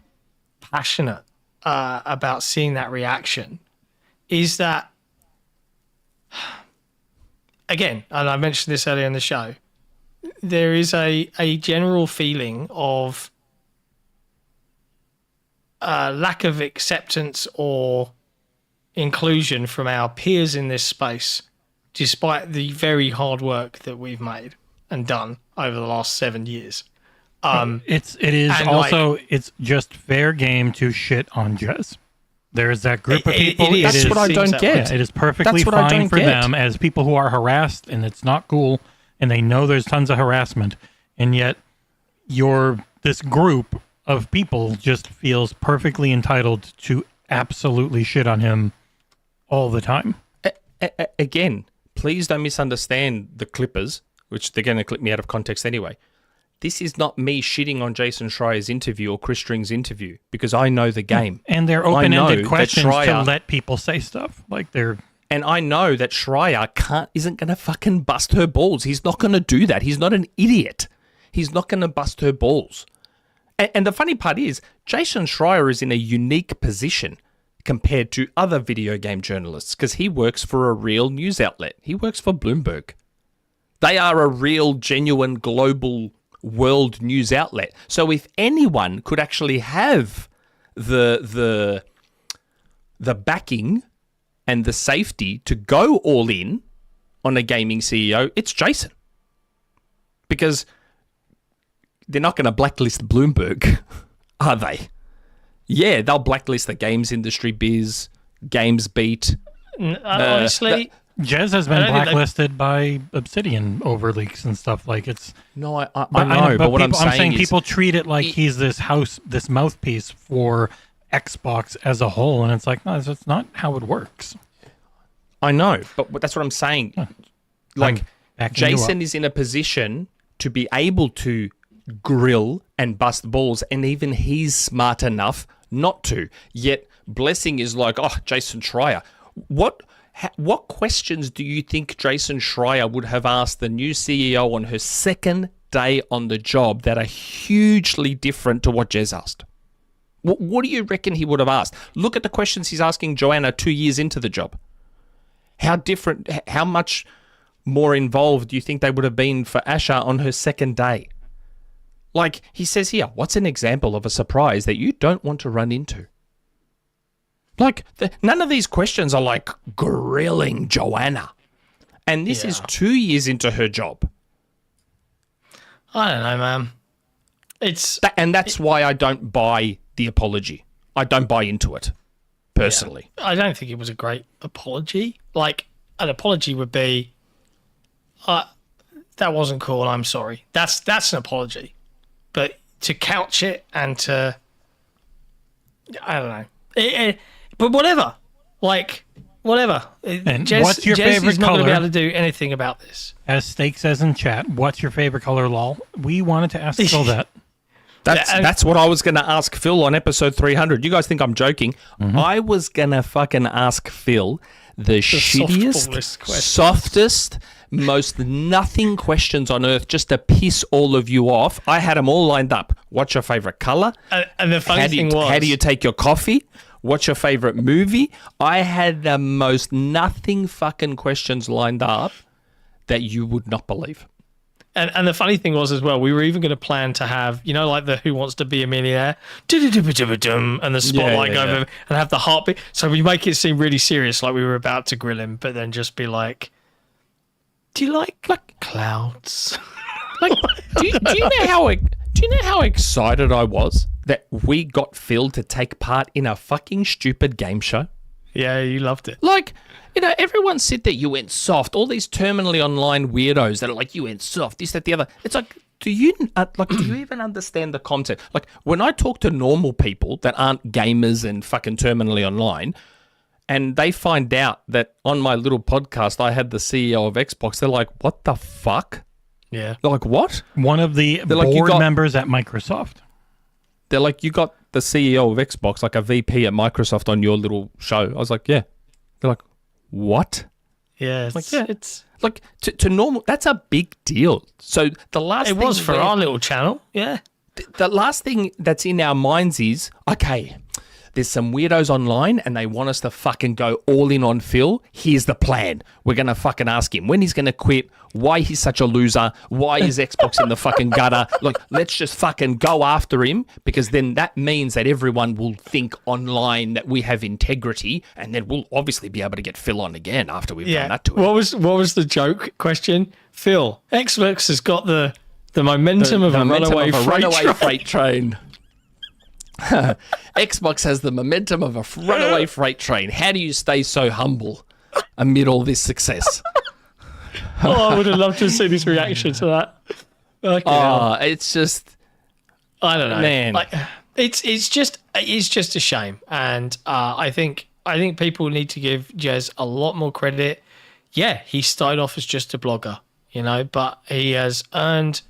passionate about seeing that reaction is that, again, and I mentioned this earlier in the show, there is a general feeling of lack of acceptance or inclusion from our peers in this space, despite the very hard work that we've made and done over the last 7 years. It's just fair game to shit on Jez. There's that group of people. That's what I don't get. Yeah, it is perfectly fine for them as people who are harassed, and it's not cool, and they know there's tons of harassment, and yet this group of people just feels perfectly entitled to absolutely shit on him all the time. Again, please don't misunderstand the clippers, which they're going to clip me out of context anyway. This is not me shitting on Jason Schreier's interview or Chris String's interview, because I know the game. And they're open-ended questions to let people say stuff. And I know that Schreier isn't going to fucking bust her balls. He's not going to do that. He's not an idiot. He's not going to bust her balls. And the funny part is, Jason Schreier is in a unique position, compared to other video game journalists because he works for a real news outlet. He works for Bloomberg. They are a real, genuine, global world news outlet. So if anyone could actually have the backing and the safety to go all in on a gaming CEO, it's Jason. Because they're not going to blacklist Bloomberg, are they? Yeah, they'll blacklist the games industry biz, Games Beat. Honestly, Jez has been blacklisted by Obsidian over leaks and stuff. Like it's no, I know, but what I'm saying is people treat it like he's this mouthpiece for Xbox as a whole, and it's like no, that's not how it works. I know, but that's what I'm saying. Like Jason is in a position to be able to grill and bust balls, and even he's smart enough not to. Yet Blessing is like, oh, Jason Schreier. What questions do you think Jason Schreier would have asked the new CEO on her second day on the job that are hugely different to what Jez asked? What do you reckon he would have asked? Look at the questions he's asking Joanna 2 years into the job. How different, how much more involved do you think they would have been for Asha on her second day? Like he says here, what's an example of a surprise that you don't want to run into? Like, none of these questions are like grilling Joanna. And this is 2 years into her job. I don't know, man. And that's why I don't buy the apology. I don't buy into it, personally. Yeah. I don't think it was a great apology. Like, an apology would be, that wasn't cool, I'm sorry. That's an apology. But to couch it and to, I don't know. But whatever. Like, whatever. And what's your favorite is not color? going to be able to do anything about this. As Steak says in chat, what's your favorite color, lol? We wanted to ask Phil that. That's what I was going to ask Phil on episode 300. You guys think I'm joking. Mm-hmm. I was going to fucking ask Phil the shittiest, softest, most nothing questions on earth just to piss all of you off. I had them all lined up. What's your favorite color? And the funny thing was... How do you take your coffee? What's your favorite movie? I had the most nothing fucking questions lined up that you would not believe. And the funny thing was as well, we were even going to plan to have, you know, like the Who Wants to Be a Millionaire, and the spotlight go over and have the heartbeat. So we make it seem really serious, like we were about to grill him, but then just be like, do you like clouds? Like, do you know how excited I was that we got Phil to take part in a fucking stupid game show? Yeah, you loved it. Like, you know, everyone said that you went soft. All these terminally online weirdos that are like, you went soft, this, that, the other. It's like, do you even understand the concept? Like, when I talk to normal people that aren't gamers and fucking terminally online, and they find out that on my little podcast I had the CEO of Xbox, they're like, what the fuck? Yeah. They're like, what? One of the board members at Microsoft. They're like, you got the CEO of Xbox, like a VP at Microsoft on your little show. I was like, yeah. They're like, what? Yeah. It's like to normal. That's a big deal. So the last it thing was for our little channel. Yeah. The last thing that's in our minds is, okay, there's some weirdos online and they want us to fucking go all in on Phil. Here's the plan. We're going to fucking ask him when he's going to quit, why he's such a loser, why is Xbox in the fucking gutter. Like, let's just fucking go after him, because then that means that everyone will think online that we have integrity, and then we'll obviously be able to get Phil on again after we've done that to him. What was the joke question? Phil, Xbox has got the momentum of a runaway freight train. Xbox has the momentum of a runaway freight train. How do you stay so humble amid all this success? I would have loved to see his reaction to that. It's just, I don't know, man. Like, it's just a shame, and I think people need to give Jez a lot more credit. Yeah, he started off as just a blogger, you know, but he has earned.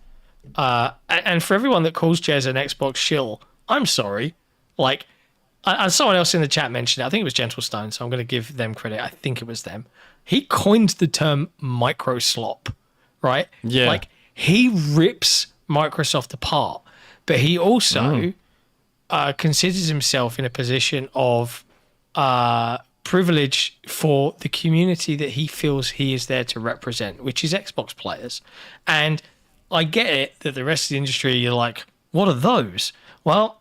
And for everyone that calls Jez an Xbox shill, I'm sorry. Like, someone else in the chat mentioned it. I think it was Gentle Stone, so I'm going to give them credit. I think it was them. He coined the term micro slop, right? Yeah. Like, he rips Microsoft apart, but he also considers himself in a position of privilege for the community that he feels he is there to represent, which is Xbox players. And I get it that the rest of the industry, you're like, what are those? Well,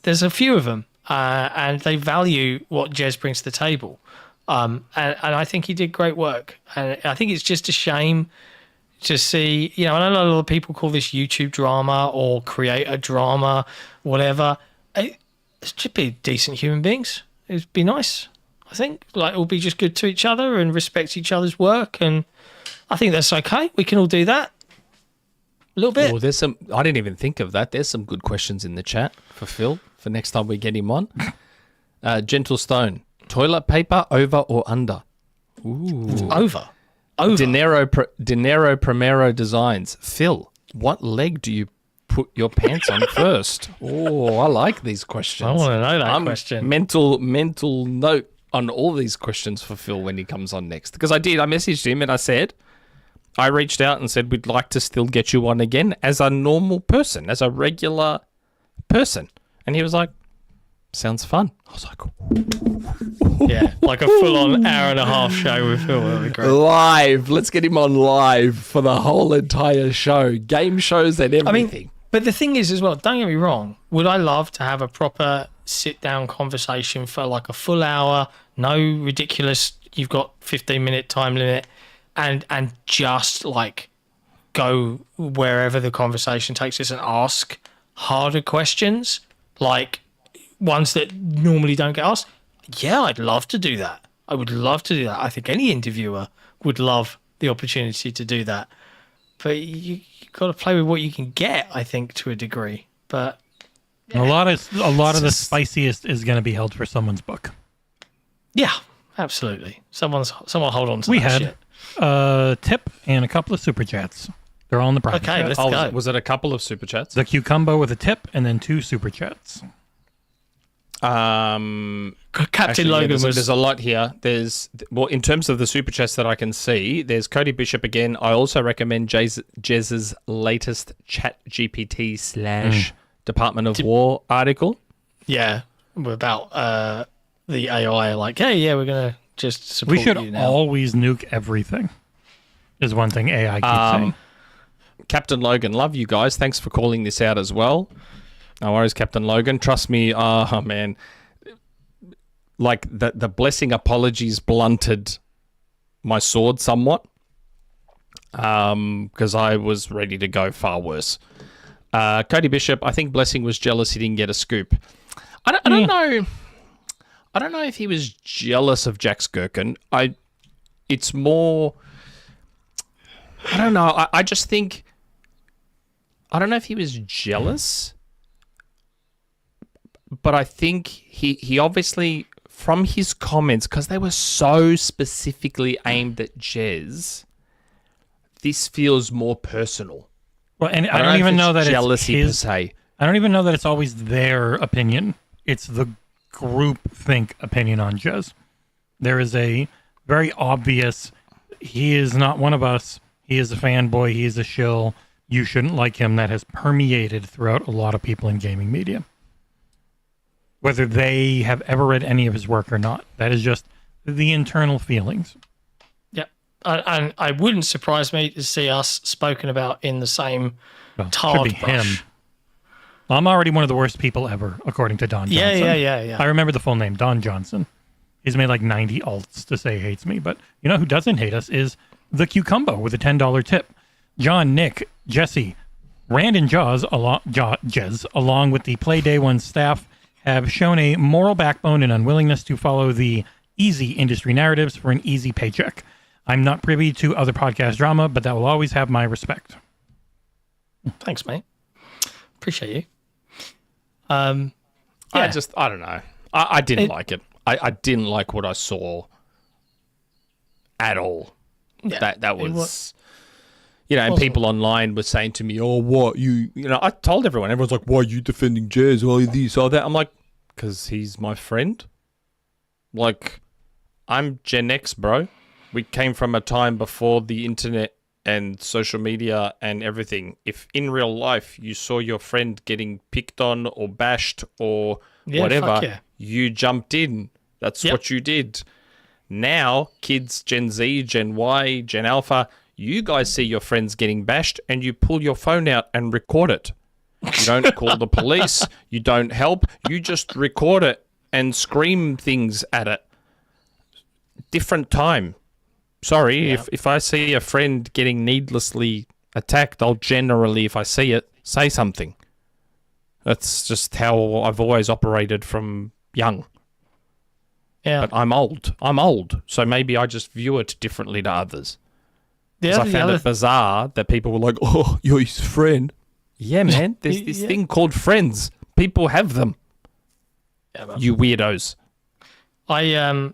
there's a few of them, and they value what Jez brings to the table. And I think he did great work. And I think it's just a shame to see, and I know a lot of people call this YouTube drama or creator drama, whatever. It should be decent human beings. It'd be nice, I think. Like, we'll be just good to each other and respect each other's work. And I think that's okay. We can all do that. A little bit. Well, there's some. I didn't even think of that. There's some good questions in the chat for Phil for next time we get him on. Gentle Stone, toilet paper over or under? Ooh. Over. Dinero Primero Designs. Phil, what leg do you put your pants on first? Oh, I like these questions. I want to know that question. Mental note on all these questions for Phil when he comes on next. Because I messaged him and I said, I reached out and said, we'd like to still get you on again as a normal person, as a regular person. And he was like, sounds fun. I was like, yeah, like a full-on hour-and-a-half show with Phil. That'd be great. Live. Let's get him on live for the whole entire show. Game shows and everything. But the thing is as well, don't get me wrong, would I love to have a proper sit-down conversation for like a full hour, no ridiculous, you've got 15-minute time limit, and just like go wherever the conversation takes us and ask harder questions, like ones that normally don't get asked? Yeah, I'd love to do that. I would love to do that. I think any interviewer would love the opportunity to do that. But you got to play with what you can get, I think, to a degree. But a lot of the spiciest is going to be held for someone's book. Yeah, absolutely. Someone hold on to that shit. A tip and a couple of super chats. They're all in the private chat. Let's go. Was it a couple of super chats? TheCucumbo with a tip and then 2 super chats. Captain Logan there's a lot here. In terms of the super chats that I can see, there's Cody Bishop again. I also recommend Jez's latest Chat GPT / Department of War article. Yeah, about the AI. Like, hey, yeah, we're gonna just support you now. We should always nuke everything. Is one thing AI keeps saying. Captain Logan, love you guys. Thanks for calling this out as well. No worries, Captain Logan. Trust me, man. Like, the blessing apologies blunted my sword somewhat. Because I was ready to go far worse. Cody Bishop, I think Blessing was jealous he didn't get a scoop. I don't know. I don't know if he was jealous of Jez Gurden. It's more... I don't know. I just think... I don't know if he was jealous... But I think he obviously, from his comments, because they were so specifically aimed at Jez, this feels more personal. Well, and I don't even know that jealousy it's per se. I don't even know that it's always their opinion. It's the group think opinion on Jez. There is a very obvious, he is not one of us. He is a fanboy. He is a shill. You shouldn't like him. That has permeated throughout a lot of people in gaming media. Whether they have ever read any of his work or not. That is just the internal feelings. Yeah. And I wouldn't surprise me to see us spoken about in the same tarred should be brush. him. I'm already one of the worst people ever, according to Don Johnson. Yeah. I remember the full name, Don Johnson. He's made like 90 alts to say he hates me. But you know who doesn't hate us is TheCucumbo with a $10 tip. John, Nick, Jesse, Rand and Jez, along with the PlayDay.One staff, have shown a moral backbone and unwillingness to follow the easy industry narratives for an easy paycheck. I'm not privy to other podcast drama, but that will always have my respect. Thanks, mate. Appreciate you. I don't know. I didn't like it. I didn't like what I saw at all. Yeah, that was... and people online were saying to me, "Oh, what I told everyone. Everyone's like, "Why are you defending Jez? Or this or that?" I'm like, "Because he's my friend. Like, I'm Gen X, bro. We came from a time before the internet and social media and everything. If in real life you saw your friend getting picked on or bashed or whatever, you jumped in That's what you did. Now, kids, Gen Z, Gen Y, Gen Alpha, you guys see your friends getting bashed and you pull your phone out and record it. You don't call the police. You don't help. You just record it and scream things at it. Different time. Sorry, if I see a friend getting needlessly attacked, I'll generally, if I see it, say something. That's just how I've always operated from young. Yeah. But I'm old. So maybe I just view it differently to others. Because I found it bizarre that people were like, oh, you're his friend. Yeah, man. There's this thing called friends. People have them. Yeah, you weirdos. I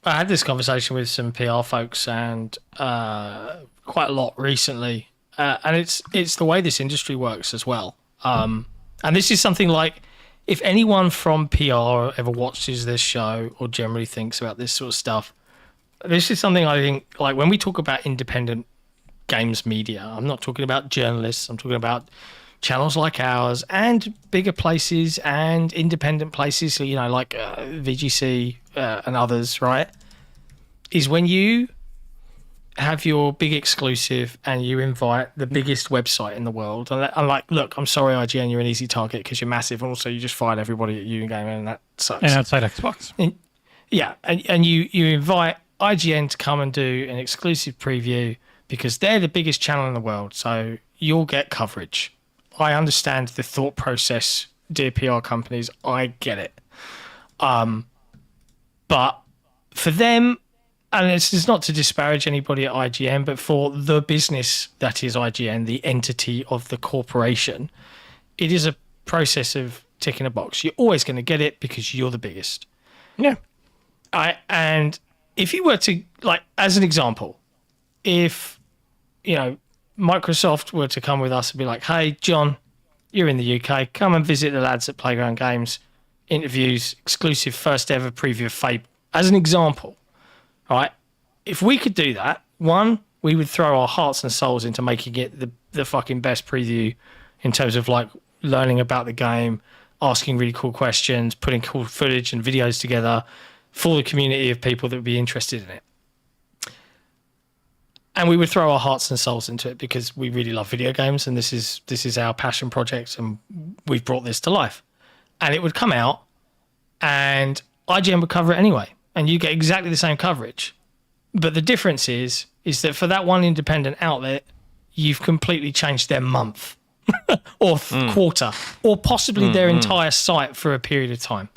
had this conversation with some PR folks and quite a lot recently. And it's the way this industry works as well. And this is something like, if anyone from PR ever watches this show or generally thinks about this sort of stuff, this is something I think, like when we talk about independent games media, I'm not talking about journalists, I'm talking about channels like ours and bigger places and independent places, so, like VGC and others, right? Is when you have your big exclusive and you invite the biggest website in the world. And I'm like, look, I'm sorry, IGN, you're an easy target because you're massive. And also you just fired everybody at you game and that sucks. And outside Xbox. And you invite IGN to come and do an exclusive preview because they're the biggest channel in the world. So you'll get coverage. I understand the thought process, dear PR companies. I get it. But for them, and this is not to disparage anybody at IGN, but for the business that is IGN, the entity of the corporation, it is a process of ticking a box. You're always going to get it because you're the biggest. Yeah. And if you were to, like, as an example, if, Microsoft were to come with us and be like, hey, John, you're in the UK, come and visit the lads at Playground Games, interviews, exclusive first ever preview of Fable. As an example, right? If we could do that, one, we would throw our hearts and souls into making it the fucking best preview in terms of like learning about the game, asking really cool questions, putting cool footage and videos together for the community of people that would be interested in it. And we would throw our hearts and souls into it because we really love video games and this is our passion project and we've brought this to life. And it would come out and IGN would cover it anyway. And you get exactly the same coverage. But the difference is that for that one independent outlet, you've completely changed their month or quarter or possibly their entire site for a period of time.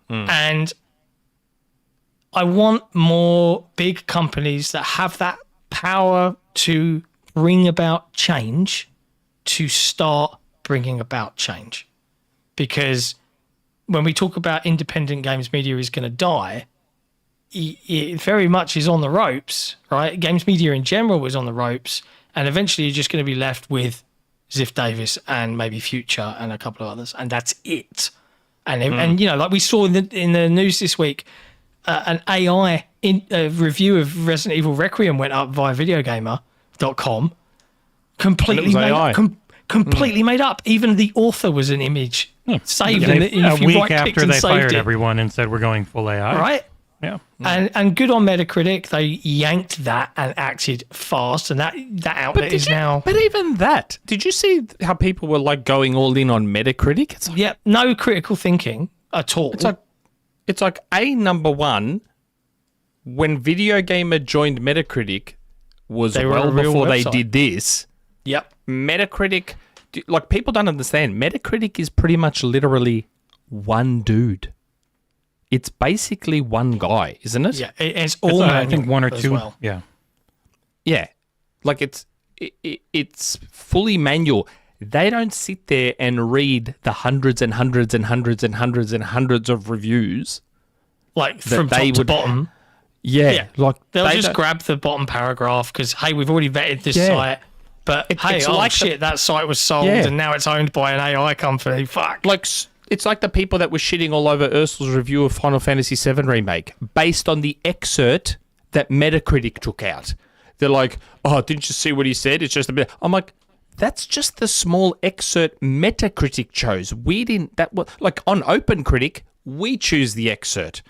And I want more big companies that have that power to bring about change to start bringing about change. Because when we talk about independent games media is going to die, it very much is on the ropes, right? Games media in general is on the ropes, and eventually you're just going to be left with Ziff Davis and maybe Future and a couple of others, and that's it. And like we saw in the news this week, an AI review of Resident Evil Requiem went up via videogamer.com, completely made up. Completely made up. Even the author was an image saved a week after they fired everyone and said we're going full AI. Right? Yeah. And good on Metacritic. They yanked that and acted fast, and that outlet is now. But even that, did you see how people were like going all in on Metacritic? It's like, no critical thinking at all. It's like number one, when Video Gamer joined Metacritic was well before they did this. Yep. Metacritic, like people don't understand, Metacritic is pretty much literally one dude. It's basically one guy, isn't it? Yeah, it's all I think one or two. Well. Yeah. Yeah. Like it's fully manual. They don't sit there and read the hundreds and hundreds and hundreds and hundreds and hundreds of reviews. Like from top to bottom. Yeah. Like they'll just grab the bottom paragraph because, hey, we've already vetted this site. But that site was sold and now it's owned by an AI company. Fuck. Like, it's like the people that were shitting all over Ursul's review of Final Fantasy VII Remake based on the excerpt that Metacritic took out. They're like, oh, didn't you see what he said? It's just a bit. I'm like, that's just the small excerpt Metacritic chose. We didn't, like on OpenCritic, we choose the excerpt.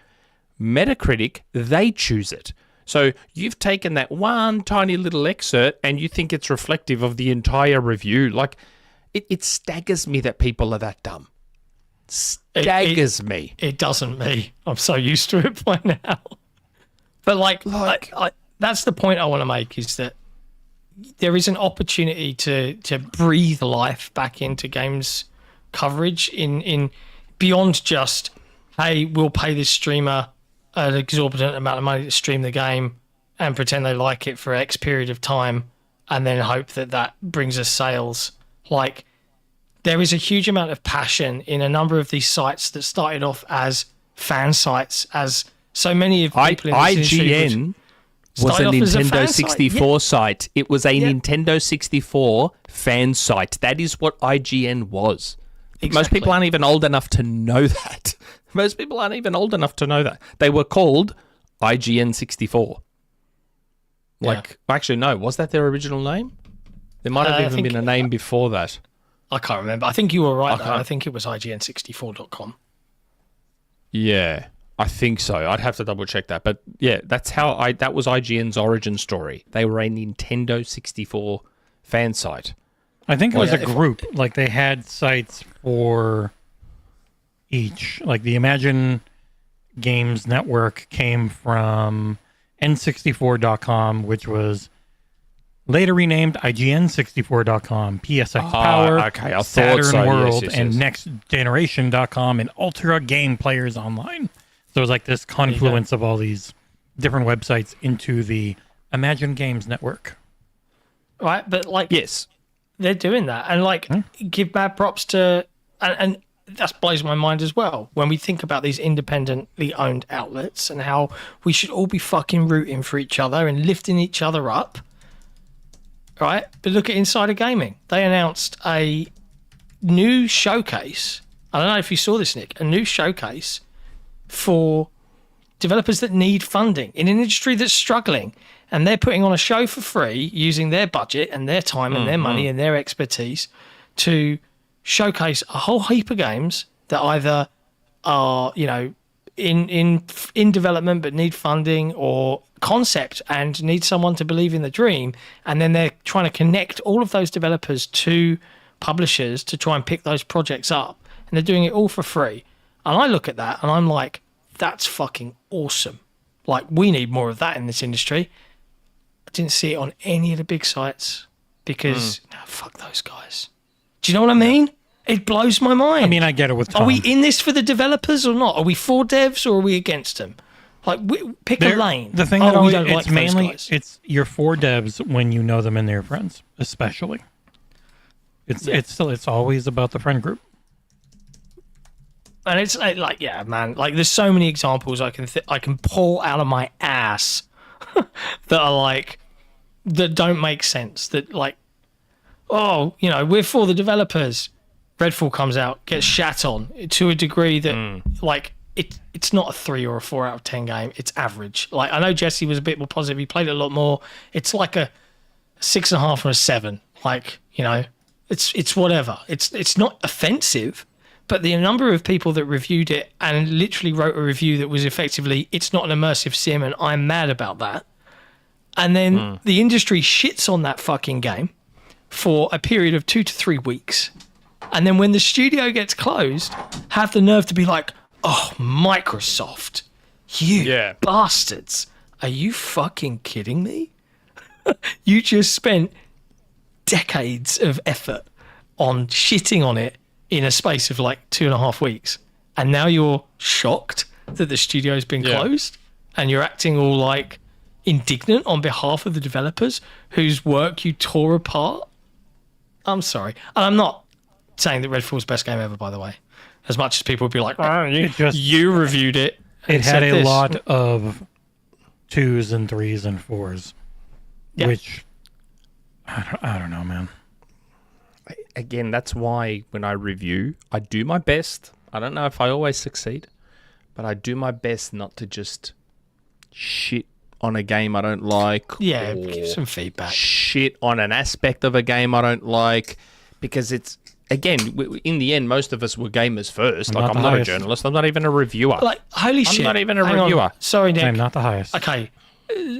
Metacritic, they choose it. So you've taken that one tiny little excerpt and you think it's reflective of the entire review. Like, it staggers me that people are that dumb. Staggers me. It doesn't me. I'm so used to it by now. But that's the point I want to make, is that there is an opportunity to breathe life back into games coverage in beyond just, hey, we'll pay this streamer an exorbitant amount of money to stream the game and pretend they like it for X period of time and then hope that brings us sales. Like, there is a huge amount of passion in a number of these sites that started off as fan sites, as so many of people in this IGN was a Nintendo 64 site. It was a Nintendo 64 fan site. That is what IGN was. Exactly. Most people aren't even old enough to know that. They were called IGN 64. Actually, no. Was that their original name? There might have even been a name before that. I can't remember. I think you were right, though. I think it was IGN64.com. Yeah, I think so. I'd have to double check that. But yeah, that was IGN's origin story. They were a Nintendo 64 fan site. I think it was a group. Like, they had sites for each. Like, the Imagine Games Network came from N64.com, which was later renamed IGN64.com, PSX Power, Saturn World, and NextGeneration.com, and Ultra Game Players Online. So it was like this confluence of all these different websites into the Imagine Games Network. Right, but yes, they're doing that, and give mad props to, and that blows my mind as well when we think about these independently owned outlets and how we should all be fucking rooting for each other and lifting each other up. Right, but look at Insider Gaming. They announced a new showcase. I don't know if you saw this, Nick. A new showcase for developers that need funding in an industry that's struggling, and they're putting on a show for free using their budget and their time and their money and their expertise to showcase a whole heap of games that either are, in development but need funding, or concept and need someone to believe in the dream, and then they're trying to connect all of those developers to publishers to try and pick those projects up, and they're doing it all for free. And I look at that and I'm like, that's fucking awesome. Like, we need more of that in this industry. I didn't see it on any of the big sites because fuck those guys. Do you know what I mean? It blows my mind. I mean, I get it with Tom. Are we in this for the developers or not? Are we for devs or are we against them? Like, pick a lane. The thing it's mainly, it's you're for devs when you know them and they're friends, especially. It's always about the friend group. And it's man, there's so many examples I can pull out of my ass that are that don't make sense. That we're for the developers. Redfall comes out, gets shat on to a degree that it's not a 3 or a 4 out of 10 game. It's average. Like, I know Jesse was a bit more positive. He played it a lot more. It's like a 6.5 or a 7. It's whatever. It's not offensive, but the number of people that reviewed it and literally wrote a review that was effectively, it's not an immersive sim and I'm mad about that. And then the industry shits on that fucking game for a period of 2 to 3 weeks. And then when the studio gets closed, have the nerve to be like, oh, Microsoft, you bastards. Are you fucking kidding me? You just spent decades of effort on shitting on it in a space of 2.5 weeks. And now you're shocked that the studio's been closed and you're acting all indignant on behalf of the developers whose work you tore apart. I'm sorry. And I'm not saying that Redfall's best game ever, by the way. As much as people would be like, you reviewed it. It had a lot of 2s and 3s and 4s, which I don't know, man. Again, that's why when I review, I do my best. I don't know if I always succeed, but I do my best not to just shit on a game I don't like. Yeah, give some feedback. Shit on an aspect of a game I don't like, because again, in the end, most of us were gamers first. I'm not a journalist. I'm not even a reviewer. Like, holy shit. I'm not even a reviewer. On. Sorry, Nick. I'm not the highest. Okay.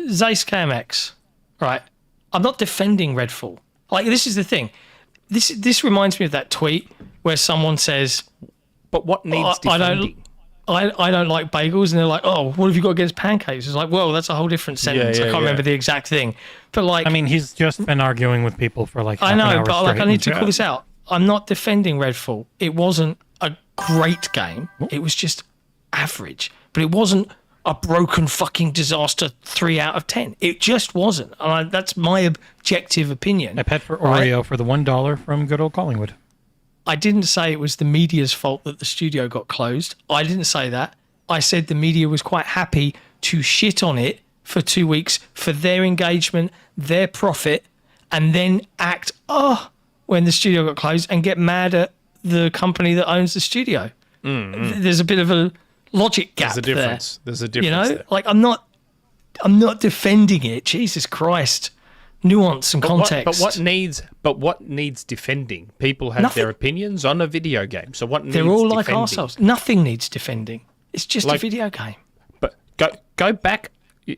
Zeiss KMX, right? I'm not defending Redfall. Like, this is the thing. This reminds me of that tweet where someone says, but what needs defending? I don't like bagels, and they're like, oh, what have you got against pancakes? It's like, well, that's a whole different sentence. I can't remember the exact thing. But like, I mean, he's just been arguing with people for like half I know, an hour but like, I need to chat. call this out. I'm not defending Redfall. It wasn't a great game. It was just average. But it wasn't a broken fucking disaster 3 out of 10. It just wasn't. And that's my objective opinion. I paid for Oreo for the $1 from good old Collingwood. I didn't say it was the media's fault that the studio got closed. I didn't say that. I said the media was quite happy to shit on it for 2 weeks for their engagement, their profit, and then act, when the studio got closed and get mad at the company that owns the studio. Mm-hmm. There's a bit of a logic gap there. There's a difference there. Like, I'm not defending it. Jesus Christ. Nuance and context. But what needs defending? People have their opinions on a video game. So what needs defending? They're all defending? like ourselves. Nothing needs defending. It's just a video game. But go back.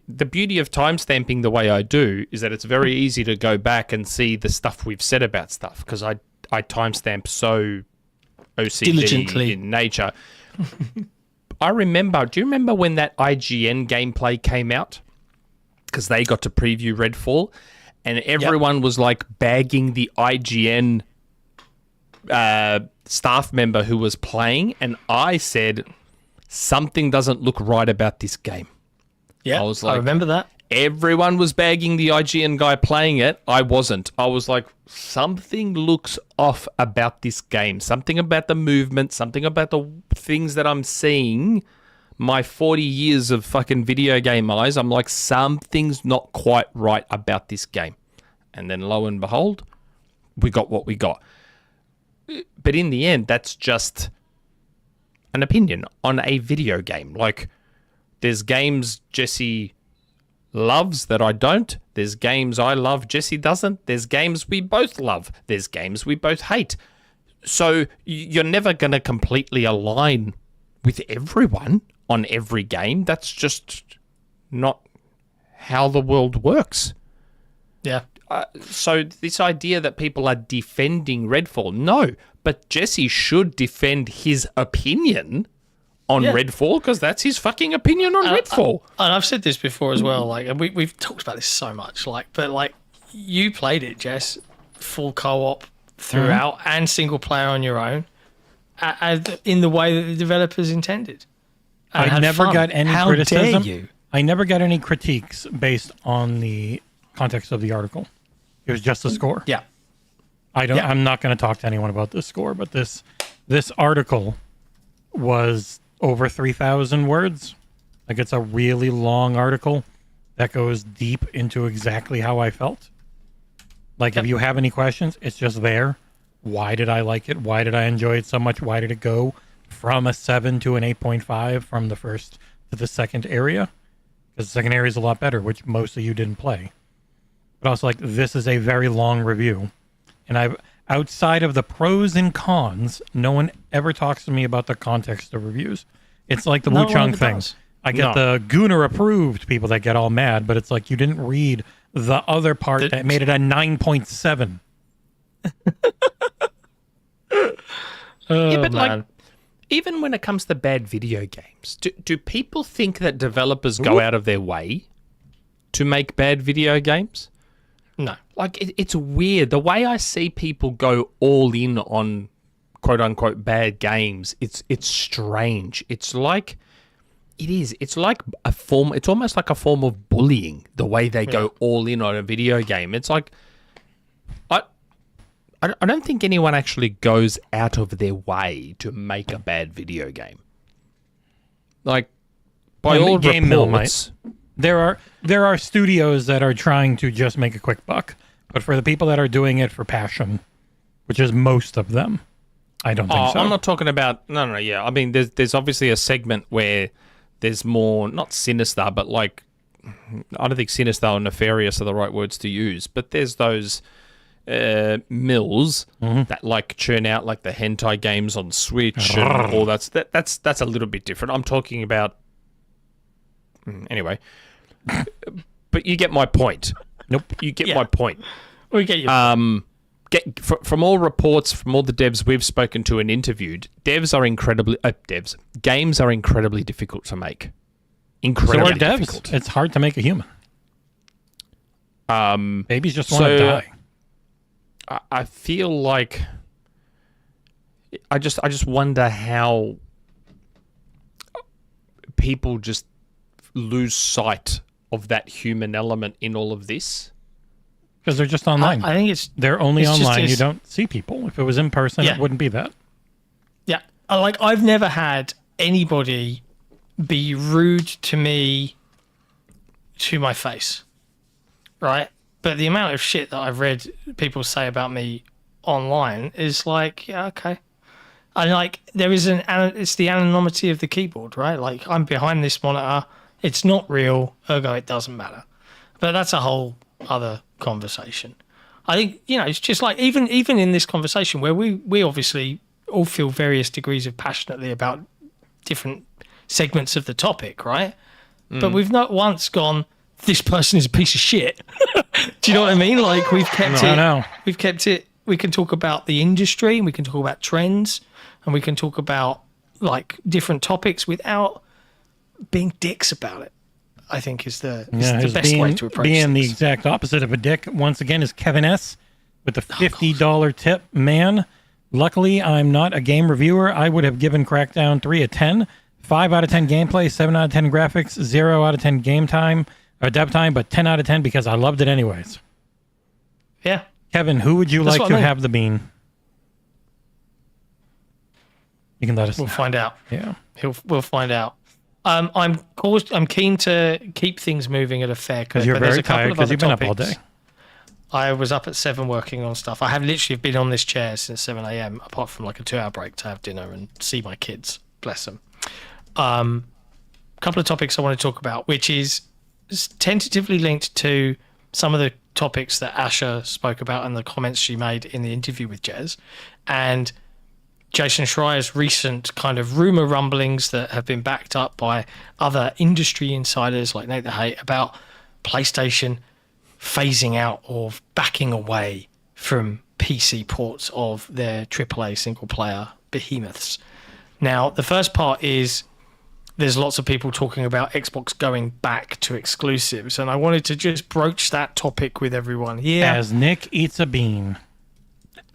The beauty of timestamping the way I do is that it's very easy to go back and see the stuff we've said about stuff, because I timestamp so OCD diligently in nature. Do you remember when that IGN gameplay came out? Because they got to preview Redfall, and everyone was like bagging the IGN staff member who was playing, and I said, something doesn't look right about this game. Yeah, I remember that. Everyone was bagging the IGN guy playing it. I wasn't. I was like, something looks off about this game. Something about the movement, something about the things that I'm seeing. My 40 years of fucking video game eyes, I'm like, something's not quite right about this game. And then lo and behold, we got what we got. But in the end, that's just an opinion on a video game. Like, there's games Jesse loves that I don't. There's games I love Jesse doesn't. There's games we both love. There's games we both hate. So you're never going to completely align with everyone on every game. That's just not how the world works. Yeah. So this idea that people are defending Redfall, no, but Jesse should defend his opinion on Redfall, because that's his fucking opinion on Redfall. And I've said this before as well, like, and we've talked about this so much, like, but like, you played it, Jess, full co-op throughout and single player on your own, in the way that the developers intended. I never got any criticism. Dare you? I never got any critiques based on the context of the article. It was just a score. Yeah. I'm not going to talk to anyone about this score, but this article was over 3,000 words. Like, it's a really long article that goes deep into exactly how I felt. Like, if you have any questions, it's just there. Why did I like it? Why did I enjoy it so much? Why did it go from a 7 to an 8.5 from the first to the second area? Because the second area is a lot better, which most of you didn't play. But also, like, this is a very long review. And outside of the pros and cons, no one ever talks to me about the context of reviews. It's like the Wu-Chang thing. I get the Gooner approved people that get all mad, but it's like, you didn't read the other part that made it a 9.7. But like, even when it comes to bad video games, do people think that developers go out of their way to make bad video games? No. Like, it's weird. The way I see people go all in on quote-unquote bad games, it's strange. It's like... It is. It's like a form... It's almost like a form of bullying, the way they go all in on a video game. It's like... I don't think anyone actually goes out of their way to make a bad video game. Like, by all reports... There are studios that are trying to just make a quick buck, but for the people that are doing it for passion, which is most of them, I don't think so. I'm not talking about... No, yeah. I mean, there's obviously a segment where there's more, not sinister, but like... I don't think sinister or nefarious are the right words to use, but there's those mills that like churn out like the hentai games on Switch and all that's a little bit different. I'm talking about anyway, but you get my point. Nope, you get my point. We get you. From all reports from all the devs we've spoken to and interviewed, games are incredibly difficult to make. Incredibly difficult. It's hard to make a human. Babies just want to die. I feel like I just wonder how people just lose sight of that human element in all of this. Because they're just online. I think they're only online. You don't see people. If it was in person, it wouldn't be that. Yeah. I've never had anybody be rude to me to my face. Right? But the amount of shit that I've read people say about me online is like, yeah, okay. And like, there is it's the anonymity of the keyboard, right? Like, I'm behind this monitor. It's not real, ergo it doesn't matter. But that's a whole other conversation. I think, it's just like, even in this conversation where we obviously all feel various degrees of passionately about different segments of the topic, right? But we've not once gone, this person is a piece of shit. Do you know what I mean? Like, we've kept it. We've kept it. We can talk about the industry, and we can talk about trends, and we can talk about like different topics without being dicks about it. I think is the best way to approach being things. The exact opposite of a dick once again is Kevin S. with the $50 tip. Man, luckily I'm not a game reviewer. I would have given Crackdown 3 a 10, 5 out of 10 gameplay, 7 out of 10 graphics, 0 out of 10 game time or dev time, but 10 out of 10 because I loved it anyways. Yeah. Kevin, who would you like to have the bean? You can let us know. We'll find out. Yeah. We'll find out. I'm keen to keep things moving at a fair clip. You're very tired because you've been up all day. I was up at 7 working on stuff. I have literally been on this chair since 7 a.m. apart from like a 2-hour break to have dinner and see my kids. Bless them. A couple of topics I want to talk about, which is tentatively linked to some of the topics that Asha spoke about and the comments she made in the interview with Jez, and Jason Schreier's recent kind of rumor rumblings that have been backed up by other industry insiders like Nate the Hate about PlayStation phasing out or backing away from PC ports of their AAA single player behemoths. Now, the first part is there's lots of people talking about Xbox going back to exclusives, and I wanted to just broach that topic with everyone here. As Nick eats a bean.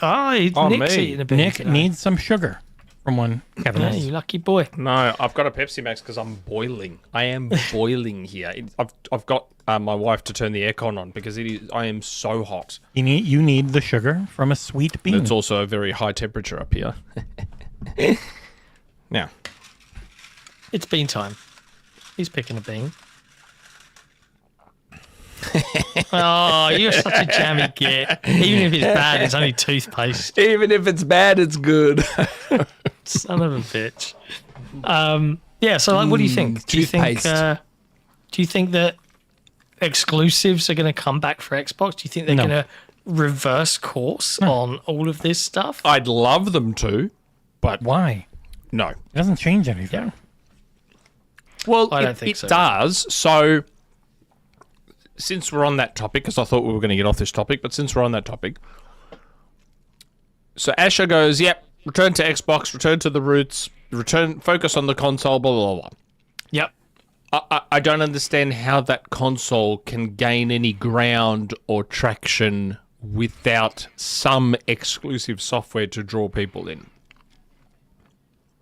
Nick's eating a bean. Nick needs some sugar from one Kevin. Yeah, you lucky boy. No, I've got a Pepsi Max because I'm boiling. I am boiling here. I've got my wife to turn the aircon on because I am so hot. You need the sugar from a sweet bean. It's also a very high temperature up here. Now. It's bean time. He's picking a bean. Oh, you're such a jammy git. Even if it's bad, it's only toothpaste. Even if it's bad, it's good. Son of a bitch. Yeah, so like, what do you think? Do you think that exclusives are going to come back for Xbox? Do you think they're going to reverse course on all of this stuff? I'd love them to, but why? No. It doesn't change anything. Yeah. Well, I don't think so. It does. So, since we're on that topic, because I thought we were going to get off this topic, but since we're on that topic, so Asha goes, yep, return to Xbox, return to the roots, focus on the console, blah, blah, blah. Yep. I don't understand how that console can gain any ground or traction without some exclusive software to draw people in.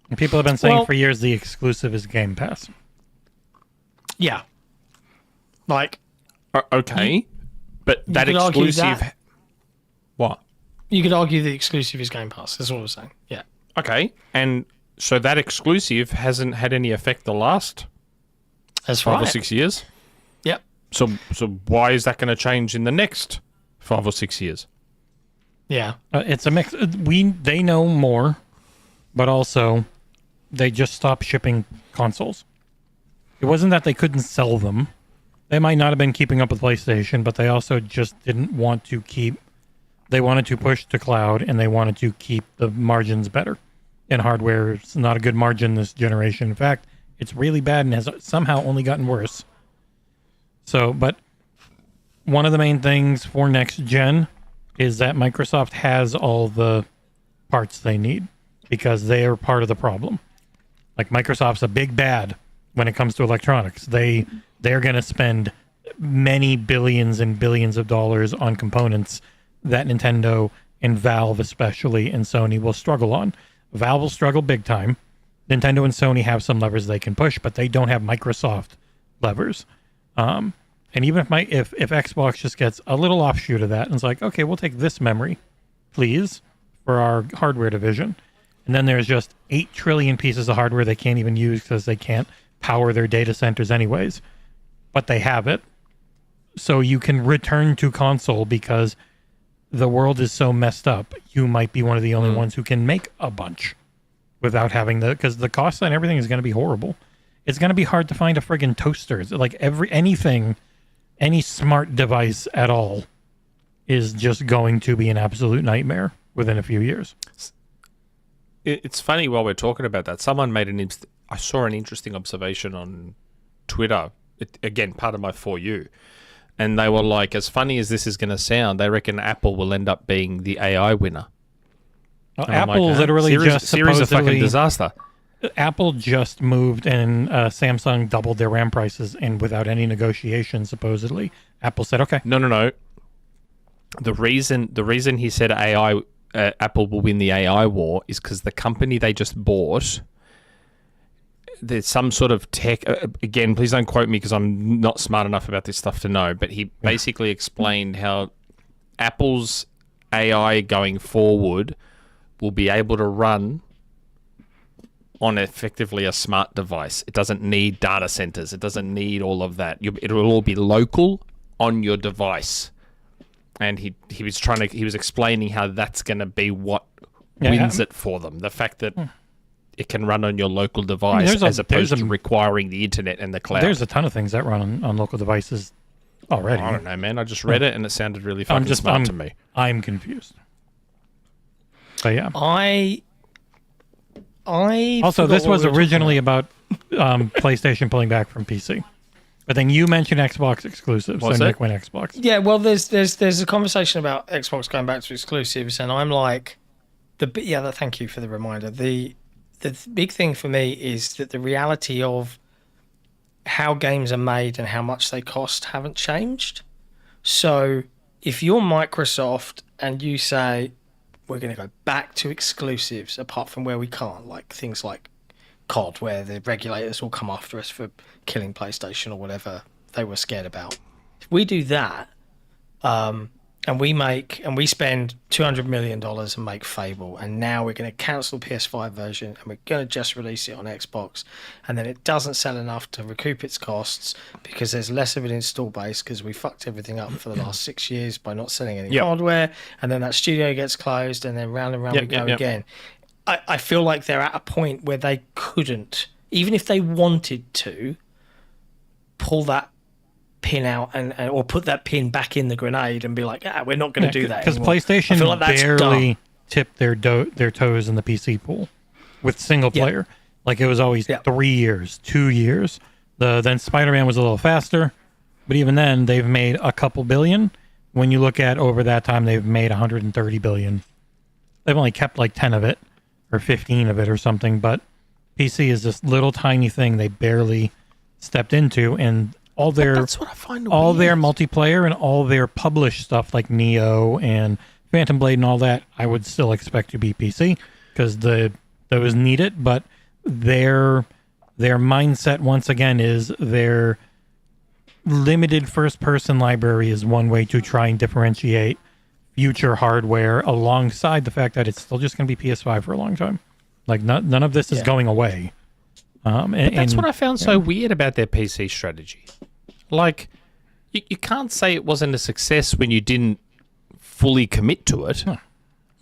And people have been saying for years the exclusive is Game Pass. Yeah. Like... Okay. But that exclusive... What? You could argue the exclusive is Game Pass. That's what I was saying. Yeah. Okay. And so that exclusive hasn't had any effect the last... That's 5 or 6 years? Yep. So why is that going to change in the next 5 or 6 years? Yeah. It's a mix. They know more, but also they just stopped shipping consoles. It wasn't that they couldn't sell them. They might not have been keeping up with PlayStation, but they also just didn't want to keep They wanted to push to cloud, and they wanted to keep the margins better. And hardware is not a good margin this generation. In fact, it's really bad and has somehow only gotten worse. So, but one of the main things for next gen is that Microsoft has all the parts they need because they are part of the problem. Like, Microsoft's a big bad when it comes to electronics. They're going to spend many billions and billions of dollars on components that Nintendo and Valve especially and Sony will struggle on. Valve will struggle big time. Nintendo and Sony have some levers they can push, but they don't have Microsoft levers. And even if Xbox just gets a little offshoot of that and it's like, okay, we'll take this memory, please, for our hardware division. And then there's just 8 trillion pieces of hardware they can't even use because they can't power their data centers anyways. But they have it. So you can return to console because the world is so messed up. You might be one of the only ones who can make a bunch without having because the cost on everything is going to be horrible. It's going to be hard to find a friggin' toaster. Like any smart device at all is just going to be an absolute nightmare within a few years. It's funny while we're talking about that. Someone made I saw an interesting observation on Twitter. Again, part of my For You. And they were like, as funny as this is going to sound, they reckon Apple will end up being the AI winner. Well, Apple literally just series of fucking disaster. Apple just moved and Samsung doubled their RAM prices, and without any negotiation, supposedly, Apple said, "Okay." No. The reason he said AI, Apple will win the AI war is because the company they just bought. There's some sort of tech. Again, please don't quote me because I'm not smart enough about this stuff to know. But he basically explained how Apple's AI going forward will be able to run on effectively a smart device. It doesn't need data centers. It doesn't need all of that. It will all be local on your device. And he was explaining how that's going to be what wins it for them. The fact that it can run on your local device as opposed to requiring the internet and the cloud. There's a ton of things that run on local devices already. I don't know, man. I just read it and it sounded really fucking smart to me. I'm confused. But yeah. Also, this was originally about PlayStation pulling back from PC. But then you mentioned Xbox exclusives, so Nick went Xbox. Yeah, well, there's a conversation about Xbox going back to exclusives, and I'm like, thank you for the reminder. The big thing for me is that the reality of how games are made and how much they cost haven't changed. So if you're Microsoft and you say, we're going to go back to exclusives apart from where we can't, like things like COD, where the regulators will come after us for killing PlayStation or whatever they were scared about. If we do that, and we spend $200 million and make Fable, and now we're going to cancel the PS5 version and we're going to just release it on Xbox, and then it doesn't sell enough to recoup its costs because there's less of an install base because we fucked everything up for the last 6 years by not selling any hardware, and then that studio gets closed, and then round and round we go again. I feel like they're at a point where they couldn't, even if they wanted to, pull that pin out or put that pin back in the grenade and be like, we're not going to do that because PlayStation barely tipped their toes in the PC pool with single player. Like, it was always 3 years, 2 years. Then Spider-Man was a little faster, but even then they've made a couple billion. When you look at over that time, they've made 130 billion. They've only kept like 10 of it or 15 of it or something, but PC is this little tiny thing they barely stepped into, and all their multiplayer and all their published stuff like Neo and Phantom Blade and all that, I would still expect to be PC because those need it. But their mindset once again is their limited first-person library is one way to try and differentiate future hardware alongside the fact that it's still just going to be PS5 for a long time. Like none of this is going away. But that's what I found so weird about their PC strategy. Like, you can't say it wasn't a success when you didn't fully commit to it.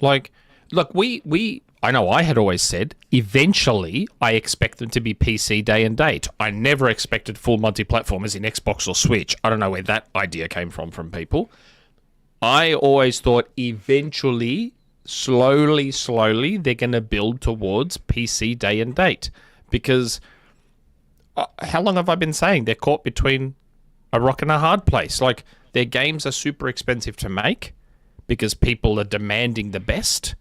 Like, look, I know I had always said, eventually I expect them to be PC day and date. I never expected full multi-platform as in Xbox or Switch. I don't know where that idea came from people. I always thought eventually, slowly, they're going to build towards PC day and date. Because how long have I been saying they're caught between a rock and a hard place? Like, their games are super expensive to make because people are demanding the best.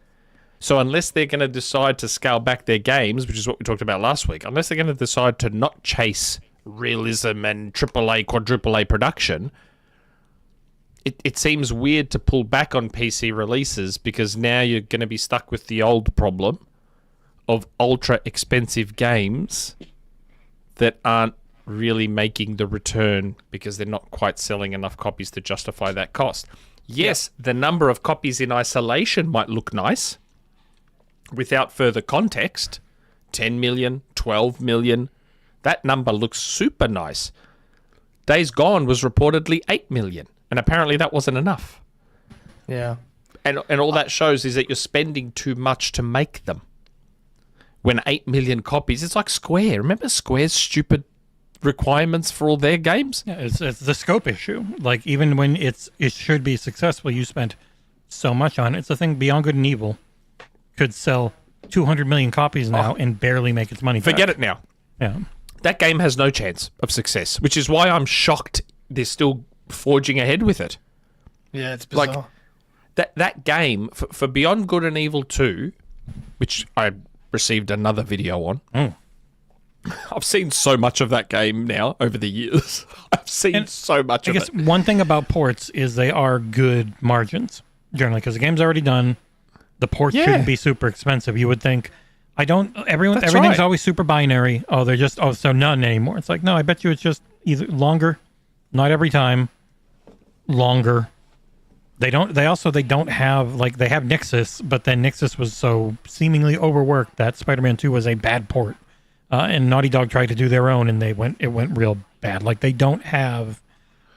So unless they're going to decide to scale back their games, which is what we talked about last week, unless they're going to decide to not chase realism and AAA, quadruple A production, it seems weird to pull back on PC releases because now you're going to be stuck with the old problem of ultra expensive games that aren't really making the return because they're not quite selling enough copies to justify that cost. Yes, the number of copies in isolation might look nice without further context. 10 million, 12 million. That number looks super nice. Days Gone was reportedly 8 million, and apparently that wasn't enough. Yeah. And all that shows is that you're spending too much to make them. When 8 million copies, it's like Square. Remember Square's stupid requirements for all their games? Yeah, it's the scope issue. Like, even when it should be successful, you spent so much on it. It's the thing. Beyond Good and Evil could sell 200 million copies now and barely make its money back. Forget it now. Yeah. That game has no chance of success, which is why I'm shocked they're still forging ahead with it. Yeah, it's bizarre. Like, that game, for Beyond Good and Evil 2, which I received another video on. I've seen so much of that game now over the years. I've seen so much of it. I guess one thing about ports is they are good margins, generally, because the game's already done. The port shouldn't be super expensive. You would think, everything's always super binary. Oh, they're just, so none anymore. It's like, no, I bet you it's just either longer, not every time, longer. They don't have, like, they have Nixus, but then Nixus was so seemingly overworked that Spider-Man 2 was a bad port. And Naughty Dog tried to do their own, and it went real bad. Like, they don't have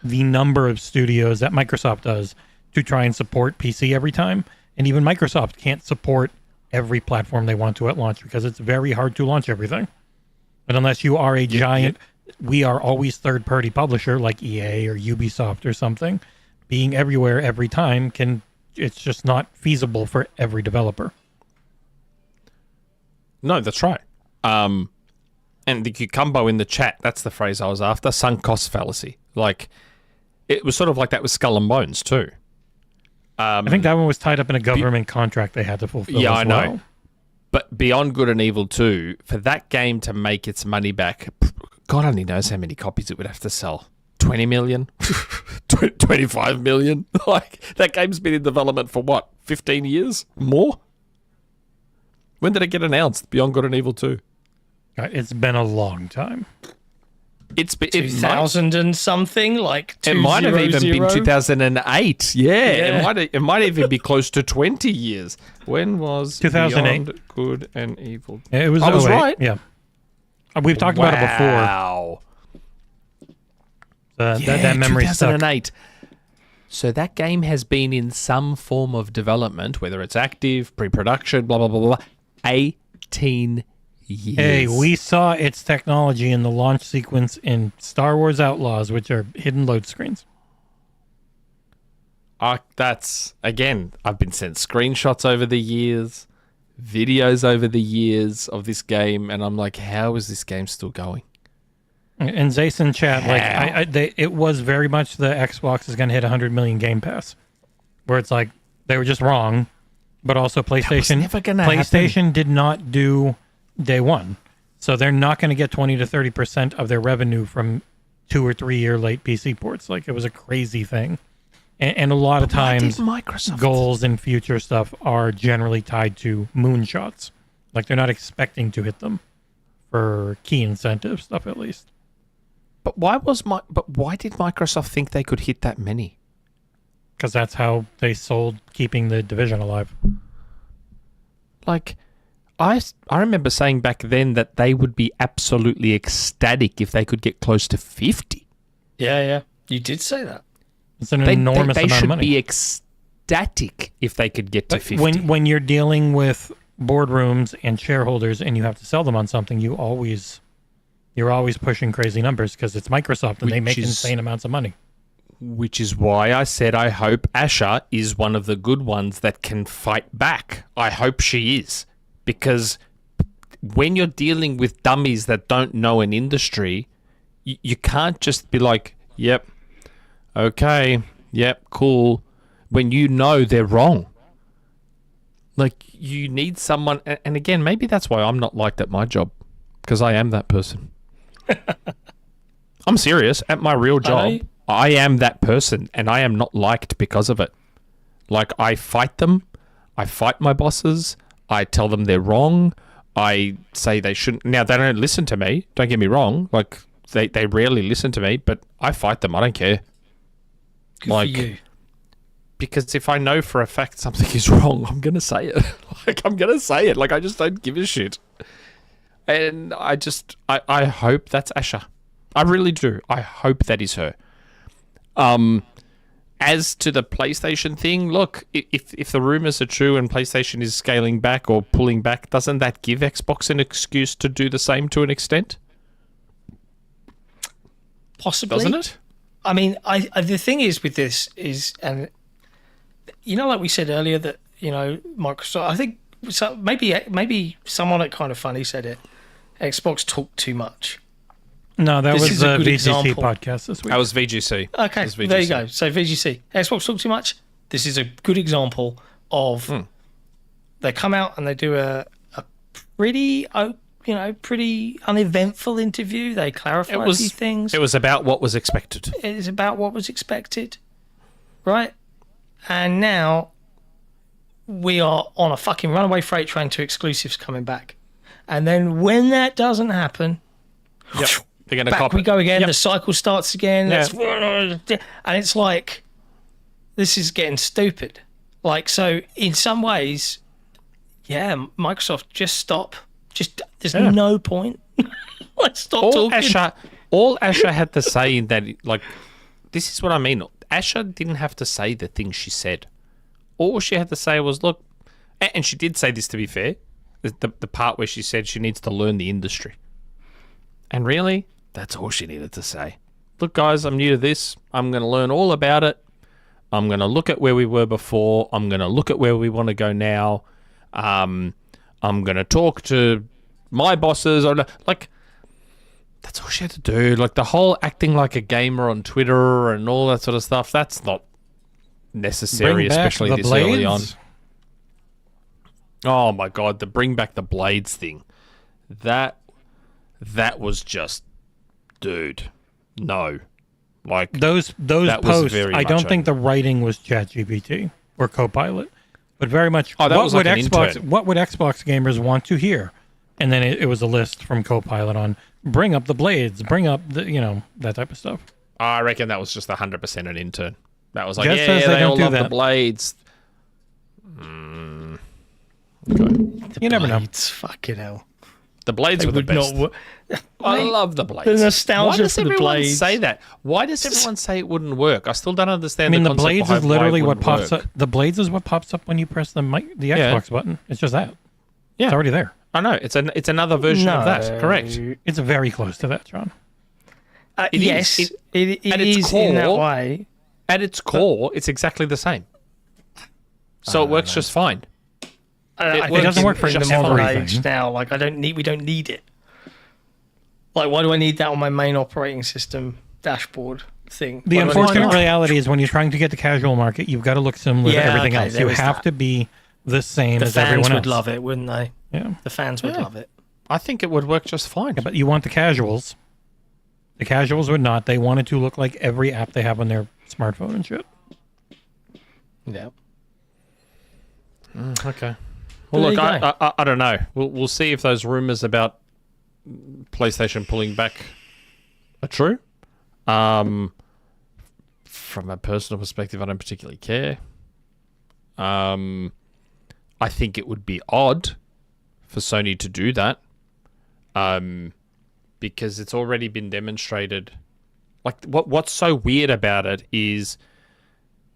the number of studios that Microsoft does to try and support PC every time. And even Microsoft can't support every platform they want to at launch because it's very hard to launch everything. And unless you are a giant, we are always third-party publisher like EA or Ubisoft or something, being everywhere every time it's just not feasible for every developer. No, that's right. And TheCucumbo in the chat, that's the phrase I was after, sunk cost fallacy. Like, it was sort of like that with Skull and Bones too. I think that one was tied up in a government contract they had to fulfill. Yeah, I know. But Beyond Good and Evil 2, for that game to make its money back, God only knows how many copies it would have to sell. 20 million? 25 million? Like, that game's been in development for what, 15 years? More? When did it get announced, Beyond Good and Evil 2? It's been a long time. It's been 2000 and something, like 200. It might have even been 2008. Yeah. It might even be close to 20 years. When was 2008 Beyond Good and Evil? Yeah, it was. I was right. Yeah, we've talked about it before. Wow. That memory 2008. stuck. So that game has been in some form of development, whether it's active, pre-production, blah blah blah blah. 18 years. Hey, we saw its technology in the launch sequence in Star Wars Outlaws, which are hidden load screens. That's, again, I've been sent screenshots over the years, videos over the years of this game, and I'm like, how is this game still going? And Zace in chat, it was very much the Xbox is going to hit 100 million Game Pass, where it's like, they were just wrong, but also PlayStation did not do Day One. So they're not going to get 20 to 30% of their revenue from 2 or 3 year late PC ports. Like, it was a crazy thing. And a lot of times, goals and future stuff are generally tied to moonshots. Like, they're not expecting to hit them for key incentive stuff, at least. But why did Microsoft think they could hit that many? Because that's how they sold keeping the Division alive. Like, I remember saying back then that they would be absolutely ecstatic if they could get close to 50. Yeah. You did say that. It's an enormous amount of money. They should be ecstatic if they could get to 50. When you're dealing with boardrooms and shareholders and you have to sell them on something, you're always pushing crazy numbers because it's Microsoft and they make insane amounts of money. Which is why I said I hope Asha is one of the good ones that can fight back. I hope she is. Because when you're dealing with dummies that don't know an industry, you can't just be like, yep, okay, yep, cool, when you know they're wrong. Like, you need someone, and again, maybe that's why I'm not liked at my job, because I am that person. I'm serious. At my real job, I am that person, and I am not liked because of it. Like, I fight them. I fight my bosses. I tell them they're wrong. I say they shouldn't. Now, they don't listen to me. Don't get me wrong. Like, they rarely listen to me, but I fight them. I don't care. Good for you. Because if I know for a fact something is wrong, I'm going to say it. I'm going to say it. Like, I just don't give a shit. And I hope that's Asha. I really do. I hope that is her. As to the PlayStation thing, look, if the rumors are true and PlayStation is scaling back or pulling back, doesn't that give Xbox an excuse to do the same to an extent? Possibly. Doesn't it? I mean, the thing is with this is, and like we said earlier, that Microsoft. I think maybe someone at Kind of Funny said it. Xbox talked too much. No, that was the VGC podcast this week. That was VGC. Okay, VGC. There you go. So VGC, Xbox talk too much. This is a good example of they come out and they do a pretty uneventful interview. They clarify a few things. It was about what was expected. It is about what was expected, right? And now we are on a fucking runaway freight train to exclusives coming back. And then when that doesn't happen, yep. They're going to back cop we it. go again. Yep. The cycle starts again. Yeah. And it's like, this is getting stupid. Like, so in some ways, yeah, Microsoft, just stop. There's no point. Let's stop talking. All Asha had to say in that, like, this is what I mean. Asha didn't have to say the thing she said. All she had to say was, look, and she did say this, to be fair, the part where she said she needs to learn the industry. And really, that's all she needed to say. Look, guys, I'm new to this. I'm going to learn all about it. I'm going to look at where we were before. I'm going to look at where we want to go now. I'm going to talk to my bosses. Like, that's all she had to do. Like, the whole acting like a gamer on Twitter and all that sort of stuff, that's not necessary, especially this early on. Oh, my God, the bring back the blades thing. That was just, dude, no. Like, those posts, I don't think the writing was ChatGPT or Copilot, but very much what would Xbox gamers want to hear? And then it was a list from Copilot on bring up the blades, bring up the, that type of stuff. I reckon that was just 100% an intern. That was like, Jez they all love the blades. Okay. You never know. Fucking hell. The blades were the best. I love the blades. The nostalgia for the blades. Why does everyone say that? Why does everyone say it wouldn't work? I still don't understand. The blades is literally what pops up. The blades is what pops up when you press the Xbox button. It's just that. Yeah, it's already there. I know. It's another version of that. Correct. It's very close to that, John. Yes, it is in that way. At its core, it's exactly the same. So it works just fine. It doesn't work for the modern age now. Like, we don't need it. Like, why do I need that on my main operating system dashboard thing? The unfortunate reality is when you're trying to get the casual market, you've got to look similar to everything else. You have to be the same as everyone else. The fans would love it, wouldn't they? Yeah. The fans would love it. I think it would work just fine. Yeah, but you want the casuals. The casuals would not. They want it to look like every app they have on their smartphone and shit. Yeah. Okay. Well, look, I don't know. We'll see if those rumors about PlayStation pulling back are true. From a personal perspective, I don't particularly care. I think it would be odd for Sony to do that, because it's already been demonstrated. Like, what's so weird about it is,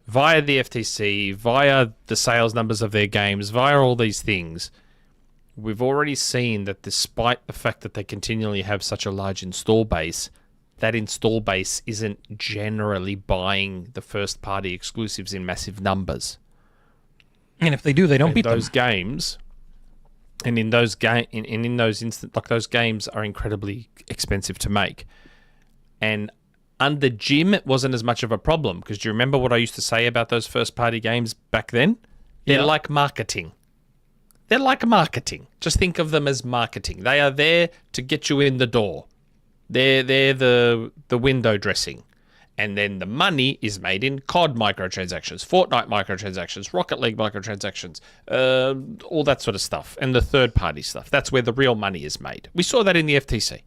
via the FTC, via the sales numbers of their games, via all these things, we've already seen that despite the fact that they continually have such a large install base, that install base isn't generally buying the first-party exclusives in massive numbers. And if they do, they don't beat those them. games. And in those those games are incredibly expensive to make. And under Jim, it wasn't as much of a problem, because do you remember what I used to say about those first-party games back then? They're like marketing. They're like marketing. Just think of them as marketing. They are there to get you in the door. They're the window dressing. And then the money is made in COD microtransactions, Fortnite microtransactions, Rocket League microtransactions, all that sort of stuff, and the third-party stuff. That's where the real money is made. We saw that in the FTC.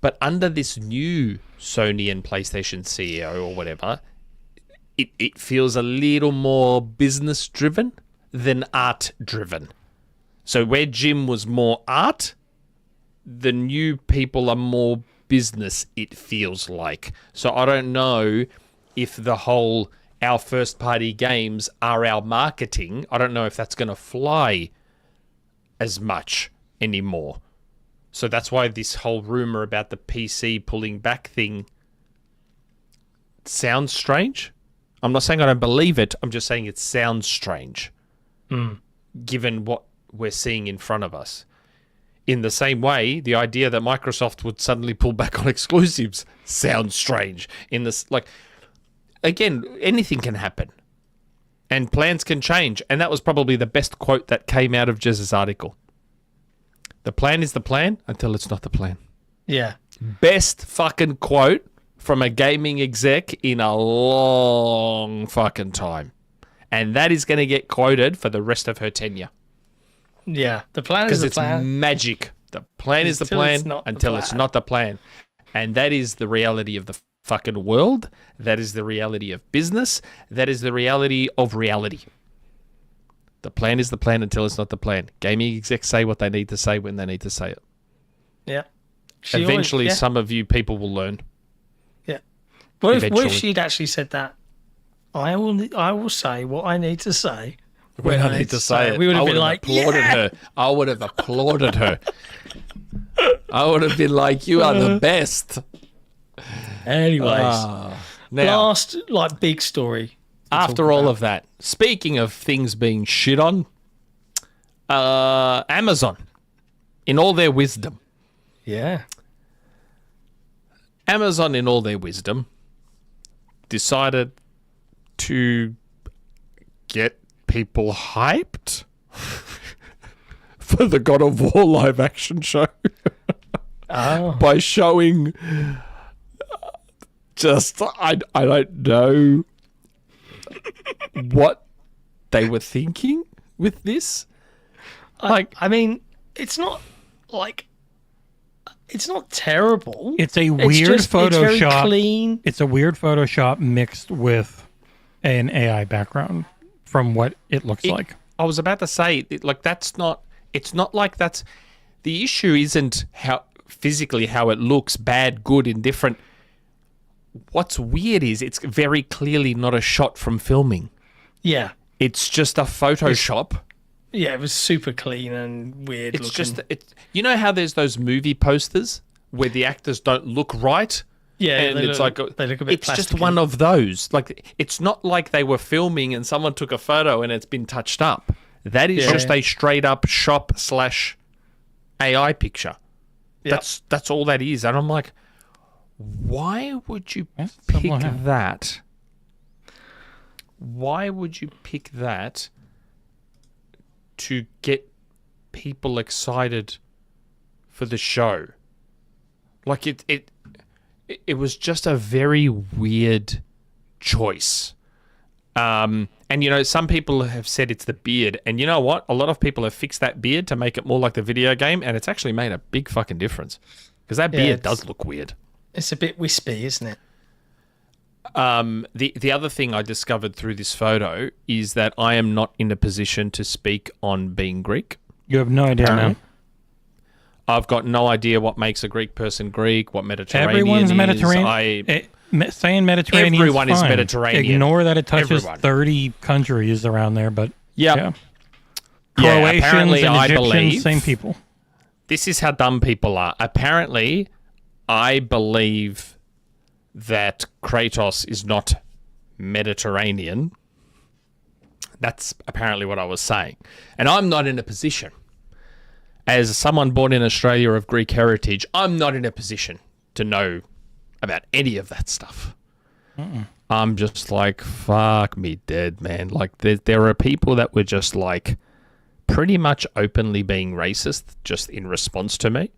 But under this new Sony and PlayStation CEO or whatever, it feels a little more business-driven than art-driven. So where Jim was more art, the new people are more business, it feels like. So I don't know if the whole our first-party games are our marketing. I don't know if that's going to fly as much anymore. So that's why this whole rumor about the PC pulling back thing sounds strange. I'm not saying I don't believe it. I'm just saying it sounds strange, given what we're seeing in front of us. In the same way, the idea that Microsoft would suddenly pull back on exclusives sounds strange. In this, like, again, anything can happen, and plans can change. And that was probably the best quote that came out of Jez's article. The plan is the plan until it's not the plan. Yeah. Best fucking quote from a gaming exec in a long fucking time. And that is going to get quoted for the rest of her tenure. Yeah. The plan is the plan. Because it's magic. The plan is the plan until it's not the plan. And that is the reality of the fucking world. That is the reality of business. That is the reality of reality. The plan is the plan until it's not the plan. Gaming execs say what they need to say when they need to say it. Yeah. Eventually, some of you people will learn. Yeah. What if she'd actually said that? I will say what I need to say when I need to say it. We would have been like, applauded her. I would have applauded her. I would have been like, you are the best. Anyways, now, last big story. After all of that, speaking of things being shit on, Amazon, in all their wisdom. Yeah. Amazon, in all their wisdom, decided to get people hyped for the God of War live action show by showing I don't know what they were thinking with this. I mean, it's not terrible. It's a weird Photoshop. It's very clean. It's a weird Photoshop mixed with an AI background from what it looks like. I was about to say, that's not. It's not like that's the issue. Isn't how physically how it looks, bad, good, indifferent. What's weird is it's very clearly not a shot from filming. Yeah. It's just a Photoshop. Yeah, it was super clean and weird It's looking. just, you know how there's those movie posters where the actors don't look right? Yeah, and they it's look a bit it's just plasticky. one of those. Like, it's not like they were filming and someone took a photo and it's been touched up. That is just a straight up shop/AI picture. Yep. That's all that is. And I'm like, why would you pick that? Why would you pick that to get people excited for the show? Like, it was just a very weird choice. And, you know, some people have said it's the beard. And you know what? A lot of people have fixed that beard to make it more like the video game. And it's actually made a big fucking difference. Because that beard does look weird. It's a bit wispy, isn't it? The other thing I discovered through this photo is that I am not in a position to speak on being Greek. You have no idea, man. I've got no idea what makes a Greek person Greek, what Mediterranean Everyone's is. Mediterranean. Saying Mediterranean Everyone is is fine. Mediterranean. Ignore that it touches Everyone. 30 countries around there, but yeah. Croatians apparently, and I Egyptians, believe same people. This is how dumb people are. Apparently, I believe that Kratos is not Mediterranean. That's apparently what I was saying. And I'm not in a position, as someone born in Australia of Greek heritage, I'm not in a position to know about any of that stuff. I'm just like, fuck me dead, man. Like, there are people that were just like pretty much openly being racist just in response to me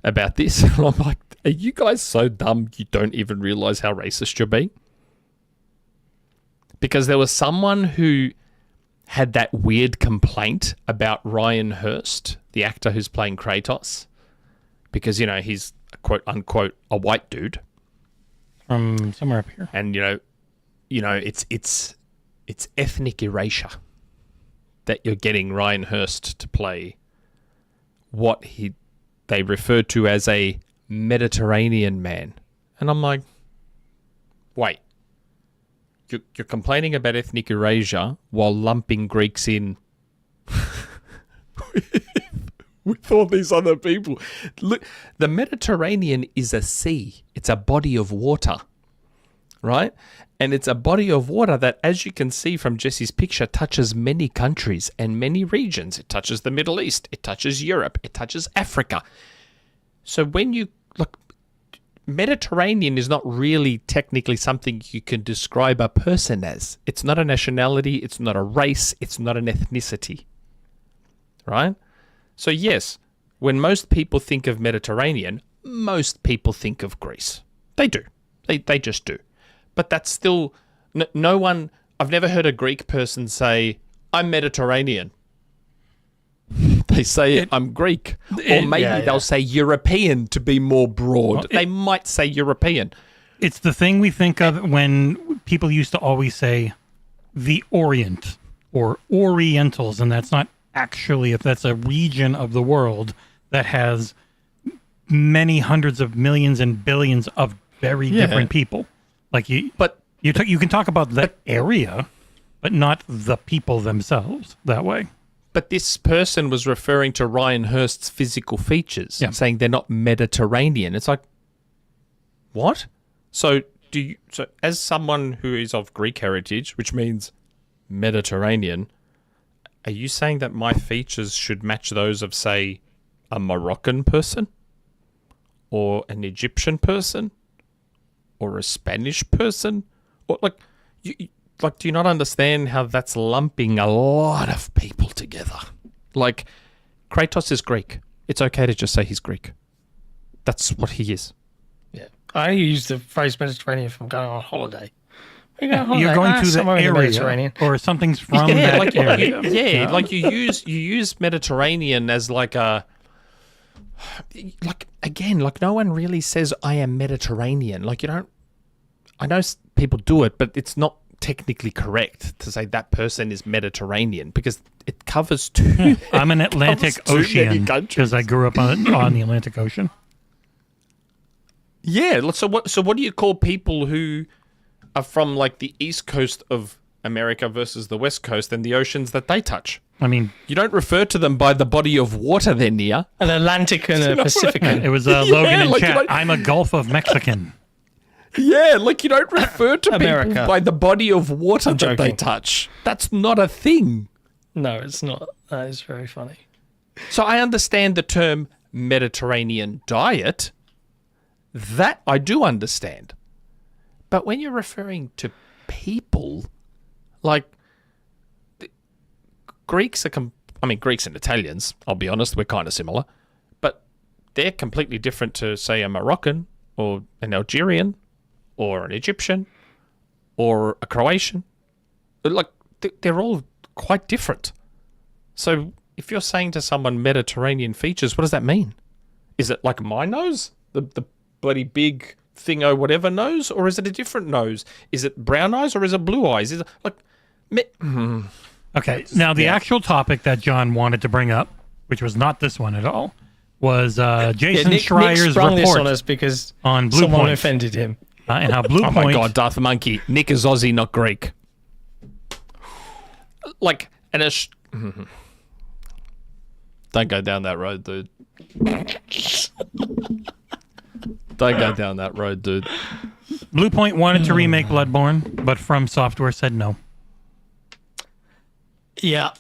about this. And I'm like, are you guys so dumb you don't even realize how racist you're being? Because there was someone who had that weird complaint about Ryan Hurst, the actor who's playing Kratos, because, you know, he's a quote unquote a white dude from somewhere up here, and you know, it's ethnic erasure that you're getting Ryan Hurst to play what they refer to as a Mediterranean man, and I'm like, wait. You're complaining about ethnic erasure while lumping Greeks in with all these other people. Look, the Mediterranean is a sea. It's a body of water, right? And it's a body of water that, as you can see from Jesse's picture, touches many countries and many regions. It touches the Middle East. It touches Europe. It touches Africa. So when you look, Mediterranean is not really technically something you can describe a person as. It's not a nationality. It's not a race. It's not an ethnicity, right? So yes, when most people think of Mediterranean, most people think of Greece. They do. They just do. But that's still no one. I've never heard a Greek person say, "I'm Mediterranean." They say, "I'm Greek," or maybe they'll say European to be more broad. Well, they might say European. It's the thing we think of when people used to always say the Orient or Orientals, and that's not actually, if that's a region of the world that has many hundreds of millions and billions of very different people. Like you can talk about that area, but not the people themselves that way. But this person was referring to Ryan Hurst's physical features, saying they're not Mediterranean. It's like, what? So as someone who is of Greek heritage, which means Mediterranean, are you saying that my features should match those of, say, a Moroccan person? Or an Egyptian person? Or a Spanish person? Or do you not understand how that's lumping a lot of people together? Like, Kratos is Greek. It's okay to just say he's Greek. That's what he is. Yeah. I use the phrase Mediterranean if I'm going on holiday. You're going to the area, or something's from that area. Like you use Mediterranean as like no one really says I am Mediterranean. Like, you don't. I know people do it, but it's not technically correct to say that person is Mediterranean because it covers too. I'm an Atlantic Ocean because I grew up on the Atlantic Ocean. Yeah. So what do you call people who are from like the east coast of America versus the west coast and the oceans that they touch? I mean, you don't refer to them by the body of water they're near. An Atlantic and a Pacific. It was Logan in chat. I'm a Gulf of Mexican. Yeah, like you don't refer to people by the body of water that they touch. That's not a thing. No, it's not. That is very funny. So I understand the term Mediterranean diet. That I do understand. But when you're referring to people, like Greeks are, Greeks and Italians, I'll be honest, we're kind of similar. But they're completely different to, say, a Moroccan or an Algerian or an Egyptian or a Croatian. Like, they're all quite different. So if you're saying to someone Mediterranean features, what does that mean? Is it like my nose? The bloody big thingo whatever nose? Or is it a different nose? Is it brown eyes or is it blue eyes? Is it like... Okay, now the actual topic that John wanted to bring up, which was not this one at all, was Jason Schreier's report this on us because on Bluepoint. Someone offended him. And how Bluepoint... Oh my God, Darth Monkey. Nick is Aussie, not Greek. Like, don't go down that road, dude. Don't go down that road, dude. Bluepoint wanted to remake Bloodborne, but From Software said no. Yeah.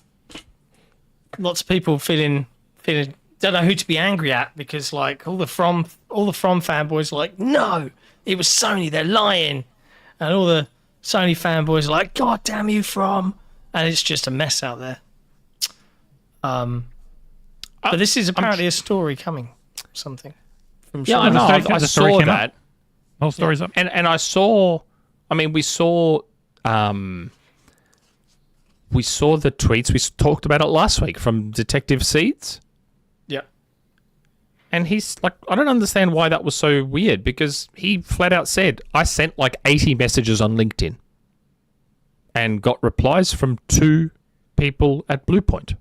Lots of people feeling don't know who to be angry at, because like all the From fanboys are like, no, it was Sony, they're lying. And all the Sony fanboys are like, God damn you, From. And it's just a mess out there. But this is apparently a story coming. Something. From Yeah, I know. I saw that. Whole story's up. And I saw, I mean, we saw the tweets. We talked about it last week from Detective Seeds. Yeah. And he's like, I don't understand why that was so weird, because he flat out said, I sent like 80 messages on LinkedIn and got replies from 2 people at Bluepoint.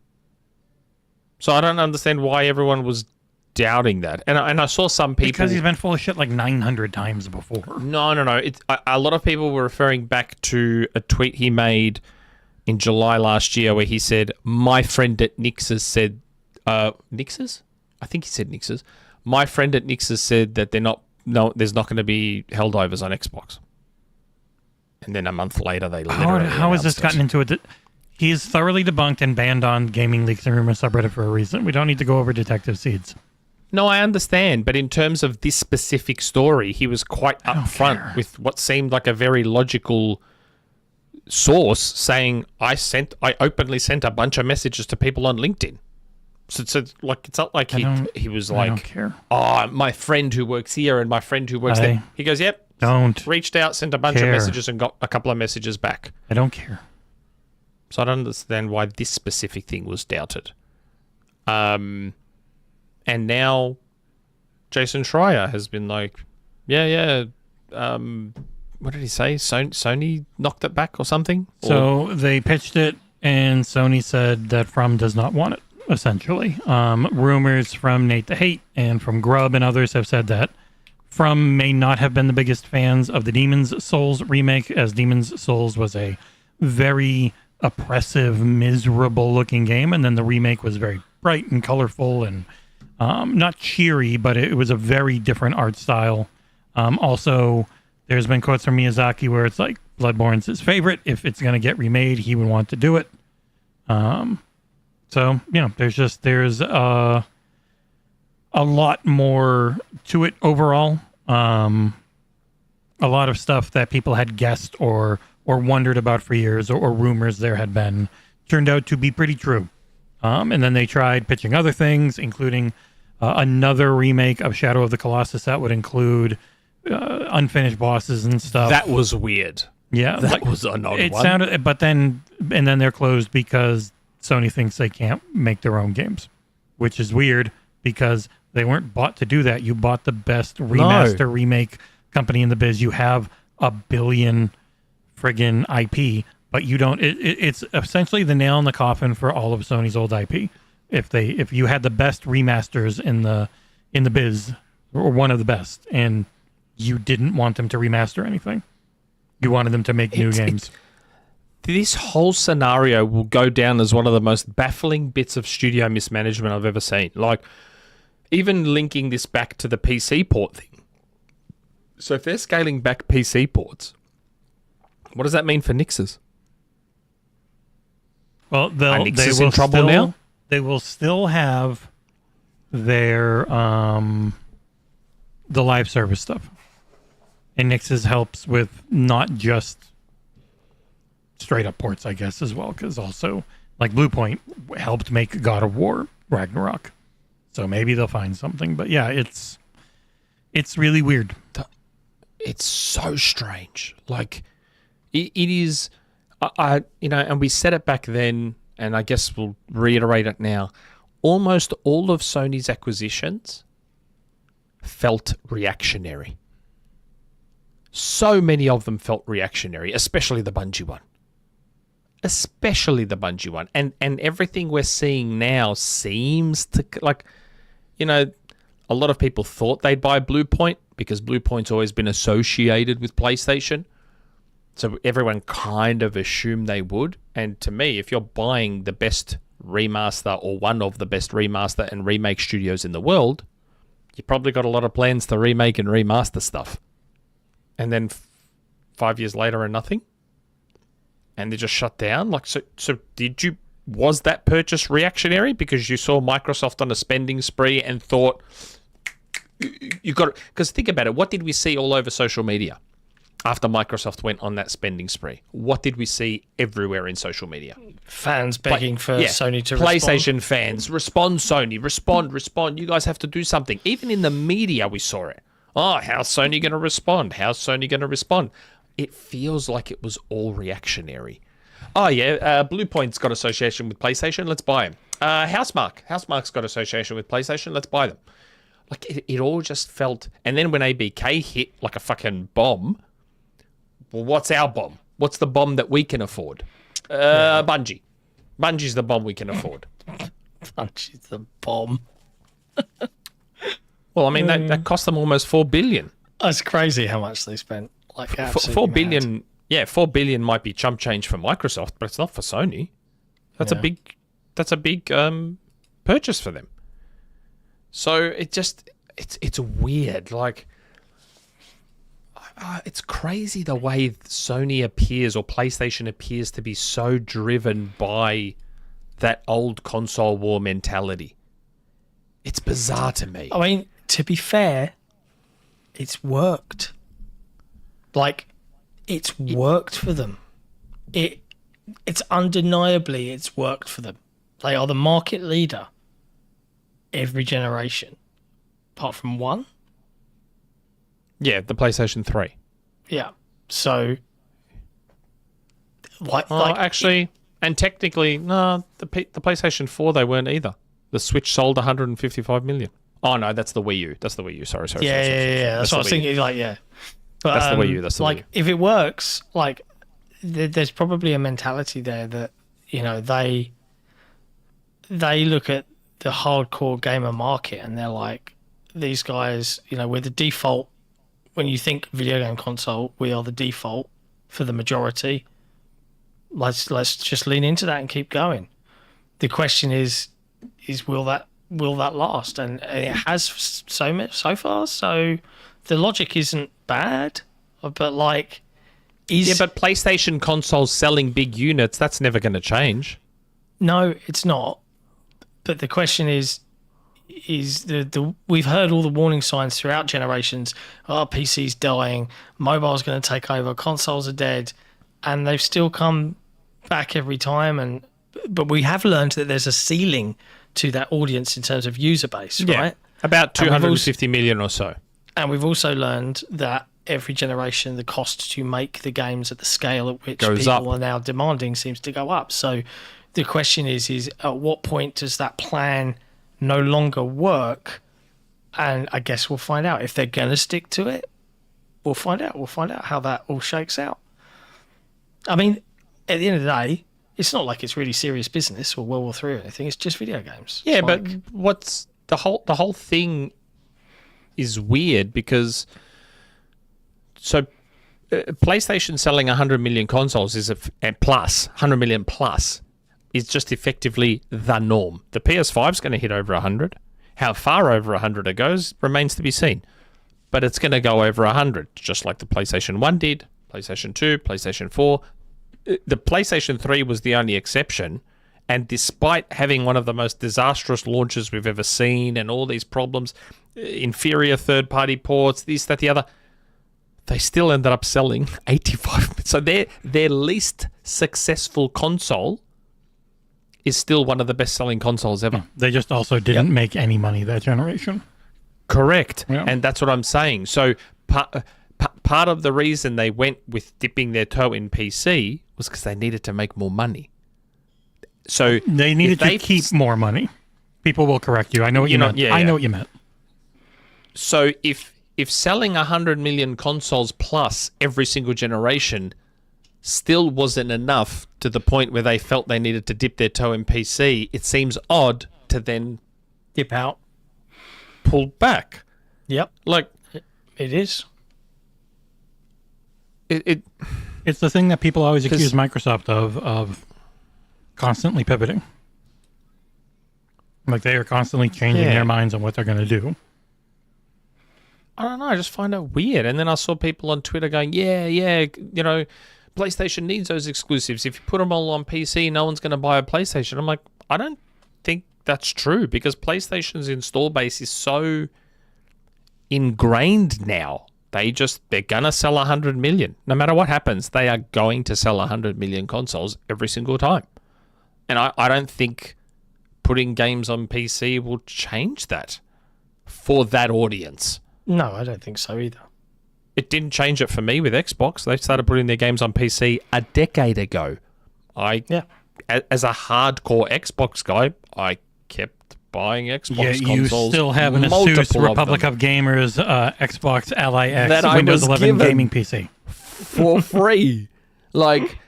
So I don't understand why everyone was doubting that. And I saw some people... Because he's been full of shit like 900 times before. No. A lot of people were referring back to a tweet he made in July last year where he said, my friend at Nix's said... Nix's? I think he said Nix's. My friend at Nix's said that there's not going to be Helldivers on Xbox. And then a month later, they literally... How has this gotten into it? He's thoroughly debunked and banned on Gaming Leaks and Rumors subreddit for a reason. We don't need to go over Detective Seeds. No, I understand, but in terms of this specific story, he was quite upfront with what seemed like a very logical source, saying, I openly sent a bunch of messages to people on LinkedIn. So like, it's not like he was like, I don't care. Oh, my friend who works here and my friend who works there. He goes, yep. Reached out, sent a bunch of messages and got a couple of messages back. I don't care. So I don't understand why this specific thing was doubted. And now Jason Schreier has been like, what did he say? Sony knocked it back or something? So they pitched it and Sony said that From does not want it, essentially. Rumors from Nate the Hate and from Grub and others have said that From may not have been the biggest fans of the Demon's Souls remake, as Demon's Souls was a very oppressive, miserable-looking game, and then the remake was very bright and colorful and not cheery, but it was a very different art style. Also, there's been quotes from Miyazaki where it's like, Bloodborne's his favorite. If it's going to get remade, he would want to do it. So, there's a lot more to it overall. A lot of stuff that people had guessed or wondered about for years, or rumors there had been, turned out to be pretty true. And then they tried pitching other things, including another remake of Shadow of the Colossus that would include unfinished bosses and stuff. That was weird. Yeah, that was an odd one. Sounded, but then they're closed because Sony thinks they can't make their own games, which is weird because they weren't bought to do that. You bought the best remaster remake company in the biz. You have a billion friggin' IP, but you don't. It's essentially the nail in the coffin for all of Sony's old IP. If you had the best remasters in the biz, or one of the best, and you didn't want them to remaster anything, you wanted them to make new games. This whole scenario will go down as one of the most baffling bits of studio mismanagement I've ever seen. Like, even linking this back to the PC port thing. So if they're scaling back PC ports, what does that mean for Nix's? Well, they will in trouble now. They will still have their the live service stuff, and Nix's helps with not just straight up ports, I guess, as well, because also like Bluepoint helped make God of War Ragnarok, so maybe they'll find something. But yeah, it's really weird. It's so strange. Like it is, and we said it back then, and I guess we'll reiterate it now. Almost all of Sony's acquisitions felt reactionary. So many of them felt reactionary, especially the Bungie one. And everything we're seeing now seems to, like, a lot of people thought they'd buy Bluepoint because Bluepoint's always been associated with PlayStation. So everyone kind of assumed they would. And to me, if you're buying the best remaster or one of the best remaster and remake studios in the world, You probably got a lot of plans to remake and remaster stuff. And then 5 years later and nothing? And they just shut down? Like, so was that purchase reactionary because you saw Microsoft on a spending spree and thought, you got it? Because think about it. What did we see all over social media after Microsoft went on that spending spree? What did we see everywhere in social media? Fans begging for Sony to PlayStation respond. fans, respond, Sony, respond. You guys have to do something. Even in the media, we saw it. Oh, how's Sony going to respond? How's Sony going to respond? It feels like it was all reactionary. Oh, yeah, Bluepoint's got association with PlayStation. Let's buy them. Housemarque's got association with PlayStation. Let's buy them. Like, it all just felt... And then when ABK hit like a fucking bomb, well, what's our bomb? What's the bomb that we can afford? Bungie. Bungie's the bomb we can afford. Bungie's the bomb. Well, I mean, that cost them almost $4 billion. That's crazy how much they spent. Like, $4 billion. Yeah, $4 billion might be chump change for Microsoft, but it's not for Sony. That's a big purchase for them. So it's weird. Like, it's crazy the way Sony appears or PlayStation appears to be so driven by that old console war mentality. It's bizarre to me. I mean, to be fair, it's worked. Like, it's worked for them. It's undeniably it's worked for them. They are the market leader every generation, apart from one. Yeah, the PlayStation 3. Yeah. So, actually, and technically, no, the PlayStation 4 they weren't either. The Switch sold 155 million. Oh no, that's the Wii U. That's the Wii U. Sorry. Yeah. That's what I was thinking. Like, yeah. But, that's the Wii U. That's the Wii U. If it works, like, there's probably a mentality there that, you know, they look at the hardcore gamer market and they're like, these guys, you know, we're the default. When you think video game console, we are the default for the majority. Let's just lean into that and keep going. The question is will that last? And it has so far. So the logic isn't bad, but like, but PlayStation consoles selling big units, that's never going to change. No, it's not. But the question is we've heard all the warning signs throughout generations. Oh, PC's dying, mobile's going to take over, consoles are dead, and they've still come back every time. But we have learned that there's a ceiling to that audience in terms of user base, right? About 250 million or so. And we've also learned that every generation, the cost to make the games at the scale at which people are now demanding seems to go up. So the question is at what point does that plan no longer work? And I guess we'll find out. If they're going to stick to it, we'll find out. We'll find out how that all shakes out. I mean, at the end of the day, it's not like it's really serious business or World War III or anything. It's just video games. Yeah, but what's the whole thing is weird because PlayStation selling 100 million consoles is plus 100 million plus is just effectively the norm. The PS5 is going to hit over 100. How far over 100 it goes remains to be seen. But it's going to go over 100, just like the PlayStation 1 did, PlayStation 2, PlayStation 4. The PlayStation 3 was the only exception. And despite having one of the most disastrous launches we've ever seen and all these problems, inferior third-party ports, this, that, the other, they still ended up selling 85. So their least successful console is still one of the best-selling consoles ever. They just also didn't make any money that generation. Correct. Yeah. And that's what I'm saying. So part of the reason they went with dipping their toe in PC was because they needed to make more money. So they needed to keep more money. People will correct you. I know what you meant. I know what you meant. So if selling 100 million consoles plus every single generation still wasn't enough to the point where they felt they needed to dip their toe in PC, it seems odd to then dip out, pull back. Yep. Like it is. It's the thing that people always accuse Microsoft of constantly pivoting. Like they are constantly changing their minds on what they're going to do. I don't know. I just find it weird. And then I saw people on Twitter going, yeah, PlayStation needs those exclusives. If you put them all on PC, no one's going to buy a PlayStation. I'm like, I don't think that's true because PlayStation's install base is so ingrained now. They're going to sell 100 million. No matter what happens, they are going to sell 100 million consoles every single time. And I don't think putting games on PC will change that for that audience. No, I don't think so either. It didn't change it for me with Xbox. They started putting their games on PC a decade ago. As a hardcore Xbox guy, I kept buying Xbox consoles. You still have an Asus Republic of Gamers Xbox Ally X that Windows 11 gaming PC for free. Like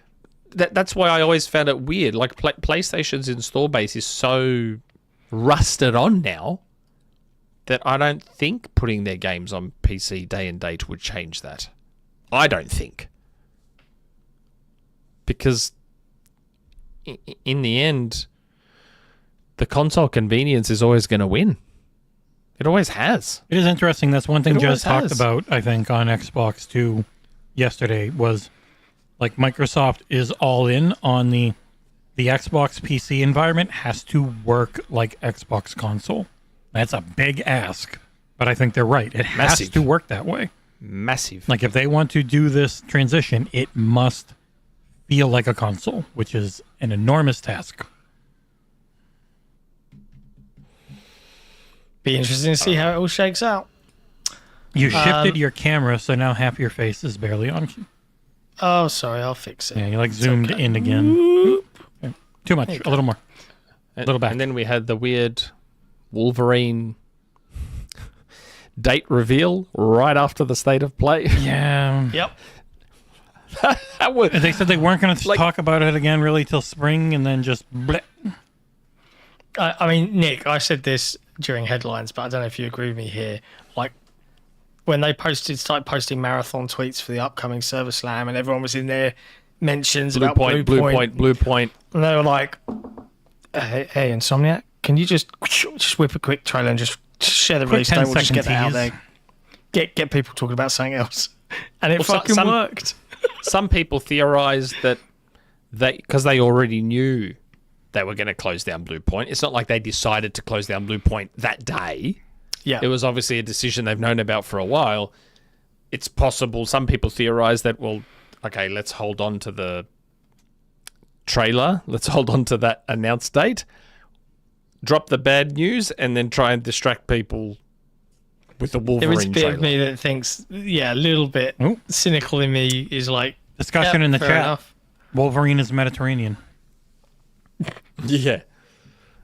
that's why I always found it weird. Like PlayStation's install base is so rusted on now that I don't think putting their games on PC day and date would change that. I don't think. Because in the end, the console convenience is always going to win. It always has. It is interesting. That's one thing Jez talked about, I think, on Xbox 2 yesterday was like Microsoft is all in on the Xbox PC environment has to work like Xbox console. That's a big ask, but I think they're right. It has to work that way. Massive. Like if they want to do this transition, it must feel like a console, which is an enormous task. Be interesting to see how it all shakes out. You shifted your camera, so now half your face is barely on. Oh, sorry, I'll fix it. Yeah, you zoomed in again. Okay. Too much. A little more. A little back. And then we had the weird Wolverine date reveal right after the state of play. Yeah. Yep. They said they weren't going to talk about it again really till spring, and then just bleh. I mean, Nick, I said this during headlines, but I don't know if you agree with me here. Like, when they started posting marathon tweets for the upcoming Server Slam, and everyone was in their mentions about Bluepoint. And they were like, hey, Insomniac, can you just whip a quick trailer and just share the release date? We'll just get that out there. Get people talking about something else. And it worked. Some people theorized that because they already knew they were going to close down Bluepoint. It's not like they decided to close down Bluepoint that day. Yeah. It was obviously a decision they've known about for a while. It's possible. Some people theorize that, well, okay, let's hold on to the trailer. Let's hold on to that announced date. Drop the bad news and then try and distract people with the Wolverine trailer. There is a bit of me that thinks, a little bit cynical in me is like... Discussion in the chat. Enough. Wolverine is Mediterranean. Yeah.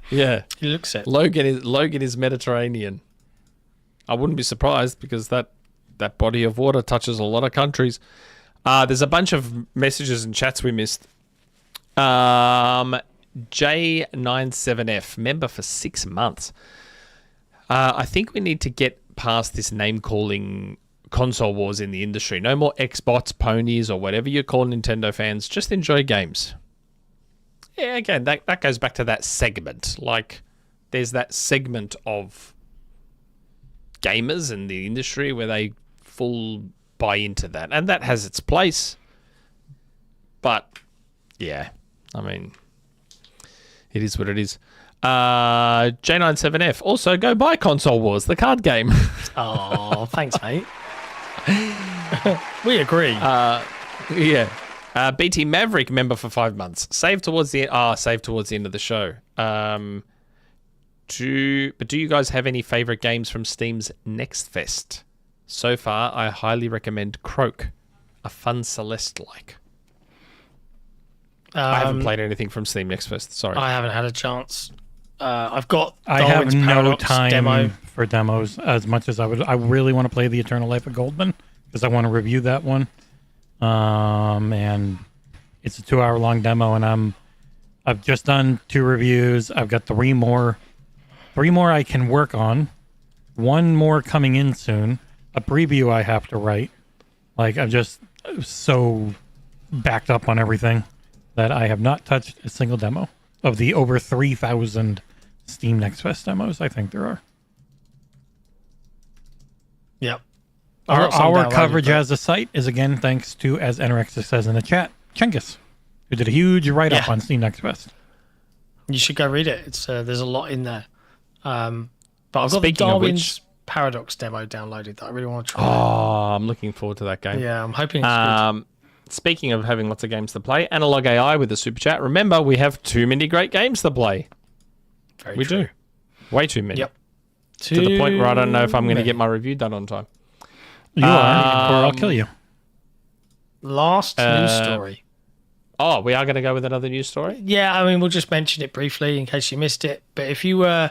He looks it. Logan is Mediterranean. I wouldn't be surprised because that body of water touches a lot of countries. There's a bunch of messages and chats we missed. J97F, member for 6 months. I think we need to get past this name-calling console wars in the industry. No more Xbox ponies or whatever you call Nintendo fans. Just enjoy games. Yeah, again, that goes back to that segment. Like, there's that segment of gamers in the industry where they full buy into that. And that has its place. But, yeah, I mean, it is what it is. J97F, also go buy Console Wars, the card game. Oh, thanks, mate. We agree. Yeah. BT Maverick, member for 5 months. Save towards the end of the show. Do you guys have any favorite games from Steam's Next Fest? So far, I highly recommend Croak, a fun Celeste-like. I haven't played anything from Steam Next Fest. Sorry, I haven't had a chance. I've got. I have no Paradox time demo. for demos as much as I would. I really want to play The Eternal Life of Goldman because I want to review that one. And it's a 2-hour long demo, and I've just done 2 reviews. I've got 3 more I can work on. 1 more coming in soon. A preview I have to write. Like, I'm just so backed up on everything that I have not touched a single demo of the over 3,000 Steam Next Fest demos I think there are. Yep. Our coverage as a site is again thanks to, as Anorexic says in the chat, Chengiz, who did a huge write-up on Steam Next Fest. You should go read it. It's there's a lot in there. But I've got the Darwin's Paradox demo downloaded that I really want to try. Oh, I'm looking forward to that game. Yeah, I'm hoping it's good. Speaking of having lots of games to play, Analog AI with the Super Chat. Remember, we have too many great games to play. Very true. Do. Way too many. Yep. To the point where I don't know if I'm going to get my review done on time. You are, or I'll kill you. Last news story. Oh, we are going to go with another news story? Yeah, I mean, we'll just mention it briefly in case you missed it. But if you were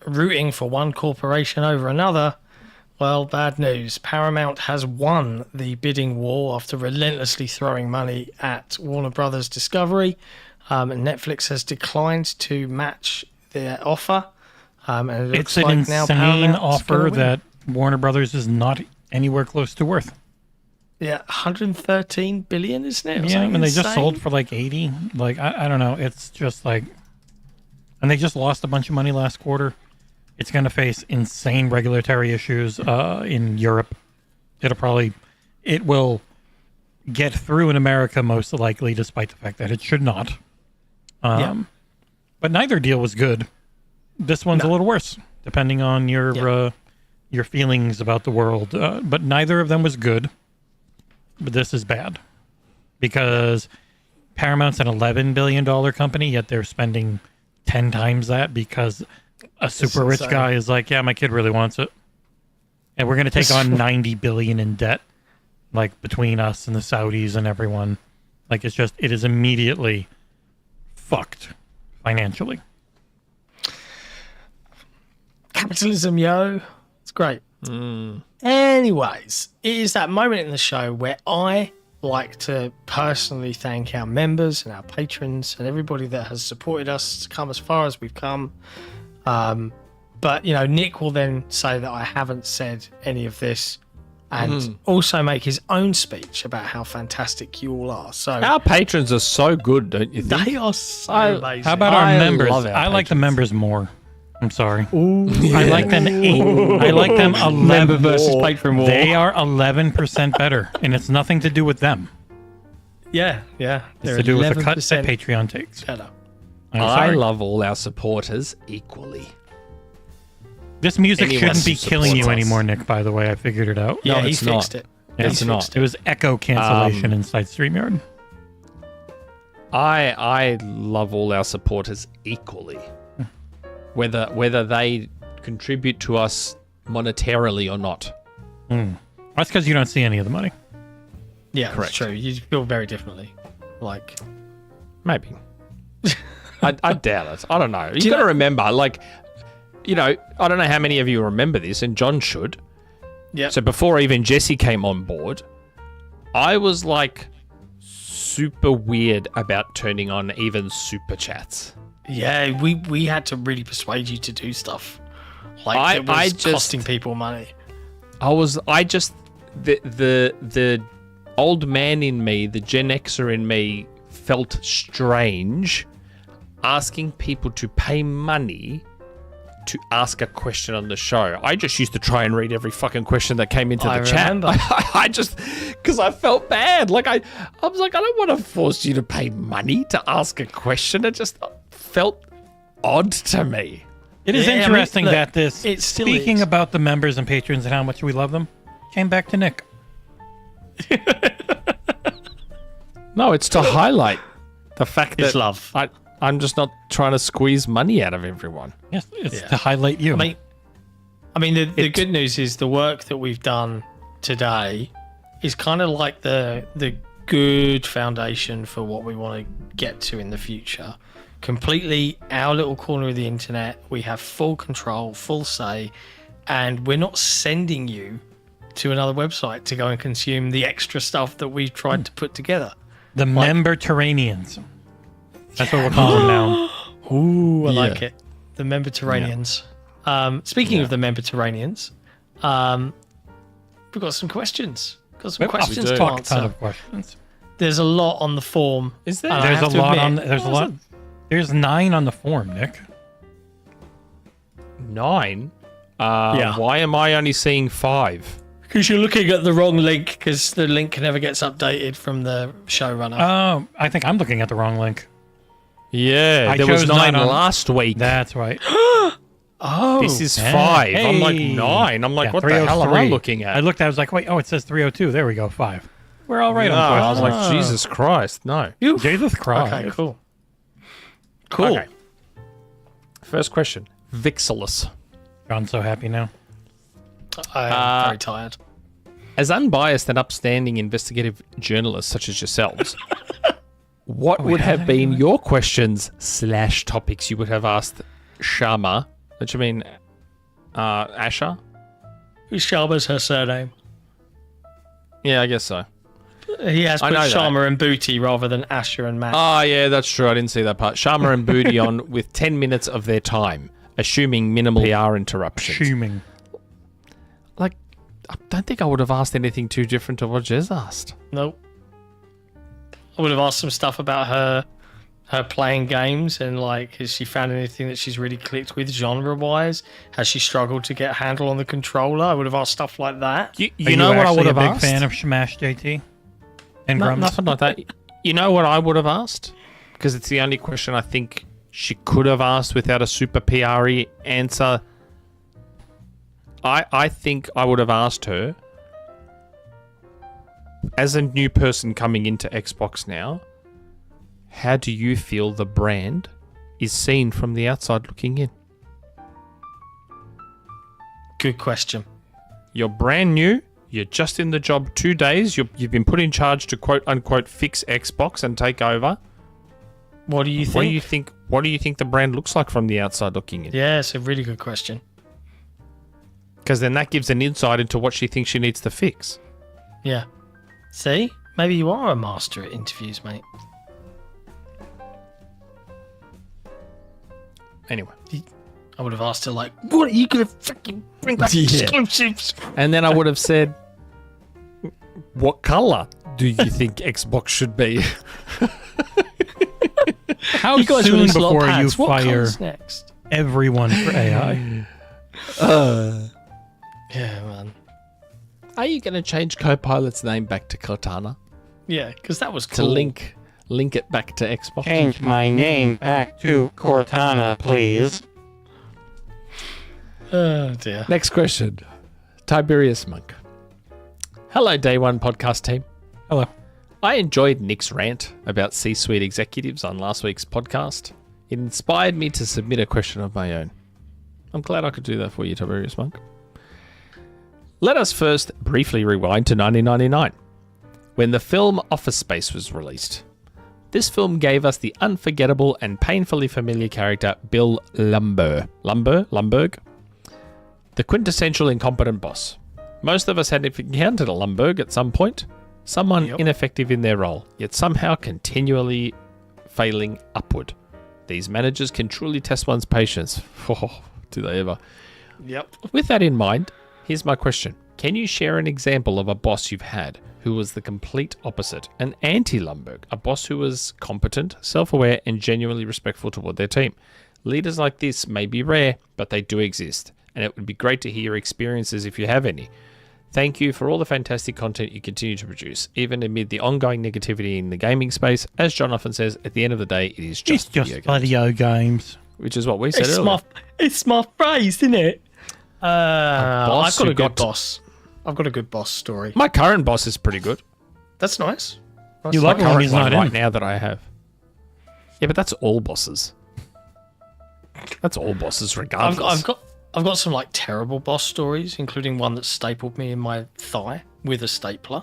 rooting for one corporation over another, well, bad news. Paramount has won the bidding war after relentlessly throwing money at Warner Brothers Discovery. And Netflix has declined to match their offer. And it looks it's an like insane offer that Warner Brothers is not anywhere close to worth. Yeah, 113 billion, isn't it? Yeah, and they just sold for like 80. Like, I don't know. It's just like... And they just lost a bunch of money last quarter. It's going to face insane regulatory issues in Europe. It will get through in America most likely, despite the fact that it should not. But neither deal was good. This one's a little worse, depending on your feelings about the world. But neither of them was good. But this is bad because Paramount's an $11 billion company, yet they're spending 10 times that because a super rich guy is like, yeah, my kid really wants it. And we're going to take on 90 billion in debt, like between us and the Saudis and everyone. Like it is immediately fucked financially. Capitalism, yo. It's great. Anyways, it is that moment in the show where I like to personally thank our members and our patrons and everybody that has supported us to come as far as we've come. But, you know, Nick will then say that I haven't said any of this and also make his own speech about how fantastic you all are. So our patrons are so good, don't you think? They are so amazing. How about our members? I like the members more. I'm sorry. Ooh, yeah. I like them 11. Member versus patron war. They are 11% better, and it's nothing to do with them. Yeah. It's to do with the cut that Patreon takes. Better. I love all our supporters equally. This music shouldn't be killing you anymore, Nick, by the way. I figured it out. Yeah, no, he fixed it. It's not. It was echo cancellation inside StreamYard. I love all our supporters equally. Whether they contribute to us monetarily or not. That's because you don't see any of the money. Yeah, correct. That's true. You feel very differently. Like, maybe. I doubt it. I don't know. You got to remember, like, you know, I don't know how many of you remember this, and John should. Yeah. So before even Jesse came on board, I was like super weird about turning on even super chats. Yeah, we had to really persuade you to do stuff. Like it was costing people money. The old man in me, the Gen Xer in me, felt strange asking people to pay money to ask a question on the show. I just used to try and read every fucking question that came into the chat. I just, because I felt bad. Like I was like, I don't want to force you to pay money to ask a question. It just felt odd to me. It is interesting that this, speaking about the members and patrons and how much we love them, came back to Nick. No, it's to highlight the fact that love. I'm just not trying to squeeze money out of everyone. Yes, it's to highlight you. I mean, the good news is the work that we've done today is kind of like the good foundation for what we want to get to in the future. Completely our little corner of the internet. We have full control, full say, and we're not sending you to another website to go and consume the extra stuff that we've tried to put together. The Memberterraneans. That's what we're calling them now. Ooh, I like it. The Memberterraneans. Speaking of the Memberterraneans, we've got some questions. Got some questions to answer. A ton of questions. There's a lot on the form. Is there? There's a lot on. There's a lot. There's 9 on the form, Nick. 9? Why am I only seeing 5? Because you're looking at the wrong link, because the link never gets updated from the showrunner. Oh, I think I'm looking at the wrong link. Yeah, there was 9 last week. That's right. Oh, this is 5. Hey. I'm like 9. I'm like, what the hell am I looking at? I looked. I was like, wait. Oh, it says 302. There we go. 5. We're all right on questions. I was like, Jesus Christ, no. Jesus Christ. Okay, cool. Cool. Okay. First question. Vixolus. John's so happy now. I'm very tired. As unbiased and upstanding investigative journalists such as yourselves, what would have been your questions / topics you would have asked Sharma? What do you mean, Asha? Sharma's her surname. Yeah, I guess so. He has put Sharma and Booty rather than Asha and Matt. Oh, yeah, that's true. I didn't see that part. Sharma and Booty on with 10 minutes of their time, assuming minimal PR interruptions. Assuming. Like, I don't think I would have asked anything too different to what Jez asked. Nope. I would have asked some stuff about her playing games and, like, has she found anything that she's really clicked with genre-wise? Has she struggled to get a handle on the controller? I would have asked stuff like that. You know what I would have a big asked? fan of Smash, JT? And No, Grumps? nothing like that. You know what I would have asked? Because it's the only question I think she could have asked without a super PR-y answer. I think I would have asked her, as a new person coming into Xbox now, how do you feel the brand is seen from the outside looking in? Good question. You're brand new. You're just in the job 2 days. You've been put in charge to quote unquote fix Xbox and take over. What do you think? What do you think the brand looks like from the outside looking in? Yeah, it's a really good question. Because then that gives an insight into what she thinks she needs to fix. Yeah. See? Maybe you are a master at interviews, mate. Anyway. I would have asked her, like, what are you going to fucking bring back exclusives? And then I would have said, what colour do you think Xbox should be? How You guys soon release a lot of before you packs. What fire colour's next? everyone for AI? Yeah, man. Are you going to change Copilot's name back to Cortana? Yeah, because that was To cool. link it back to Xbox? Change my name back to Cortana, please. Oh, dear. Next question. TiberiusMonk. Hello, DayOne podcast team. Hello. I enjoyed Nick's rant about C-suite executives on last week's podcast. It inspired me to submit a question of my own. I'm glad I could do that for you, TiberiusMonk. Let us first briefly rewind to 1999, when the film Office Space was released. This film gave us the unforgettable and painfully familiar character Bill Lumberg, the quintessential incompetent boss. Most of us had encountered a Lumberg at some point, someone ineffective in their role, yet somehow continually failing upward. These managers can truly test one's patience. Oh, do they ever? Yep. With that in mind, here's my question. Can you share an example of a boss you've had who was the complete opposite, an anti-Lumberg, a boss who was competent, self-aware, and genuinely respectful toward their team? Leaders like this may be rare, but they do exist, and it would be great to hear your experiences if you have any. Thank you for all the fantastic content you continue to produce, even amid the ongoing negativity in the gaming space. As John often says, at the end of the day, it is just video games. Which is what we said earlier. It's my phrase, isn't it? boss I've got who a good got- boss. I've got a good boss story. My current boss is pretty good. That's nice. You like it when Current he's one not right in. now that I have. Yeah, but that's all bosses. That's all bosses, regardless. I've got some like terrible boss stories, including one that stapled me in my thigh with a stapler.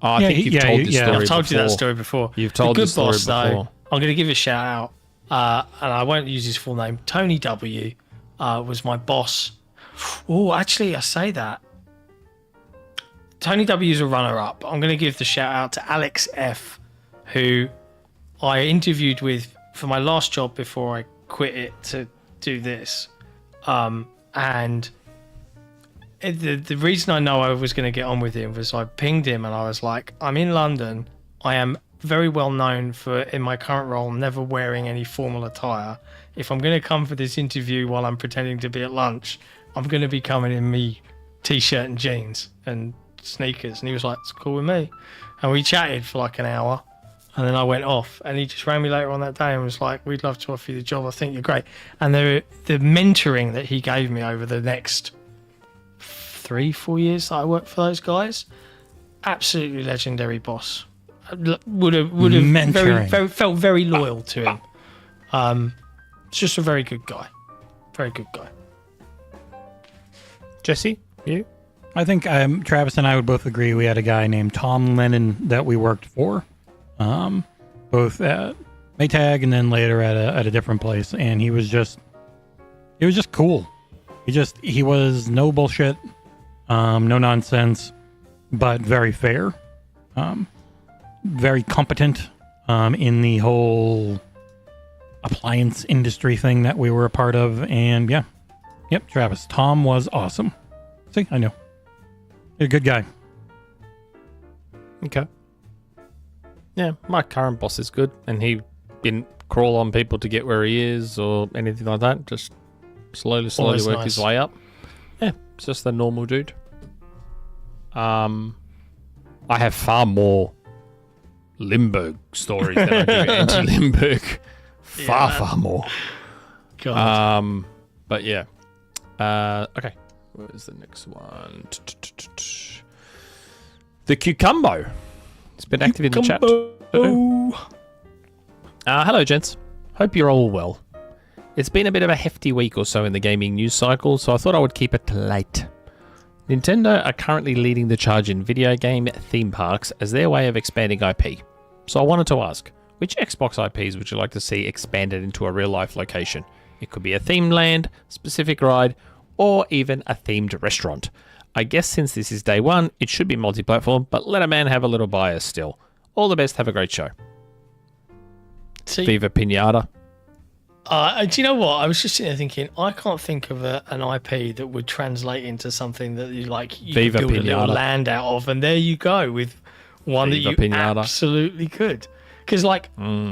Oh, I think you've told this story I've told before. you that story before. You've told the good this story boss, before. Though, I'm going to give a shout out, and I won't use his full name. Tony W was my boss. Oh, actually, I say that. Tony W is a runner-up. I'm going to give the shout out to Alex F, who I interviewed with for my last job before I quit it to do this. And the reason I know I was going to get on with him was I pinged him and I was like, I'm in London. I am very well known for, in my current role, never wearing any formal attire. If I'm going to come for this interview while I'm pretending to be at lunch, I'm going to be coming in me t-shirt and jeans and sneakers. And he was like, it's cool with me. And we chatted for like an hour. And then I went off. And he just rang me later on that day and was like, we'd love to offer you the job. I think you're great. And the mentoring that he gave me over the next 3-4 years that I worked for those guys, absolutely legendary boss. Would have felt very loyal to him. Just a very good guy. Very good guy. Jesse, you? I think Travis and I would both agree. We had a guy named Tom Lennon that we worked for, both at Maytag and then later at a different place, and he was just cool. He was no bullshit, no nonsense, but very fair, very competent in the whole appliance industry thing that we were a part of, and yeah. Yep, Travis. Tom was awesome. See, I know. You're a good guy. Okay. Yeah, my current boss is good, and he didn't crawl on people to get where he is or anything like that. Just slowly work his way up. Yeah, it's just a normal dude. I have far more Limburg stories than I do anti-Limburg. Far more. God. But yeah. Okay. Where's the next one? TheCucumbo. It's been active in the chat. Hello, gents. Hope you're all well. It's been a bit of a hefty week or so in the gaming news cycle, so I thought I would keep it light. Nintendo are currently leading the charge in video game theme parks as their way of expanding IP. So I wanted to ask, which Xbox IPs would you like to see expanded into a real-life location? It could be a themed land, specific ride, or even a themed restaurant. I guess since this is day one, it should be multi-platform, but let a man have a little bias still. All the best, have a great show. Viva Pinata. Do you know what? I was just sitting there thinking, I can't think of an IP that would translate into something that you Viva could build Pinata. a little land out of, and there you go with one Viva that you Pinata. absolutely could. Because, I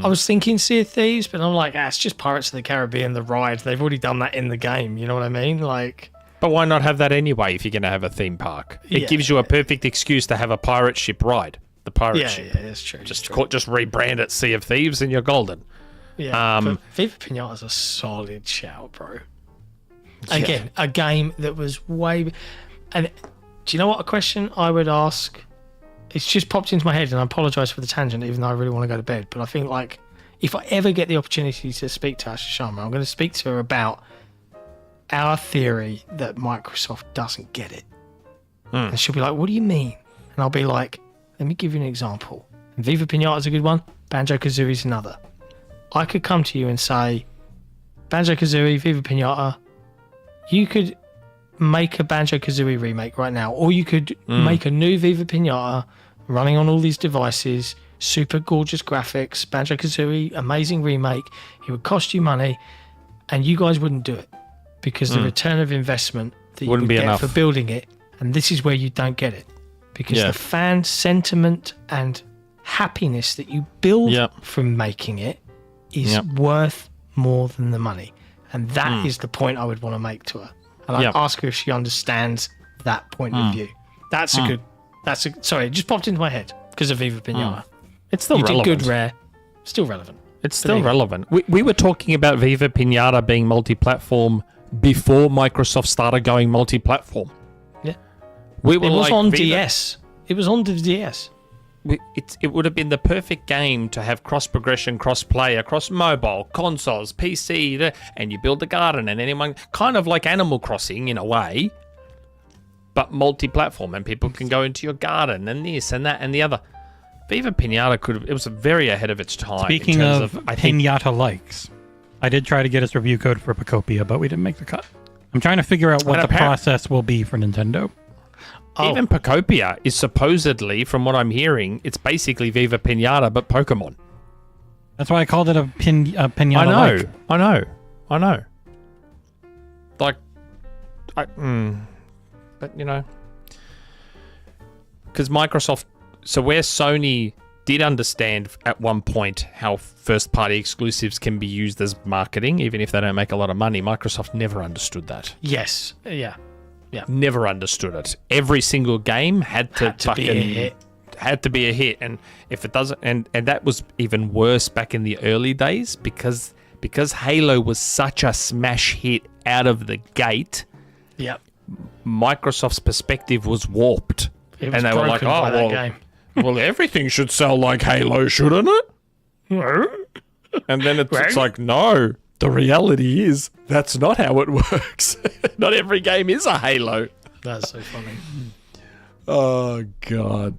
was thinking Sea of Thieves, but I'm like, it's just Pirates of the Caribbean, the ride. They've already done that in the game. You know what I mean? But why not have that anyway if you're going to have a theme park? It gives you a perfect excuse to have a pirate ship ride. The pirate ship. Yeah, that's true. Just rebrand it Sea of Thieves and you're golden. Yeah, but Viva Pinata's a solid shout, bro. Again, a game that was way... And do you know what a question I would ask... It's just popped into my head, and I apologise for the tangent, even though I really want to go to bed. But I think, if I ever get the opportunity to speak to Asha Sharma, I'm going to speak to her about our theory that Microsoft doesn't get it. And she'll be like, what do you mean? And I'll be like, let me give you an example. And Viva Pinata's a good one. Banjo-Kazooie's another. I could come to you and say, Banjo-Kazooie, Viva Pinata, you could make a Banjo-Kazooie remake right now, or you could make a new Viva Pinata running on all these devices, super gorgeous graphics, Banjo-Kazooie, amazing remake. It would cost you money, and you guys wouldn't do it because the return of investment that you would get enough for building it, and this is where you don't get it, because the fan sentiment and happiness that you build from making it is worth more than the money, and that is the point I would want to make to her. And I'd ask her if she understands that point of view. Sorry, it just popped into my head because of Viva Pinata. It's still relevant. Did good, rare. Still relevant. It's still relevant. We were talking about Viva Pinata being multi-platform before Microsoft started going multi-platform. Yeah. It was on DS. It was on the DS. It would have been the perfect game to have cross-progression, cross-play across mobile, consoles, PC, and you build a garden and anyone... Kind of like Animal Crossing in a way, but multi-platform, and people can go into your garden and this and that and the other. Viva Pinata could have... It was very ahead of its time. Speaking of Pinata likes, I did try to get us review code for Pacopia, but we didn't make the cut. I'm trying to figure out what the process will be for Nintendo. Even Pacopia is supposedly, from what I'm hearing, it's basically Viva Pinata, but Pokemon. That's why I called it a Pinata. I know. But, because Microsoft... So where Sony did understand at one point how first-party exclusives can be used as marketing, even if they don't make a lot of money. Microsoft never understood that. Yes. Yeah. Never understood it. Every single game had to be a hit. Had to be a hit, and if it doesn't, and that was even worse back in the early days because Halo was such a smash hit out of the gate. Yep. Microsoft's perspective was warped, It was and they were like, broken by that "Oh, game. well, everything should sell like Halo, shouldn't it?" And then it's like, no. The reality is that's not how it works. Not every game is a Halo. That's so funny. Oh God.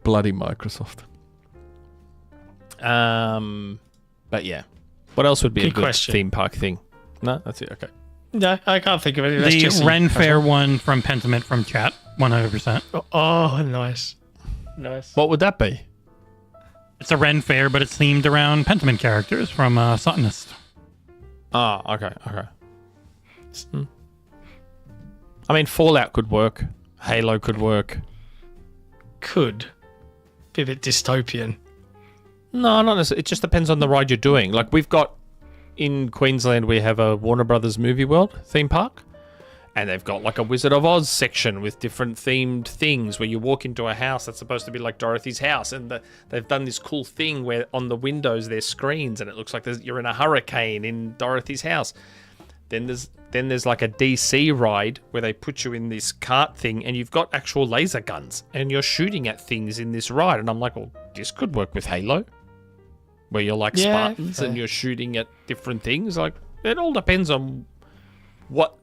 Bloody Microsoft. But yeah. What else would be a good question. theme park thing? No, that's it. Okay. No, I can't think of anything. That's The just Ren Fair one from Pentiment from chat, 100%. Oh, nice. What would that be? It's a Ren Fair, but it's themed around Pentiment characters from Satanist. Ah, okay. I mean, Fallout could work. Halo could work. Could be a bit dystopian. No, not necessarily. It just depends on the ride you're doing. Like, we've got in Queensland, we have a Warner Brothers Movie World theme park. And they've got like a Wizard of Oz section with different themed things where you walk into a house that's supposed to be like Dorothy's house. And they've done this cool thing where on the windows there's screens and it looks like you're in a hurricane in Dorothy's house. Then there's like a DC ride where they put you in this cart thing and you've got actual laser guns and you're shooting at things in this ride. And I'm like, well, this could work with Halo, where you're like Spartans and you're shooting at different things. Like, it all depends on what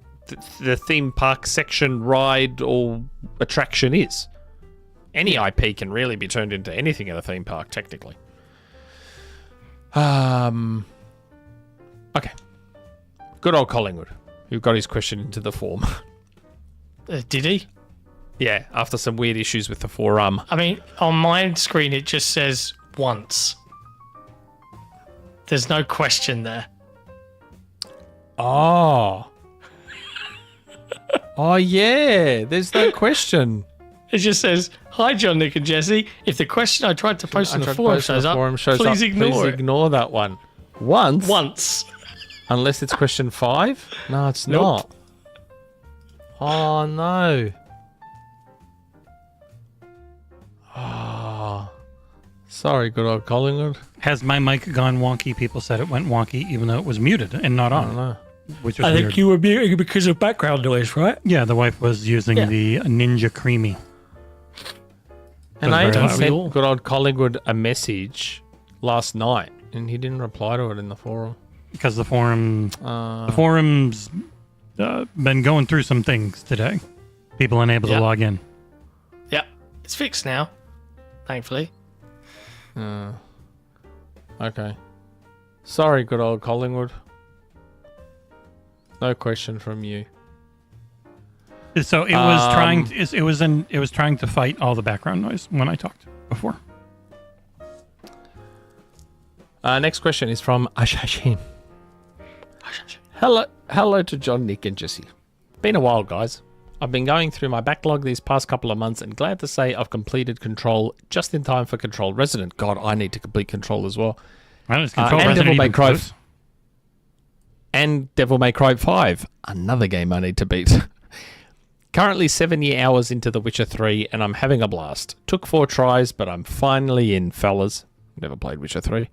the theme park section, ride, or attraction is. Any IP can really be turned into anything at a theme park, technically. Okay. Good old Collingwood, who got his question into the form. Did he? Yeah, after some weird issues with the forum. I mean, on my screen it just says once. There's no question there. Oh. Oh, yeah. There's no question. It just says, "Hi, John, Nick, and Jesse. If the question I tried to post on the forum shows up, please ignore it." Please ignore that one. Once? Once. Unless it's question 5? No, it's Nope. not. Oh, no. Oh. Sorry, good old Collingwood. Has my mic gone wonky? People said it went wonky even though it was muted and not I don't on. know. Which was I weird. think you were muting because of background noise, right? Yeah, the wife was using the Ninja Creamy. And I even loud. sent good old Collingwood a message last night, and he didn't reply to it in the forum. Because the forum's been going through some things today. People unable to log in. Yeah. It's fixed now, thankfully. Okay. Sorry, good old Collingwood. No question from you. So it was trying to fight all the background noise when I talked before. Next question is from Asha. Hello to John, Nick, and Jesse. Been a while, guys. I've been going through my backlog these past couple of months and glad to say I've completed Control just in time for Control Resident. God, I need to complete Control as well. And Devil May Cry and Devil May Cry 5, another game I need to beat. Currently 70 hours into The Witcher 3 and I'm having a blast. Took 4 tries, but I'm finally in, fellas. Never played Witcher 3.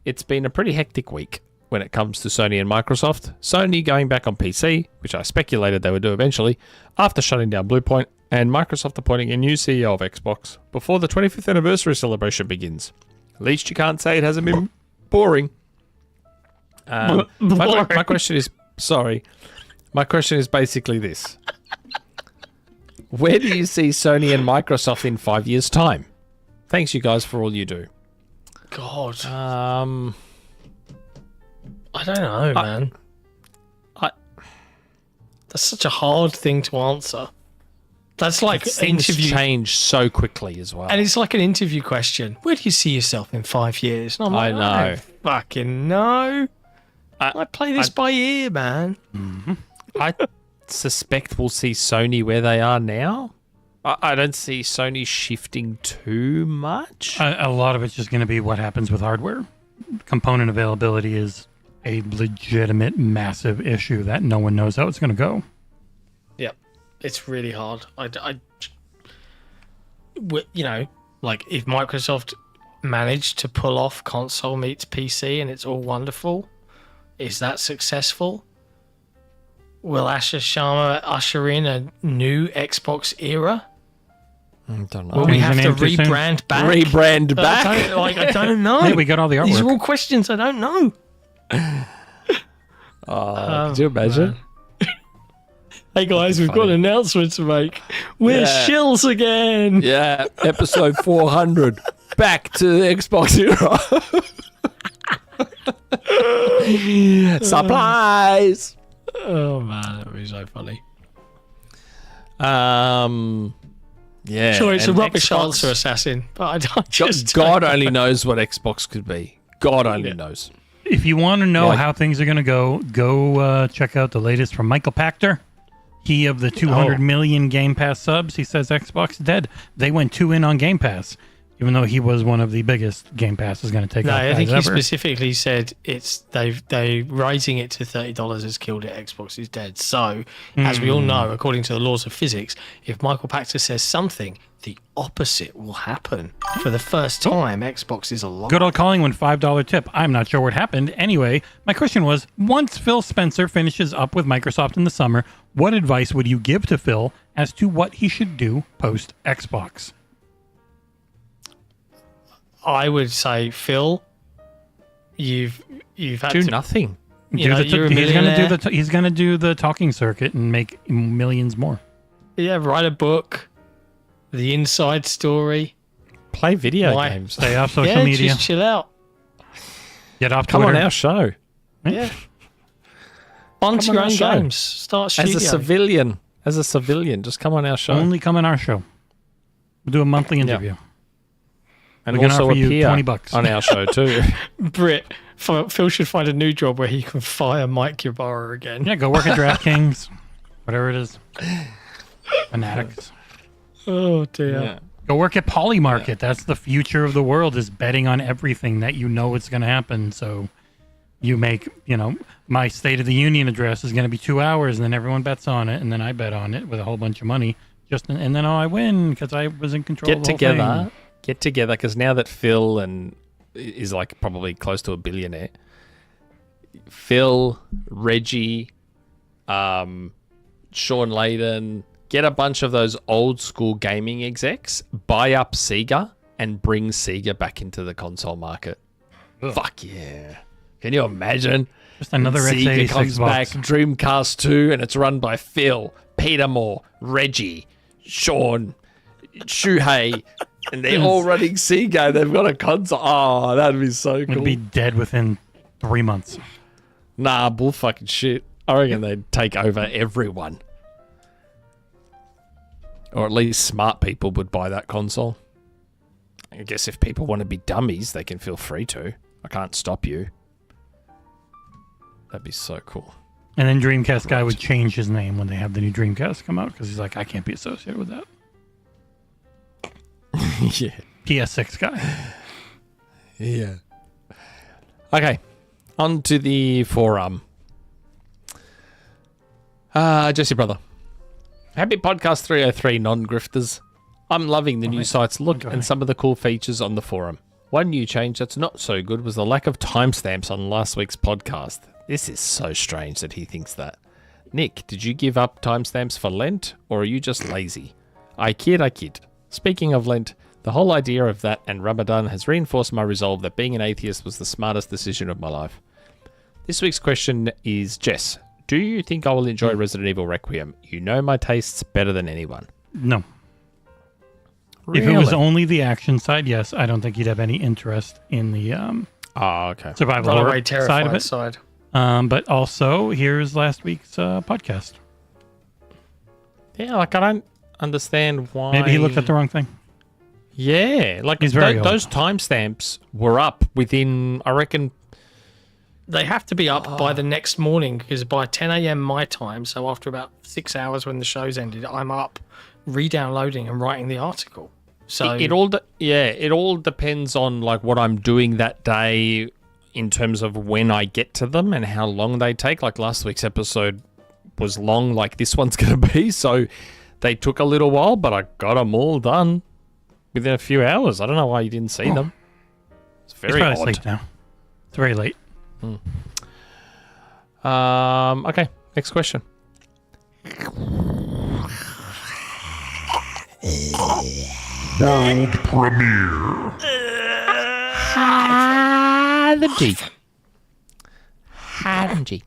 It's been a pretty hectic week when it comes to Sony and Microsoft. Sony going back on PC, which I speculated they would do eventually, after shutting down Bluepoint, and Microsoft appointing a new CEO of Xbox before the 25th anniversary celebration begins. At least you can't say it hasn't been boring. My question is, my question is basically this. Where do you see Sony and Microsoft in 5 years' time? Thanks, you guys, for all you do. God. I don't know, man. That's such a hard thing to answer. That's like Things change so quickly as well. And it's like an interview question. Where do you see yourself in 5 years? And I'm like, I know. I don't fucking know. I play this by ear, man. I suspect we'll see Sony where they are now. I don't see Sony shifting too much. A lot of it's just going to be what happens with hardware. Component availability is a legitimate, massive issue that no one knows how it's going to go. Yep, it's really hard. You know, like if Microsoft managed to pull off console meets PC and it's all wonderful, is that successful? Will Asha Sharma usher in a new Xbox era? I don't know. Will we have to rebrand back? Rebrand back? I don't know. Hey, we got all the artwork. These are all questions I don't know. Could you imagine? Hey guys, we've got an announcement to make. We're shills again. Yeah, episode 400. Back to the Xbox era. Supplies. Oh man, that would be so funny. Yeah. Sure, it's a rubbish Xbox, answer, Assassin, but I just God only knows what Xbox could be. God only knows. If you want to know how things are going to go check out the latest from Michael Pachter. He of the 200 million Game Pass subs. He says Xbox dead. They went 2 in on Game Pass, even though he was one of the biggest. Game Pass is going to take off. I think he ever. specifically said they raising it to $30 has killed it. Xbox is dead. So, as we all know, according to the laws of physics, if Michael Pachter says something, the opposite will happen. For the first time, Xbox is alive. Good old Collingwood $5 tip. I'm not sure what happened. Anyway, my question was, once Phil Spencer finishes up with Microsoft in the summer, what advice would you give to Phil as to what he should do post Xbox? I would say, Phil, you've had Do to nothing. you're a millionaire. He's gonna do the talking circuit and make millions more. Yeah, write a book. The inside story. Play video games. Stay off social media. Just chill out. Get off Come Twitter. on our show. Yeah. Sponsor your on our own show. games. Start studio. As a civilian, just come on our show. Only come on our show. We'll do a monthly interview. And we're gonna also offer you appear $20 on our show too. Brit, Phil should find a new job where he can fire Mike Ybarra again. Yeah, go work at DraftKings. Whatever it is. Fanatics. Oh, dear. Yeah. Go work at Polymarket. Yeah. That's the future of the world, is betting on everything that you know it's going to happen. So you make, my State of the Union address is going to be 2 hours, and then everyone bets on it, and then I bet on it with a whole bunch of money. And then I win because I was in control of the whole thing. Get together, because now that Phil is like probably close to a billionaire, Phil, Reggie, Sean Layden, get a bunch of those old school gaming execs, buy up Sega, and bring Sega back into the console market. Ugh. Fuck yeah. Can you imagine? Just another Sega x86 comes back, Dreamcast 2, and it's run by Phil, Peter Moore, Reggie, Sean, Shuhei, and they're all running Sega. They've got a console. Oh, that'd be so cool. It'd be dead within 3 months. Nah, bull fucking shit. I reckon they'd take over everyone. Or at least smart people would buy that console. I guess if people want to be dummies, they can feel free to. I can't stop you. That'd be so cool. And then Dreamcast guy would change his name when they have the new Dreamcast come out, because he's like, I can't be associated with that. Yeah. PS6 guy. Yeah. Okay. On to the forum. Jesse brother. Happy podcast 303 non-grifters. I'm loving the new site's look and some of the cool features on the forum. One new change that's not so good was the lack of timestamps on last week's podcast. This is so strange that he thinks that. Nick, did you give up timestamps for Lent, or are you just lazy? I kid. Speaking of Lent, the whole idea of that and Ramadan has reinforced my resolve that being an atheist was the smartest decision of my life. This week's question is, Jess, do you think I will enjoy Resident Evil Requiem? You know my tastes better than anyone. No. Really? If it was only the action side, yes. I don't think he'd have any interest in the survival horror side of it. But also, here's last week's podcast. Yeah, I don't understand why. Maybe he looked at the wrong thing. Yeah, he's very old. Those timestamps were up within, I reckon. They have to be up by the next morning, because by 10 a.m. my time, so after about 6 hours when the show's ended, I'm up re-downloading and writing the article. So it all depends on like what I'm doing that day in terms of when I get to them and how long they take. Like last week's episode was long, like this one's going to be. So they took a little while, but I got them all done within a few hours. I don't know why you didn't see them. It's very odd. Late now. It's very late. Okay, next question. World premiere. Hytham.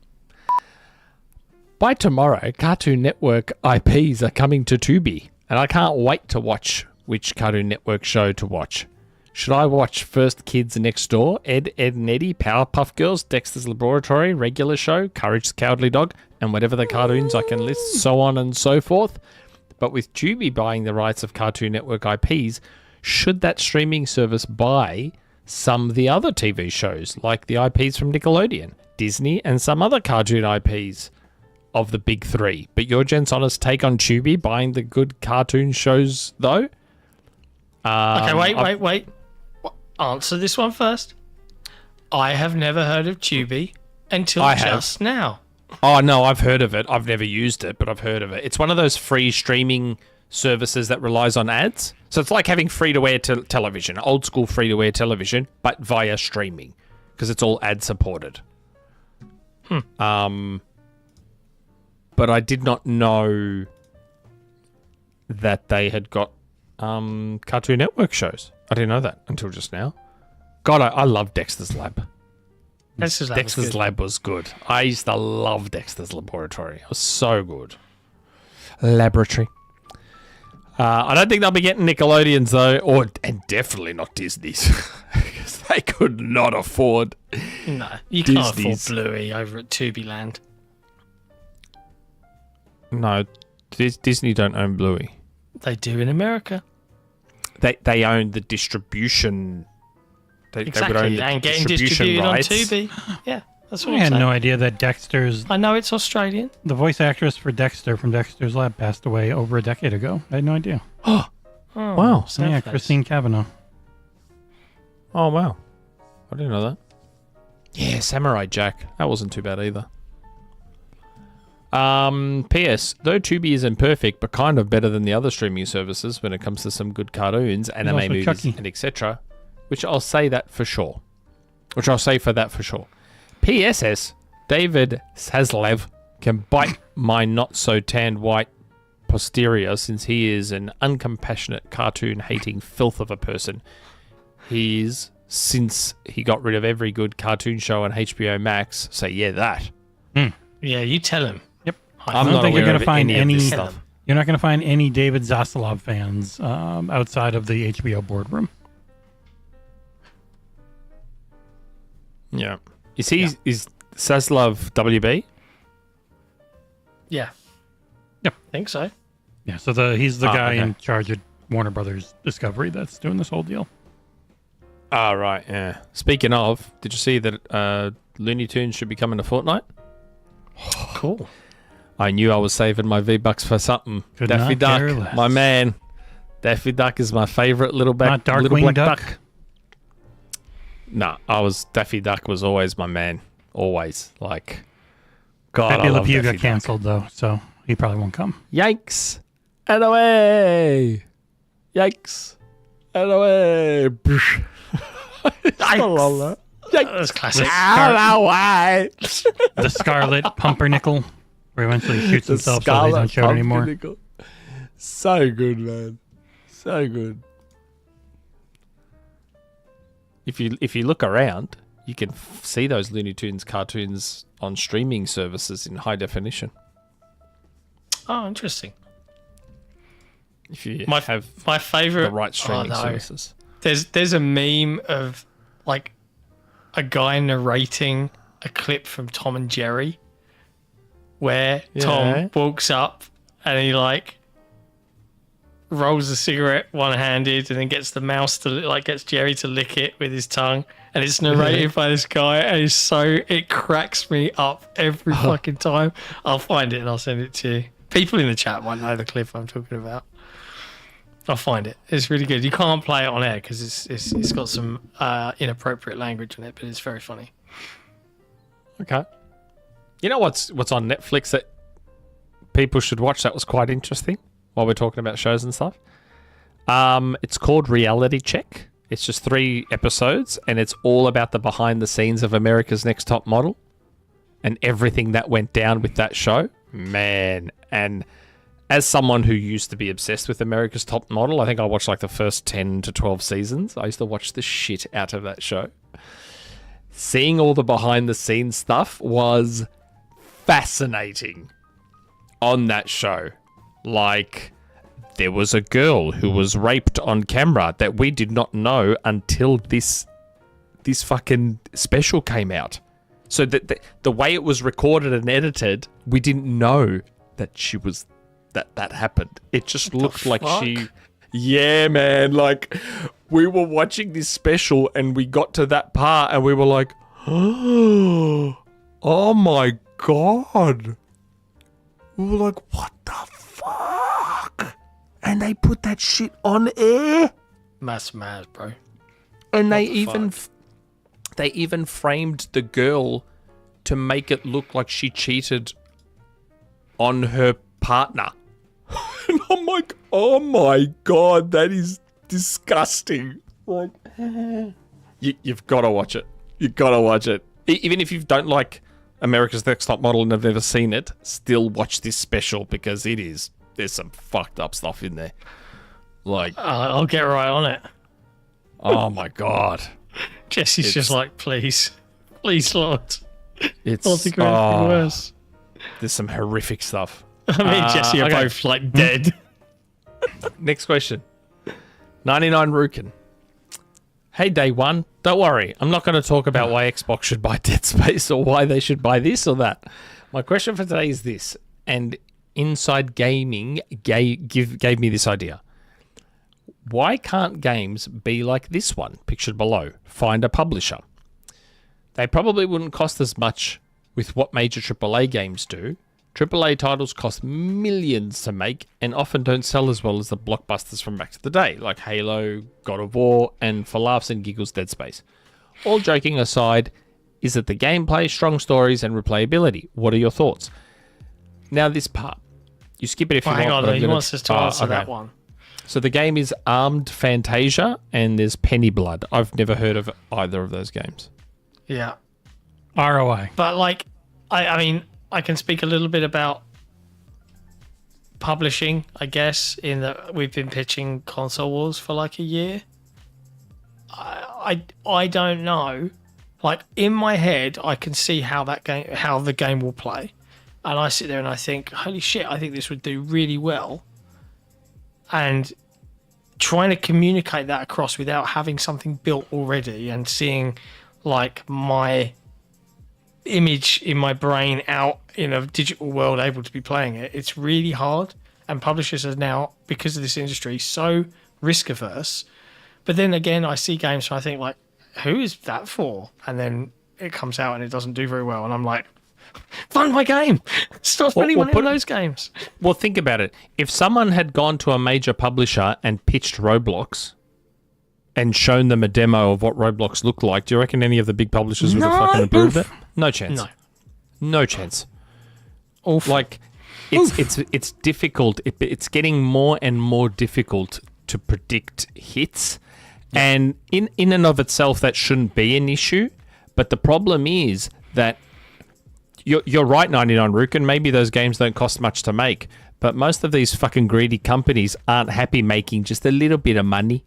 By tomorrow, Cartoon Network IPs are coming to Tubi, and I can't wait to watch which Cartoon Network show to watch. Should I watch First Kids Next Door, Ed, and Eddie, Powerpuff Girls, Dexter's Laboratory, Regular Show, Courage the Cowardly Dog, and whatever the cartoons I can list, so on and so forth? But with Tubi buying the rights of Cartoon Network IPs, should that streaming service buy some of the other TV shows, like the IPs from Nickelodeon, Disney, and some other cartoon IPs of the big three? But your gents' honest take on Tubi buying the good cartoon shows, though? Okay, wait. Answer this one first. I have never heard of Tubi until just now. Oh, no, I've heard of it. I've never used it, but I've heard of it. It's one of those free streaming services that relies on ads. So it's like having free-to-air television, old school free-to-air television, but via streaming, because it's all ad-supported. But I did not know that they had got Cartoon Network shows. I didn't know that until just now. God, I love Dexter's Lab. Dexter's Lab was good. I used to love Dexter's Laboratory. It was so good. Laboratory. I don't think they'll be getting Nickelodeons, though, and definitely not Disney's, because they could not afford No, you can't afford Bluey over at Tubi Land. No, Disney don't own Bluey. They do in America. They own the distribution. They would own the and getting distribution distributed rights. on Tubi. Yeah, that's what I I'm had saying. no idea that Dexter's... I know it's Australian. The voice actress for Dexter from Dexter's Lab passed away over a decade ago. I had no idea. Oh, wow. Yeah, Christine Cavanaugh. Oh, wow. I didn't know that. Yeah, Samurai Jack. That wasn't too bad either. P.S. Though Tubi isn't perfect, but kind of better than the other streaming services when it comes to some good cartoons, anime movies, Chucky. and etc., which I'll say that for sure. P.S.S. David Sazlev can bite my not-so-tanned white posterior since he is an uncompassionate, cartoon-hating filth of a person. He is, since he got rid of every good cartoon show on HBO Max. So yeah, that. Yeah, you tell him. Yep. I'm I don't not think you're aware going to of find any of any this stuff. stuff. You're not going to find any David Zaslav fans outside of the HBO boardroom. Yeah. Is Zaslav WB? Yeah. Yep. I think so. Yeah, so he's the guy okay. in charge of Warner Brothers Discovery that's doing this whole deal. Ah, right, yeah. Speaking of, did you see that Looney Tunes should be coming to Fortnite? Cool. I knew I was saving my V-Bucks for something. Could Daffy not care Duck, less. my man. Daffy Duck is my favourite little Not little Darkwing black Duck? Nah, Daffy Duck was always my man. Always. Like, God, Pepe I Le love Pew Daffy got Duck. canceled, though, so he probably won't come. Yikes. And away. Yikes. And away. I love that. That's classic. And away. The Scarlet Pumpernickel, where he eventually shoots himself so they don't show it anymore. Pumpernickel. So good, man. So good. If you look around, you can see those Looney Tunes cartoons on streaming services in high definition. Oh, interesting. If you My have favorite the right streaming services. There's a meme of like a guy narrating a clip from Tom and Jerry where Tom walks up and he like rolls a cigarette one-handed and then gets the mouse to gets Jerry to lick it with his tongue, and it's narrated by this guy, and it cracks me up every fucking time. I'll find it and I'll send it to you. People in the chat might know the clip I'm talking about. I'll find it. It's really good. You can't play it on air because it's got some inappropriate language in it, but it's very funny. Okay. You know what's on Netflix that people should watch that was quite interesting while we're talking about shows and stuff? It's called Reality Check. It's just 3 episodes, and it's all about the behind the scenes of America's Next Top Model and everything that went down with that show. Man, and as someone who used to be obsessed with America's Top Model, I think I watched like the first 10 to 12 seasons. I used to watch the shit out of that show. Seeing all the behind the scenes stuff was fascinating on that show. Like, there was a girl who was raped on camera that we did not know until this fucking special came out. So that the way it was recorded and edited, we didn't know that she was that happened. It just looked like she... Yeah, man. Like, we were watching this special and we got to that part and we were like, oh my God. We were like, what the fuck? And they put that shit on air? That's mad, bro. And they even framed the girl to make it look like she cheated on her partner. And I'm like, oh my God, that is disgusting. Like, you've got to watch it. You've got to watch it. Even if you don't like America's Next Top Model and have never seen it, still watch this special because there's some fucked up stuff in there. Like, I'll get right on it. Oh my God. Jesse's just like, please, Lord. It's Not to go anything worse. There's some horrific stuff. I mean, Jesse are both like dead. Next question. 99 Rukin. Hey, DayOne. Don't worry. I'm not going to talk about why Xbox should buy Dead Space or why they should buy this or that. My question for today is this, and Inside Gaming gave me this idea. Why can't games be like this one, pictured below? Find a publisher. They probably wouldn't cost as much with what major AAA games do. AAA titles cost millions to make and often don't sell as well as the blockbusters from back to the day, like Halo, God of War, and for laughs and giggles, Dead Space. All joking aside, is it the gameplay, strong stories, and replayability? What are your thoughts? Now this part. You skip it if you want. Hang on, he wants us to answer that one. So the game is Armed Fantasia and there's Penny Blood. I've never heard of either of those games. Yeah. ROI. But like, I mean, I can speak a little bit about publishing, I guess, in that we've been pitching Console Wars for like a year. I don't know. Like, in my head, I can see how the game will play. And I sit there and I think, holy shit, I think this would do really well. And trying to communicate that across without having something built already and seeing like my image in my brain out in a digital world able to be playing it, it's really hard. And publishers are now, because of this industry, so risk averse. But then again, I see games and I think like, who is that for? And then it comes out and it doesn't do very well. And I'm like, fund my game. Stop spending money on those games. Well, think about it. If someone had gone to a major publisher and pitched Roblox and shown them a demo of what Roblox looked like, do you reckon any of the big publishers would have fucking approved it? No chance. No chance. Oof. Like, it's difficult. It's getting more and more difficult to predict hits. And in and of itself, that shouldn't be an issue. But the problem is that you're right, 99 Rukin. Maybe those games don't cost much to make. But most of these fucking greedy companies aren't happy making just a little bit of money.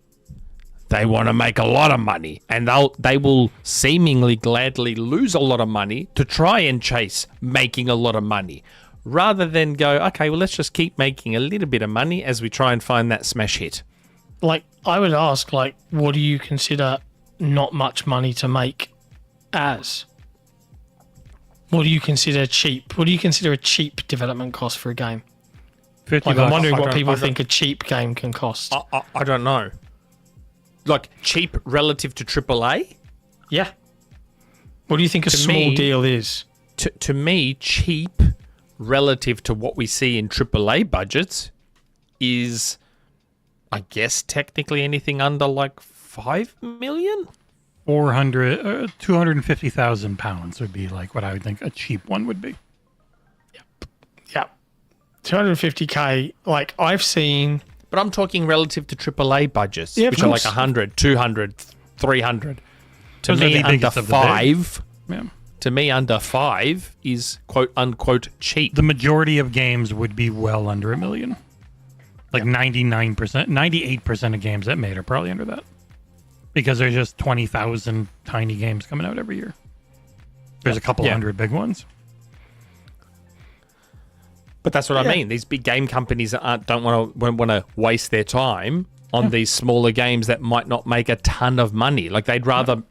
They want to make a lot of money. And they will seemingly gladly lose a lot of money to try and chase making a lot of money. Rather than go, okay, well, let's just keep making a little bit of money as we try and find that smash hit. Like, I would ask, like, what do you consider not much money to make as? What do you consider cheap? What do you consider a cheap development cost for a game? Like, I'm wondering what people think a cheap game can cost. I don't know. Like, cheap relative to AAA? Yeah. What do you think a small deal is? To me, cheap relative to what we see in AAA budgets is I guess technically anything under like 5 million? 250,000 pounds would be like what I would think a cheap one would be. Yep. 250k. Like I've seen. But I'm talking relative to AAA budgets, which are like 100, 200, 300. To Those are me, the under biggest of the big. 5. Yeah. To me, under 5 is quote unquote cheap. The majority of games would be well under $1 million. Like 99%, 98% of games that made are probably under that. Because there's just 20,000 tiny games coming out every year. There's a couple hundred big ones. But that's what I mean. These big game companies don't want to waste their time on these smaller games that might not make a ton of money. Like they'd rather,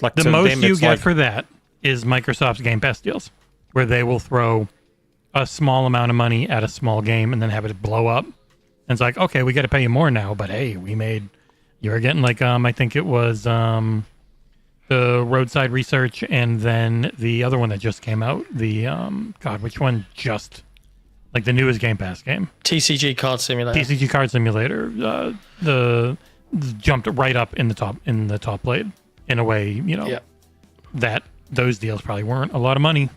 like the to most them, you it's get like, for that is Microsoft's Game Pass deals, where they will throw a small amount of money at a small game and then have it blow up. And it's like, okay, we got to pay you more now, but hey, you're getting like I think it was the Roadside Research, and then the other one that just came out, the which one just like the newest Game Pass game? TCG Card Simulator. TCG Card Simulator. The jumped right up in the top blade in a way, that those deals probably weren't a lot of money.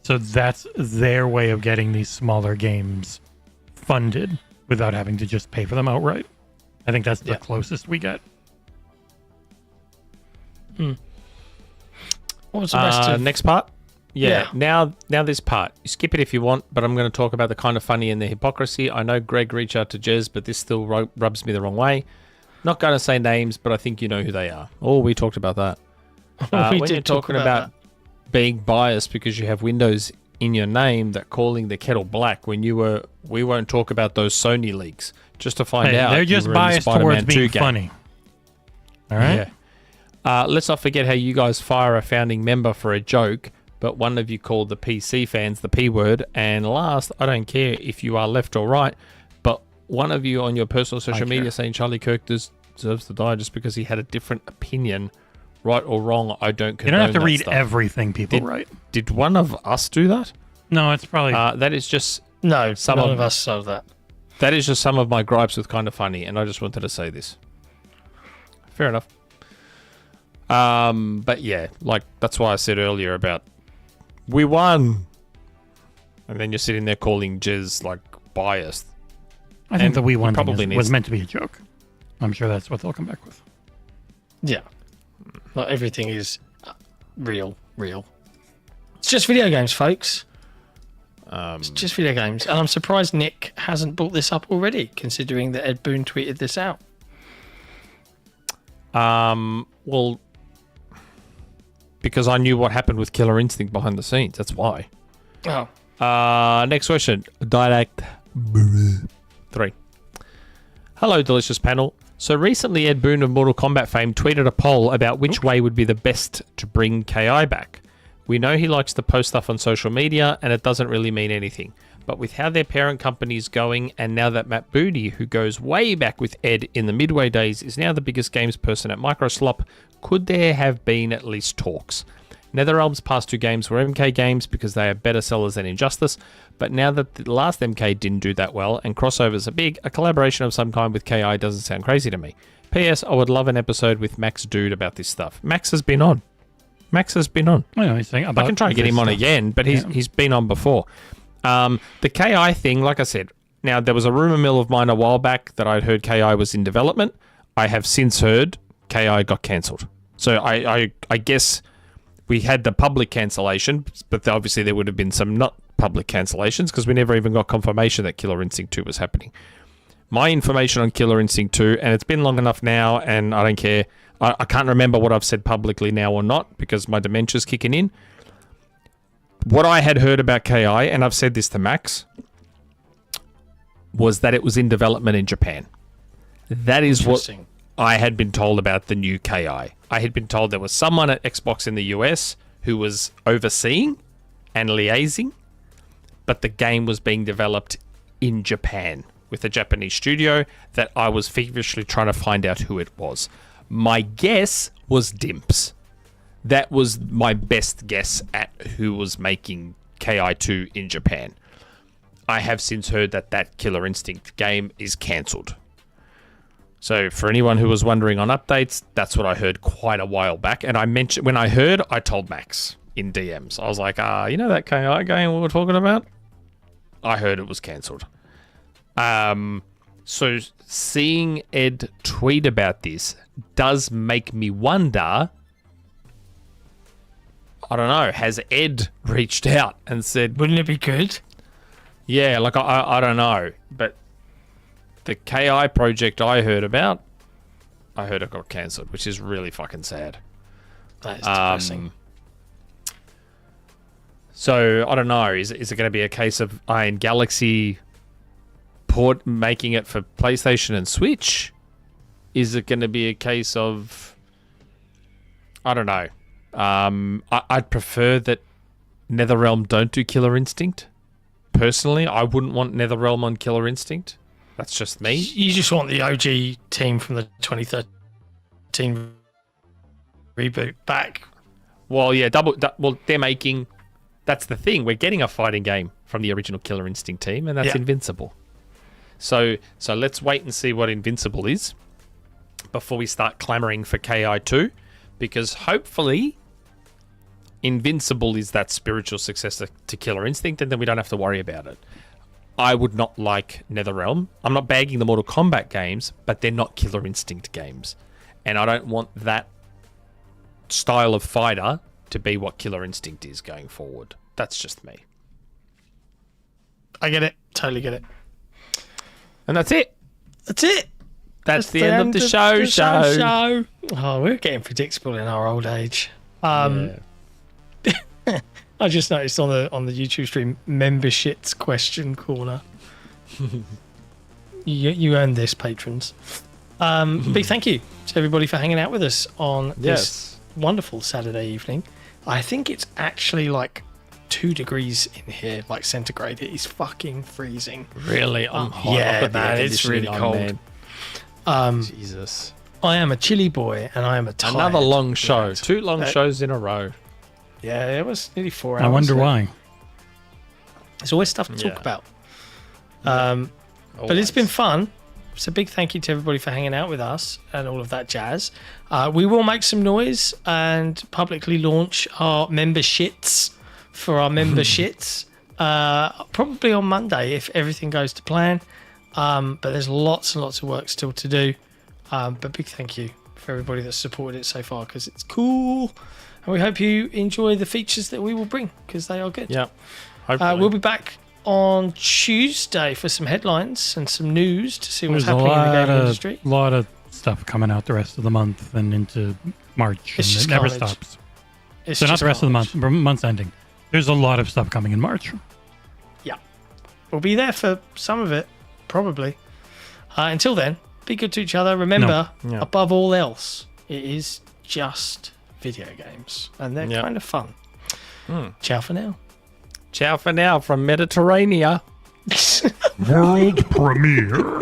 So that's their way of getting these smaller games funded without having to just pay for them outright. I think that's the closest we get. What was the rest of... Next part? Yeah. Now this part. You skip it if you want, but I'm going to talk about the kind of funny and the hypocrisy. I know Greg reached out to Jez, but this still rubs me the wrong way. Not going to say names, but I think you know who they are. Oh, we talked about that. We when did you're talk talking about being biased because you have Windows in your name that calling the kettle black when we won't talk about those Sony leaks just to find out they're just biased towards being funny. All right. Yeah. Let's not forget how you guys fire a founding member for a joke, but one of you called the PC fans the P word, and last, I don't care if you are left or right, but one of you on your personal social media saying Charlie Kirk deserves to die just because he had a different opinion. Right or wrong, I don't condone. You don't have to read stuff. everything people write. Did one of us do that? No, it's probably... that is just... No, none of us saw that. That is just some of my gripes with Kind of Funny, and I just wanted to say this. Fair enough. But yeah, like, that's why I said earlier about, we won! And then you're sitting there calling Jez, like, biased. I think the we won probably was meant to be a joke. I'm sure that's what they'll come back with. Yeah. Not everything is real. It's just video games, folks. It's just video games. And I'm surprised Nick hasn't brought this up already, considering that Ed Boon tweeted this out. Well, because I knew what happened with Killer Instinct behind the scenes. That's why. Oh. Next question. Direct 3. Hello, delicious panel. So recently, Ed Boon of Mortal Kombat fame tweeted a poll about which way would be the best to bring KI back. We know he likes to post stuff on social media, and it doesn't really mean anything. But with how their parent company is going, and now that Matt Booty, who goes way back with Ed in the Midway days, is now the biggest games person at Microslop, could there have been at least talks? Netherrealm's past 2 games were MK games because they are better sellers than Injustice, but now that the last MK didn't do that well and crossovers are big, a collaboration of some kind with KI doesn't sound crazy to me. P.S. I would love an episode with Max Dude about this stuff. Max has been on. I know he's saying about I can try and get him on again, but he's been on before. The KI thing, like I said, now there was a rumor mill of mine a while back that I'd heard KI was in development. I have since heard KI got cancelled. So I guess we had the public cancellation, but obviously there would have been some not public cancellations because we never even got confirmation that Killer Instinct 2 was happening. My information on Killer Instinct 2, and it's been long enough now, and I don't care. I can't remember what I've said publicly now or not because my dementia's kicking in. What I had heard about KI, and I've said this to Max, was that it was in development in Japan. That is what I had been told about the new KI. I had been told there was someone at Xbox in the US who was overseeing and liaising, but the game was being developed in Japan with a Japanese studio that I was feverishly trying to find out who it was. My guess was Dimps. That was my best guess at who was making KI2 in Japan. I have since heard that Killer Instinct game is cancelled. So for anyone who was wondering on updates, that's what I heard quite a while back. And I mentioned when I heard, I told Max in DMs. I was like, you know that KI game we were talking about? I heard it was cancelled. So seeing Ed tweet about this does make me wonder, I don't know, has Ed reached out and said... Wouldn't it be good? Yeah, like, I don't know. But the KI project I heard about, I heard it got cancelled, which is really fucking sad. That is depressing. So, I don't know. Is it going to be a case of Iron Galaxy making it for PlayStation and Switch? Is it going to be a case of... I don't know. I'd prefer that NetherRealm don't do Killer Instinct. Personally, I wouldn't want NetherRealm on Killer Instinct. That's just me. You just want the OG team from the 2013 reboot back. Well, yeah, they're making... That's the thing. We're getting a fighting game from the original Killer Instinct team, and that's Invincible. So let's wait and see what Invincible is before we start clamoring for KI2, because hopefully Invincible is that spiritual successor to Killer Instinct, and then we don't have to worry about it. I would not like NetherRealm. I'm not bagging the Mortal Kombat games, but they're not Killer Instinct games. And I don't want that style of fighter to be what Killer Instinct is going forward. That's just me. I get it. Totally get it. And that's it. That's it. That's the end of the show. Oh, we're getting predictable in our old age. I just noticed on the YouTube stream, Memeberships question corner. you earned this, patrons. Big thank you to everybody for hanging out with us on this wonderful Saturday evening. I think it's actually like 2 degrees in here, like centigrade. It is fucking freezing. Really? I'm hot. Yeah, man, it's really cold. Jesus. I am a chilly boy, and I am a tired Another long show. lad. 2 long shows in a row. Yeah, it was nearly 4 hours. I wonder why. There's always stuff to talk about. But it's been fun. So big thank you to everybody for hanging out with us and all of that jazz. We will make some noise and publicly launch our memberships for our memberships probably on Monday if everything goes to plan. But there's lots and lots of work still to do. But big thank you for everybody that's supported it so far, because it's cool. And we hope you enjoy the features that we will bring, because they are good. Yeah. We'll be back on Tuesday for some headlines and some news to see what's happening in the gaming industry. A lot of stuff coming out the rest of the month and into March. It's just it never carnage. stops. So not the rest of the month, month's ending. There's a lot of stuff coming in March. Yeah. We'll be there for some of it, probably. Until then, be good to each other. Remember, above all else, it is just video games. And they're kind of fun. Ciao for now. Ciao for now from Mediterranean. World premiere.